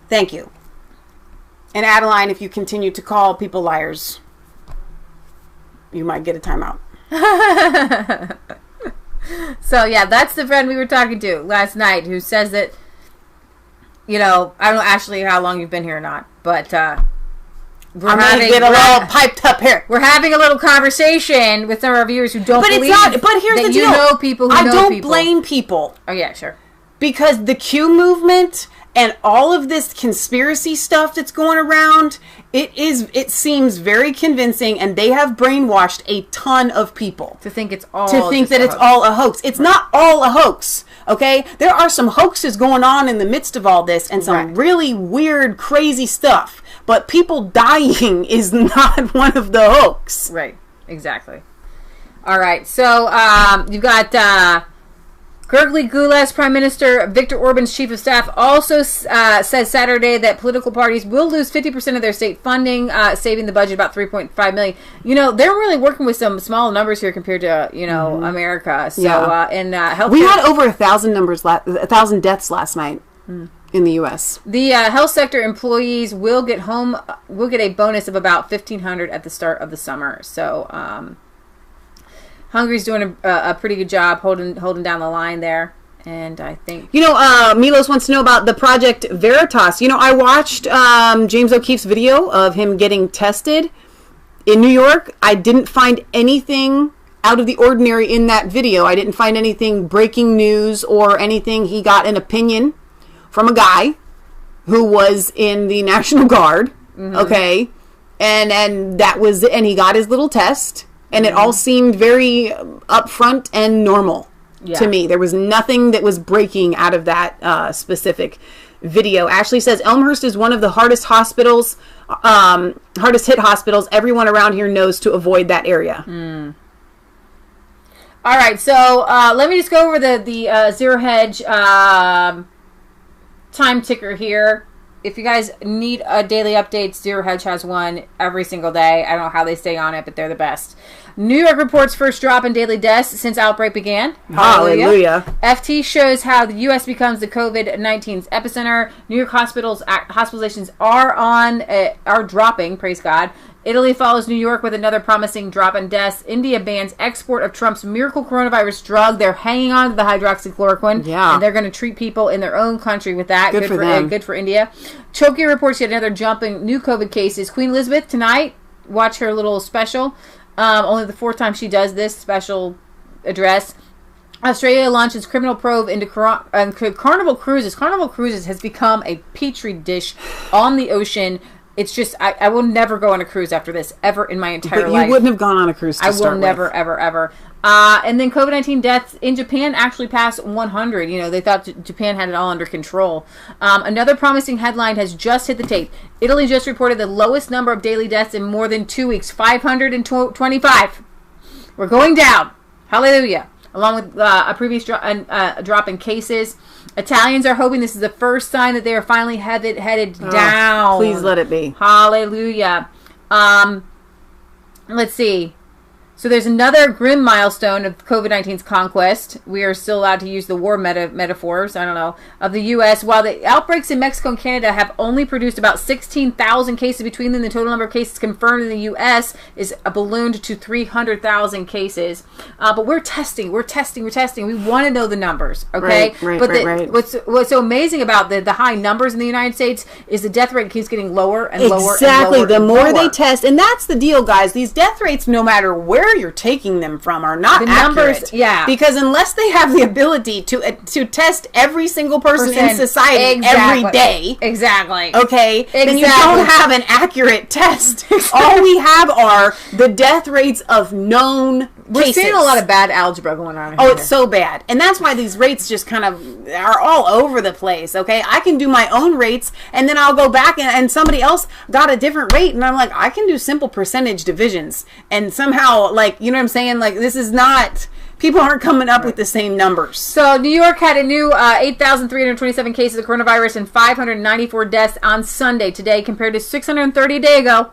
Thank you. And Adeline, if you continue to call people liars, you might get a timeout. So yeah, that's the friend we were talking to last night who says that, I don't know, Ashley, how long you've been here or not, but I'm going to get a little piped up here. We're having a little conversation with some of our viewers who don't believe but here's the deal. You know people who know people. I don't blame people. Oh yeah, sure. Because the Q movement and all of this conspiracy stuff that's going around, it seems very convincing, and they have brainwashed a ton of people to think it's all all a hoax. It's not all a hoax. Okay, there are some hoaxes going on in the midst of all this, and some really weird, crazy stuff. But people dying is not one of the hoax. Right. Exactly. All right. So you've got Gergely Gulas, Prime Minister Viktor Orban's chief of staff, also says Saturday that political parties will lose 50% of their state funding, saving the budget about $3.5 million. You know, they're really working with some small numbers here compared to, you know, America. So, and healthcare. We had over 1,000 deaths last night in the U.S. The health sector employees will get a bonus of about $1,500 at the start of the summer. So, Hungary's doing a pretty good job holding down the line there, and I think... You know, Milos wants to know about the Project Veritas. You know, I watched James O'Keefe's video of him getting tested in New York. I didn't find anything out of the ordinary in that video. I didn't find anything breaking news or anything. He got an opinion from a guy who was in the National Guard, okay? And that was... And he got his little test... And it all seemed very upfront and normal to me. There was nothing that was breaking out of that specific video. Ashley says Elmhurst is one of the hardest hit hospitals. Everyone around here knows to avoid that area. All right, so let me just go over the Zero Hedge time ticker here. If you guys need a daily update, Zero Hedge has one every single day. I don't know how they stay on it, but they're the best. New York reports first drop in daily deaths since outbreak began. Hallelujah. FT shows how the U.S. becomes the COVID-19's epicenter. New York hospitalizations are dropping, praise God. Italy follows New York with another promising drop in deaths. India bans export of Trump's miracle coronavirus drug. They're hanging on to the hydroxychloroquine. Yeah. And they're going to treat people in their own country with that. Good for them. Good for India. Tokyo reports yet another jump in new COVID cases. Queen Elizabeth tonight, watch her little special. Only the fourth time she does this special address. Australia launches criminal probe into Carnival Cruises. Carnival Cruises has become a petri dish on the ocean. It's just, I will never go on a cruise after this, ever in my entire life. But you wouldn't have gone on a cruise to start with. Never, ever. And then COVID-19 deaths in Japan actually passed 100. You know, they thought Japan had it all under control. Another promising headline has just hit the tape. Italy just reported the lowest number of daily deaths in more than 2 weeks, 525. We're going down. Hallelujah. Along with a previous drop in cases. Italians are hoping this is the first sign that they are finally headed down. Please let it be. Hallelujah. Let's see. So there's another grim milestone of COVID-19's conquest. We are still allowed to use the war metaphors, I don't know, of the U.S. While the outbreaks in Mexico and Canada have only produced about 16,000 cases between them, the total number of cases confirmed in the U.S. is ballooned to 300,000 cases. But we're testing. We want to know the numbers, okay? Right. What's so amazing about the high numbers in the United States is the death rate keeps getting lower and lower. Exactly. The more they test, and that's the deal, guys. These death rates, no matter where you're taking them from, are not accurate. Numbers, yeah. Because unless they have the ability to test every single person in society every day, exactly, okay, then you don't have an accurate test. All we have are the death rates of known We're cases. seeing a lot of bad algebra going on here. Oh, it's so bad. And that's why these rates just kind of are all over the place, okay? I can do my own rates, and then I'll go back and somebody else got a different rate, and I'm like, I can do simple percentage divisions. And somehow, like, you know what I'm saying? Like, this is not... People aren't coming up with the same numbers. So, New York had a new 8,327 cases of coronavirus and 594 deaths on Sunday today, compared to 630 a day ago,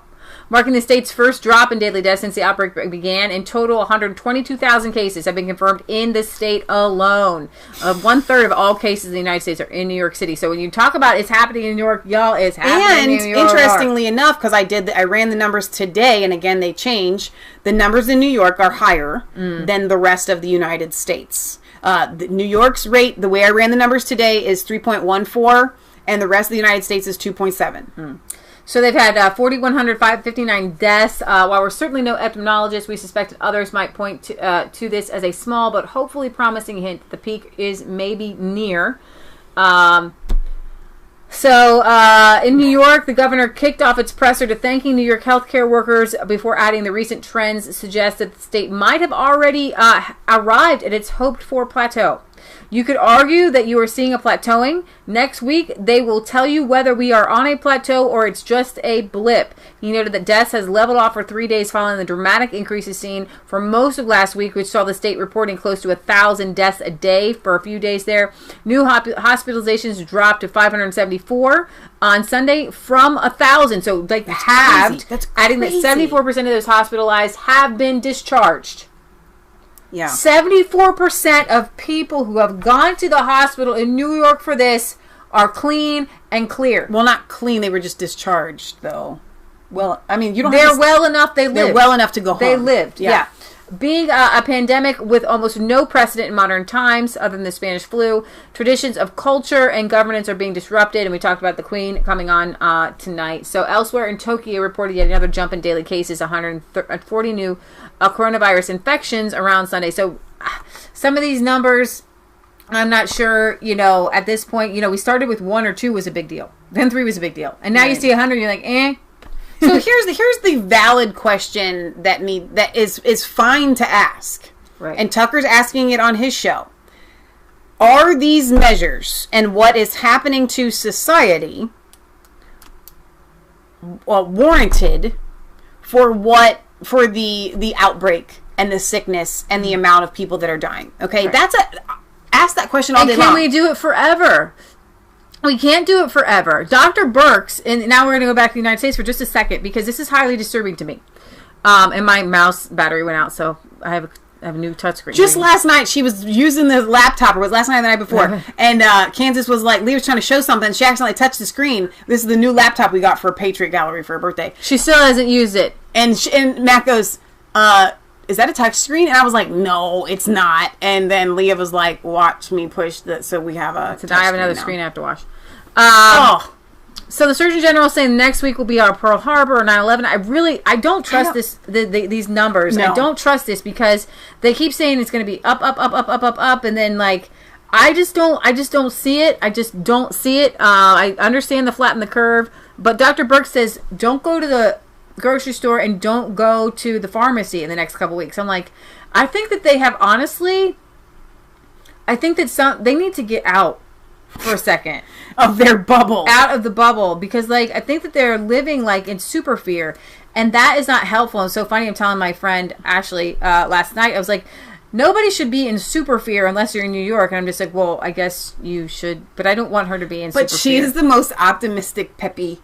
marking the state's first drop in daily deaths since the outbreak began. In total, 122,000 cases have been confirmed in the state alone. 1/3 of all cases in the United States are in New York City. So when you talk about it's happening in New York, y'all, it's happening in New York. And interestingly enough, because I ran the numbers today, and again they change. The numbers in New York are higher than the rest of the United States. New York's rate, the way I ran the numbers today, is 3.14, and the rest of the United States is 2.7. So they've had 4,159 deaths. While we're certainly no epidemiologists, we suspect that others might point to this as a small but hopefully promising hint that the peak is maybe near. In New York, the governor kicked off its presser to thanking New York healthcare workers before adding the recent trends suggest that the state might have already arrived at its hoped-for plateau. You could argue that you are seeing a plateauing. Next week, they will tell you whether we are on a plateau or it's just a blip. He noted that deaths has leveled off for 3 days following the dramatic increases seen for most of last week, which saw the state reporting close to 1,000 deaths a day for a few days there. New hospitalizations dropped to 574 on Sunday from 1,000. So like halved, adding that 74% of those hospitalized have been discharged. Yeah. 74% of people who have gone to the hospital in New York for this are clean and clear. Well, not clean. They were just discharged, though. Well, I mean, you don't. They're well enough. They lived. They're well enough to go home. They lived. Yeah. Being a pandemic with almost no precedent in modern times, other than the Spanish flu, traditions of culture and governance are being disrupted, and we talked about the Queen coming on tonight. So elsewhere in Tokyo reported yet another jump in daily cases, 140 new coronavirus infections around Sunday. So some of these numbers, I'm not sure, at this point, we started with 1 or 2 was a big deal. Then 3 was a big deal. And now you see 100, you're like, eh. So here's the valid question that is fine to ask. Right. And Tucker's asking it on his show. Are these measures and what is happening to society warranted for the outbreak and the sickness and the amount of people that are dying? Okay, right. Ask that question all day long. And can we do it forever? We can't do it forever. Dr. Birx, and now we're going to go back to the United States for just a second, because this is highly disturbing to me. And my mouse battery went out, so I have a new touchscreen. Just last night, she was using the laptop, or was last night or the night before, and Kansas was like, Leah was trying to show something, she accidentally touched the screen. This is the new laptop we got for Patriot Gallery for her birthday. She still hasn't used it. And Matt goes, is that a touch screen? And I was like, no, it's not. And then Leah was like, watch me push so we have a I have another screen I have to wash. So the Surgeon General is saying next week will be our Pearl Harbor or 9/11. I don't trust these numbers. No. I don't trust this, because they keep saying it's going to be up, and then I just don't see it. I just don't see it. I understand the flatten the curve, but Dr. Birx says don't go to the grocery store and don't go to the pharmacy in the next couple weeks. I'm like, I think that they have, honestly, I think that they need to get out for a second of their bubble, out of the bubble, because I think that they're living in super fear, and that is not helpful. And so funny, I'm telling my friend Ashley last night, I was like, nobody should be in super fear unless you're in New York. And I'm just like, well, I guess you should, but I don't want her to be in super fear. But she is the most optimistic, peppy,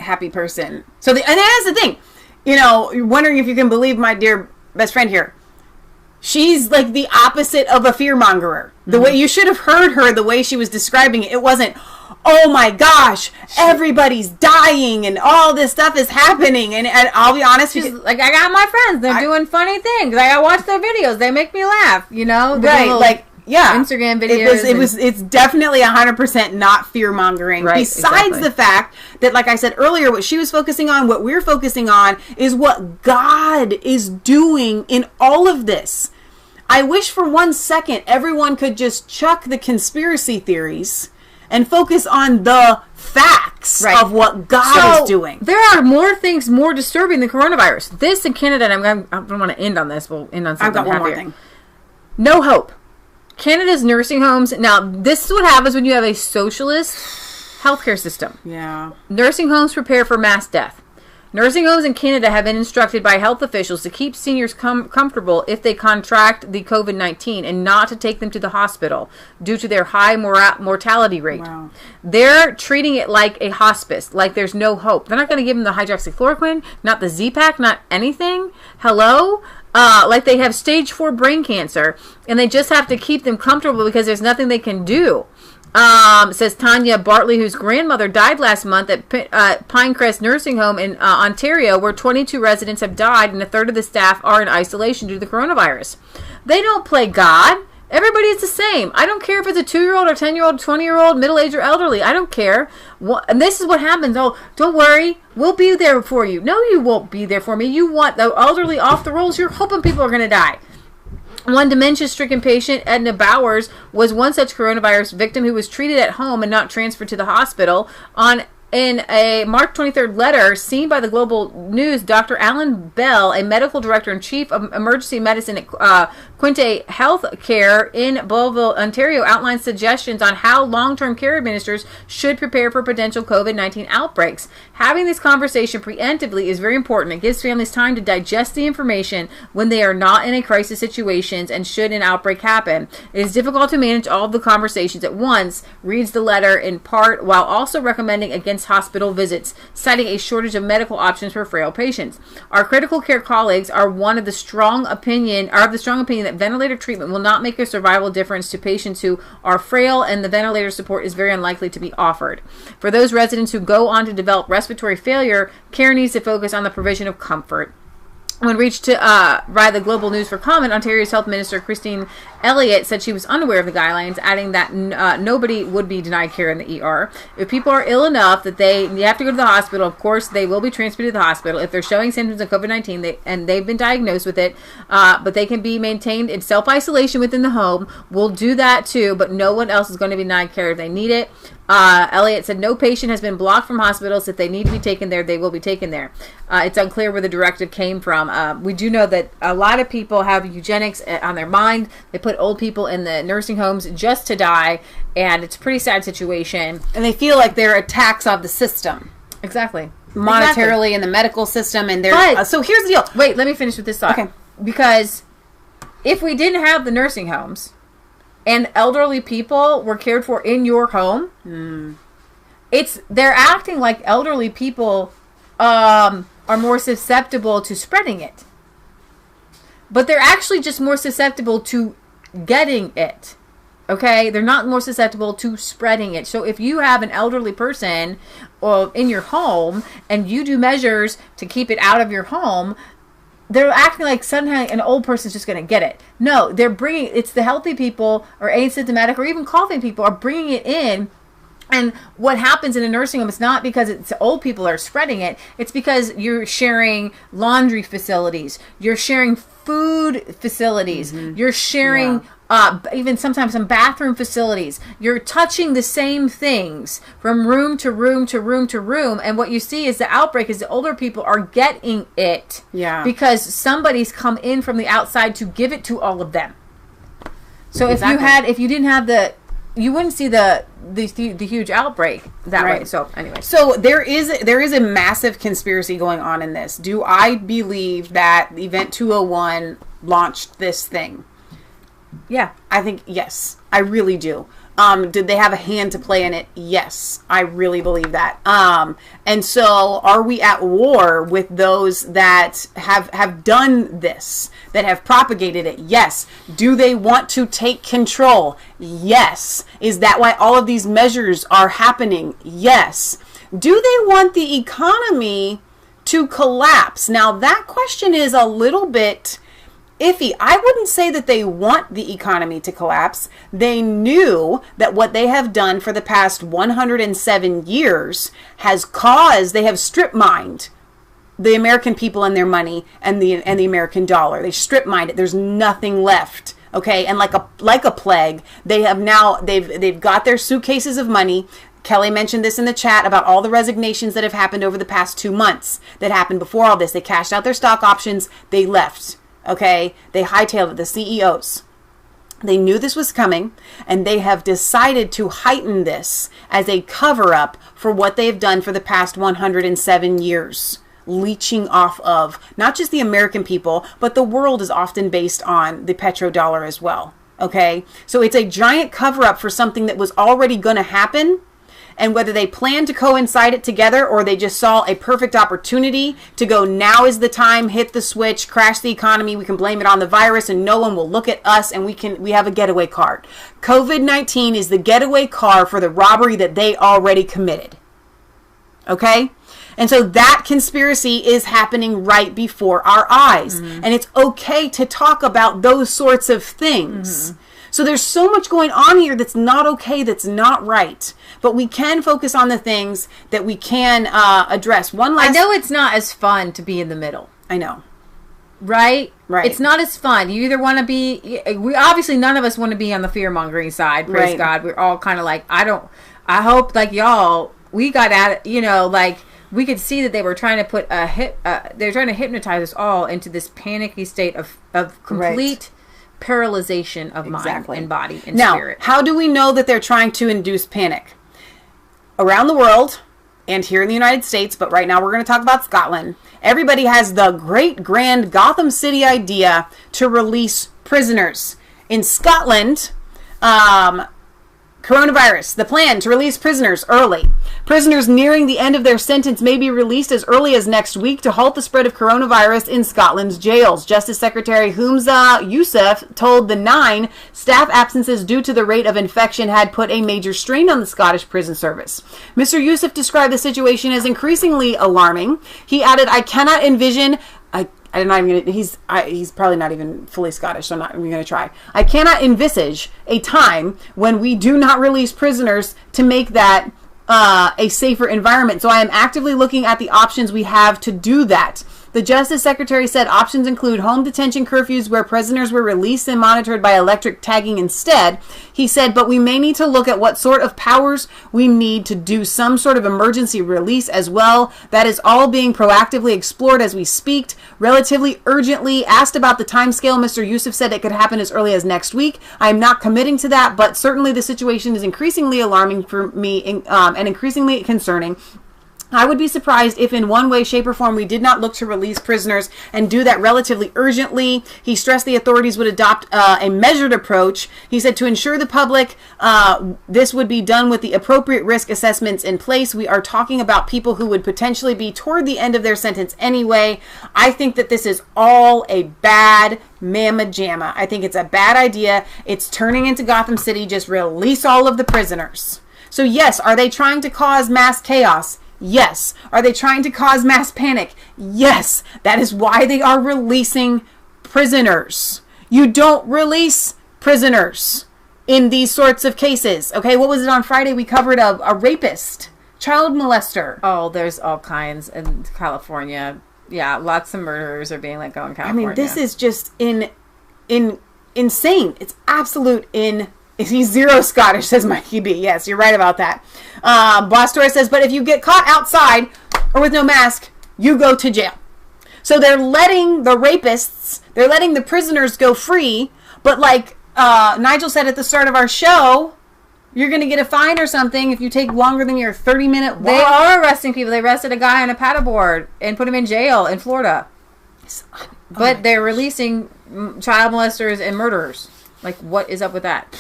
happy person. So and that's the thing, you're wondering if you can believe my dear best friend here. She's the opposite of a fearmongerer. The way you should have heard her, the way she was describing it, it wasn't, oh my gosh, everybody's dying and all this stuff is happening. And I'll be honest, she's like, I got my friends, they're doing funny things. I watch their videos, they make me laugh. Right? Yeah, Instagram videos. It's definitely 100% not fear mongering. Right, Besides the fact that, like I said earlier, what she was focusing on, what we're focusing on, is what God is doing in all of this. I wish for 1 second everyone could just chuck the conspiracy theories and focus on the facts of what God is doing. There are more things more disturbing than coronavirus. This in Canada, and I don't want to end on this. We'll end on something I've got one happier. more thing. No hope. Canada's nursing homes. Now, this is what happens when you have a socialist healthcare system. Yeah. Nursing homes prepare for mass death. Nursing homes in Canada have been instructed by health officials to keep seniors comfortable if they contract the COVID-19 and not to take them to the hospital due to their high mortality rate. Wow. They're treating it like a hospice, like there's no hope. They're not going to give them the hydroxychloroquine, not the Z-Pack, not anything. Hello? Like they have stage 4 brain cancer, and they just have to keep them comfortable because there's nothing they can do. Says Tanya Bartley, whose grandmother died last month at Pinecrest Nursing Home in Ontario, where 22 residents have died and a third of the staff are in isolation due to the coronavirus. They don't play God. Everybody is the same. I don't care if it's a 2-year-old or 10-year-old, 20-year-old, middle-aged or elderly. I don't care. And this is what happens. Oh, don't worry. We'll be there for you. No, you won't be there for me. You want the elderly off the rolls. You're hoping people are going to die. One dementia-stricken patient, Edna Bowers, was one such coronavirus victim who was treated at home and not transferred to the hospital. On In a March 23rd letter seen by the Global News, Dr. Alan Bell, a medical director and chief of emergency medicine at Quinte Health Care in Belleville, Ontario, outlines suggestions on how long-term care administrators should prepare for potential COVID-19 outbreaks. Having this conversation preemptively is very important. It gives families time to digest the information when they are not in a crisis situations and should an outbreak happen. It is difficult to manage all of the conversations at once, reads the letter in part, while also recommending against hospital visits, citing a shortage of medical options for frail patients. Our critical care colleagues are of the strong opinion that ventilator treatment will not make a survival difference to patients who are frail, and the ventilator support is very unlikely to be offered. For those residents who go on to develop respiratory failure, care needs to focus on the provision of comfort. When reached by the Global News for comment, Ontario's Health Minister Christine Elliott said she was unaware of the guidelines, adding that nobody would be denied care in the ER. If people are ill enough that they have to go to the hospital, of course, they will be transmitted to the hospital. If they're showing symptoms of COVID-19 and they've been diagnosed with it, but they can be maintained in self-isolation within the home, we'll do that too, but no one else is going to be denied care if they need it. Elliott said no patient has been blocked from hospitals. If they need to be taken there, they will be taken there. It's unclear where the directive came from. We do know that a lot of people have eugenics on their mind. They put old people in the nursing homes just to die, and it's a pretty sad situation. And they feel like they're attacks on the system. Exactly. Monetarily in the medical system, and they're... so here's the deal. Wait, let me finish with this thought. Okay. Because if we didn't have the nursing homes, and elderly people were cared for in your home, they're acting like elderly people are more susceptible to spreading it. But they're actually just more susceptible to getting it. Okay? They're not more susceptible to spreading it. So if you have an elderly person in your home and you do measures to keep it out of your home, they're acting like somehow an old person's just going to get it. No, it's the healthy people or asymptomatic or even coughing people are bringing it in. And what happens in a nursing home is not because it's old people are spreading it. It's because you're sharing laundry facilities. You're sharing food facilities. You're sharing even sometimes some bathroom facilities. You're touching the same things from room to room to room to room. And what you see is the outbreak is the older people are getting it. Yeah. Because somebody's come in from the outside to give it to all of them. So if you didn't have you wouldn't see the huge outbreak that way. So anyway, so there is a massive conspiracy going on in this. Do I believe that Event 201 launched this thing? Yeah, I think yes, I really do. Did they have a hand to play in it? Yes, I really believe that. And so are we at war with those that have done this, that have propagated it? Yes. Do they want to take control? Yes. Is that why all of these measures are happening? Yes. Do they want the economy to collapse? Now that question is a little bit iffy. I wouldn't say that they want the economy to collapse. They knew that what they have done for the past 107 years they have strip mined the American people and their money and the American dollar. They strip mined it. There's nothing left. Okay, and like a plague, they've got their suitcases of money. Kelly mentioned this in the chat about all the resignations that have happened over the past 2 months that happened before all this. They cashed out their stock options. They left. Okay, they hightailed it, the CEOs. They knew this was coming, and they have decided to heighten this as a cover-up for what they've done for the past 107 years, leeching off of not just the American people, but the world is often based on the petrodollar as well. Okay, so it's a giant cover-up for something that was already going to happen. And whether they plan to coincide it together or they just saw a perfect opportunity to go, now is the time, hit the switch, crash the economy, we can blame it on the virus and no one will look at us and we have a getaway car. COVID-19 is the getaway car for the robbery that they already committed. Okay? And so that conspiracy is happening right before our eyes. And it's okay to talk about those sorts of things. So there's so much going on here that's not okay, that's not right. But we can focus on the things that we can address. I know it's not as fun to be in the middle. I know. Right? Right. It's not as fun. You either want to be... obviously, none of us want to be on the fear-mongering side. Praise God. We're all kind of like, I hope, like y'all, we got at it, you know, like we could see that they were trying to put they're trying to hypnotize us all into this panicky state of complete paralyzation of mind and body and spirit. Now, how do we know that they're trying to induce panic? Around the world and here in the United States, but right now we're going to talk about Scotland. Everybody has the great grand Gotham City idea to release prisoners. In Scotland, coronavirus, the plan to release prisoners early. Prisoners nearing the end of their sentence may be released as early as next week to halt the spread of coronavirus in Scotland's jails. Justice Secretary Humza Yousaf told the Nine staff absences due to the rate of infection had put a major strain on the Scottish prison service. Mr. Yousaf described the situation as increasingly alarming. He added, I cannot envision... I'm not even gonna, he's probably not even fully Scottish, so I'm not even going to try. I cannot envisage a time when we do not release prisoners to make that a safer environment. So I am actively looking at the options we have to do that. The Justice Secretary said options include home detention curfews where prisoners were released and monitored by electric tagging instead. He said, but we may need to look at what sort of powers we need to do some sort of emergency release as well. That is all being proactively explored as we speak. Relatively urgently asked about the timescale, Mr. Yousaf said it could happen as early as next week. I am not committing to that, but certainly the situation is increasingly alarming for me and increasingly concerning. I would be surprised if in one way, shape, or form we did not look to release prisoners and do that relatively urgently. He stressed the authorities would adopt a measured approach. He said to ensure the public this would be done with the appropriate risk assessments in place. We are talking about people who would potentially be toward the end of their sentence anyway. I think that this is all a bad mamma jamma. I think it's a bad idea. It's turning into Gotham City. Just release all of the prisoners. So yes, are they trying to cause mass chaos? Yes. Are they trying to cause mass panic? Yes. That is why they are releasing prisoners. You don't release prisoners in these sorts of cases. Okay, what was it on Friday? We covered a rapist, child molester. Oh, there's all kinds in California. Yeah, lots of murderers are being let go in California. I mean, this is just insane. It's absolute He's zero Scottish, says Mikey B. Yes, you're right about that. Boss Torres says, but if you get caught outside or with no mask, you go to jail. So they're letting the rapists, they're letting the prisoners go free, but like Nigel said at the start of our show, you're going to get a fine or something if you take longer than your 30-minute walk. They are arresting people. They arrested a guy on a paddleboard and put him in jail in Florida. But they're releasing child molesters and murderers. Like, what is up with that?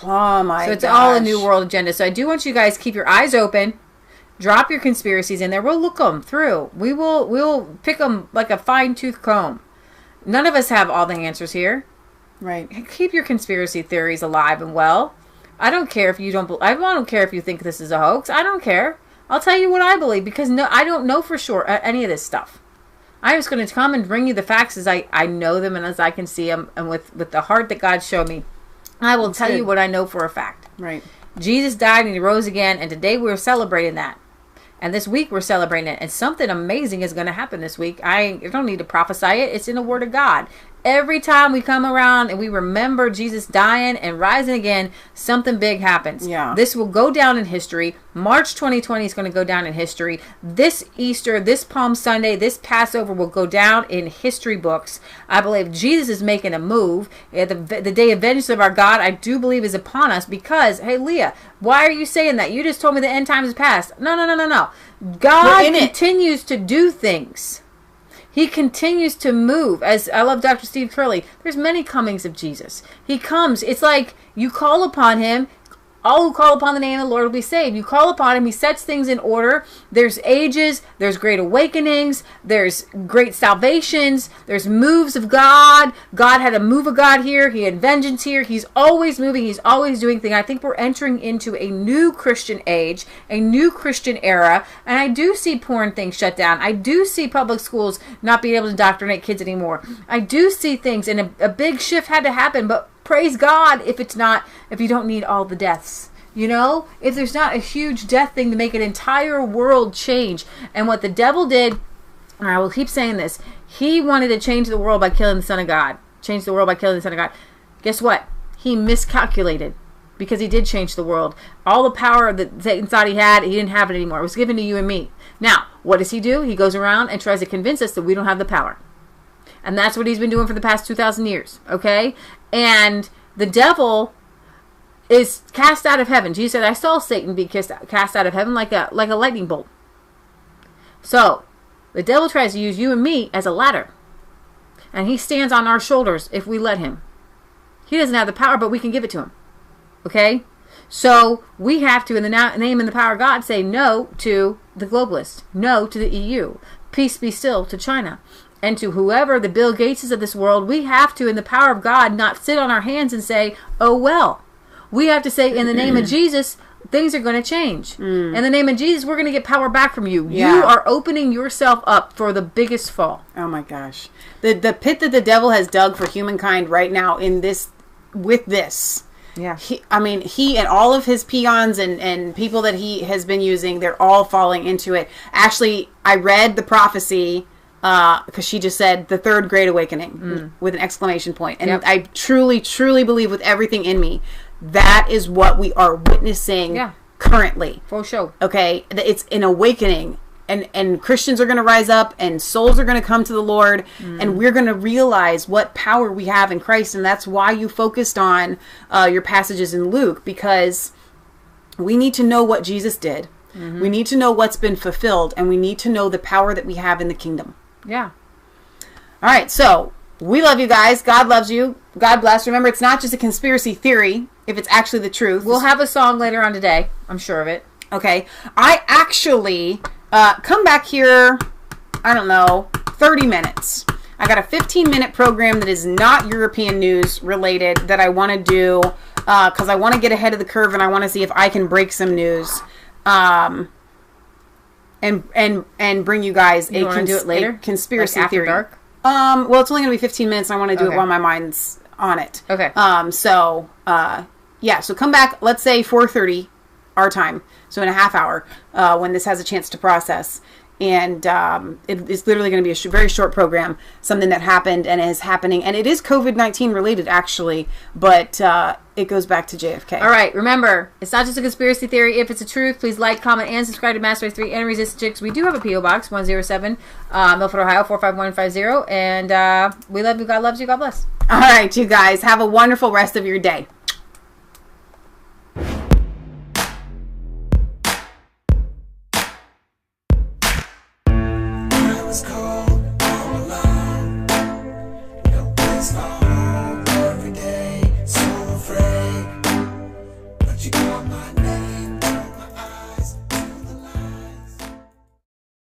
Oh my god. So it's all a new world agenda. So I do want you guys to keep your eyes open. Drop your conspiracies in there. We'll look them through. We'll pick them like a fine-tooth comb. None of us have all the answers here. Right. Keep your conspiracy theories alive and well. I don't care if you I don't care if you think this is a hoax. I don't care. I'll tell you what I believe because I don't know for sure any of this stuff. I'm just going to come and bring you the facts as I know them and as I can see them and with the heart that God showed me. I will tell you what I know for a fact. Right. Jesus died and he rose again, and today we're celebrating that. And this week we're celebrating it. And something amazing is going to happen this week. I don't need to prophesy it. It's in the Word of God. Every time we come around and we remember Jesus dying and rising again, something big happens. Yeah. This will go down in history. March 2020 is going to go down in history. This Easter, this Palm Sunday, this Passover will go down in history books. I believe Jesus is making a move. The day of vengeance of our God, I do believe, is upon us because, hey, Leah, why are you saying that? You just told me the end times is past. No. God continues to do things. He continues to move. As I love Dr. Steve Turley, there's many comings of Jesus. He comes. It's like you call upon him. All who call upon the name of the Lord will be saved. You call upon him. He sets things in order. There's ages. There's great awakenings. There's great salvations. There's moves of God. God had a move of God here. He had vengeance here. He's always moving. He's always doing things. I think we're entering into a new Christian age, a new Christian era. And I do see porn things shut down. I do see public schools not being able to indoctrinate kids anymore. I do see things, and a big shift had to happen, but praise God if you don't need all the deaths. You know, if there's not a huge death thing to make an entire world change. And what the devil did, and I will keep saying this, he wanted to change the world by killing the Son of God. Change the world by killing the Son of God. Guess what? He miscalculated. because he did change the world. All the power that Satan thought he had, he didn't have it anymore. It was given to you and me. Now, what does he do? He goes around and tries to convince us that we don't have the power. And that's what he's been doing for the past 2,000 years, okay? And the devil is cast out of heaven. Jesus said, I saw Satan be cast out of heaven like a lightning bolt. So, the devil tries to use you and me as a ladder. And he stands on our shoulders if we let him. He doesn't have the power, but we can give it to him. Okay? So, we have to, in the name and the power of God, say no to the globalists. No to the EU. Peace be still to China. And to whoever the Bill Gateses of this world, we have to, in the power of God, not sit on our hands and say, oh well. We have to say, in the name of Jesus, things are going to change. In the name of Jesus, we're going to get power back from you. Yeah. You are opening yourself up for the biggest fall. Oh my gosh. The pit that the devil has dug for humankind right now with this. Yeah. He and all of his peons and people that he has been using, they're all falling into it. Actually, I read the prophecy because she just said the third great awakening with an exclamation point. And I truly, truly believe with everything in me, that is what we are witnessing currently. For sure. Okay? It's an awakening. And Christians are going to rise up and souls are going to come to the Lord and we're going to realize what power we have in Christ. And that's why you focused on your passages in Luke, because we need to know what Jesus did. We need to know what's been fulfilled, and we need to know the power that we have in the kingdom. Yeah. All right. So we love you guys. God loves you. God bless. Remember, it's not just a conspiracy theory if it's actually the truth. We'll have a song later on today. I'm sure of it. Okay. I actually come back here, I don't know, 30 minutes. I got a 15-minute program that is not European news related that I want to do because I want to get ahead of the curve and I want to see if I can break some news and bring you guys do it later? A conspiracy like after theory. Dark? Well, it's only going to be 15 minutes. And I want to do it while my mind's on it. Okay. So come back, let's say 4:30 our time. So in a half hour, when this has a chance to process. And it's literally going to be a very short program, something that happened and is happening. And it is COVID-19 related, actually, but it goes back to JFK. All right. Remember, it's not just a conspiracy theory. If it's a truth, please like, comment, and subscribe to Master Race 3 and Resistant Chicks. We do have a P.O. Box, 107, Milford, Ohio, 45150. And we love you. God loves you. God bless. All right, you guys. Have a wonderful rest of your day. Every day, so afraid, but you call my name.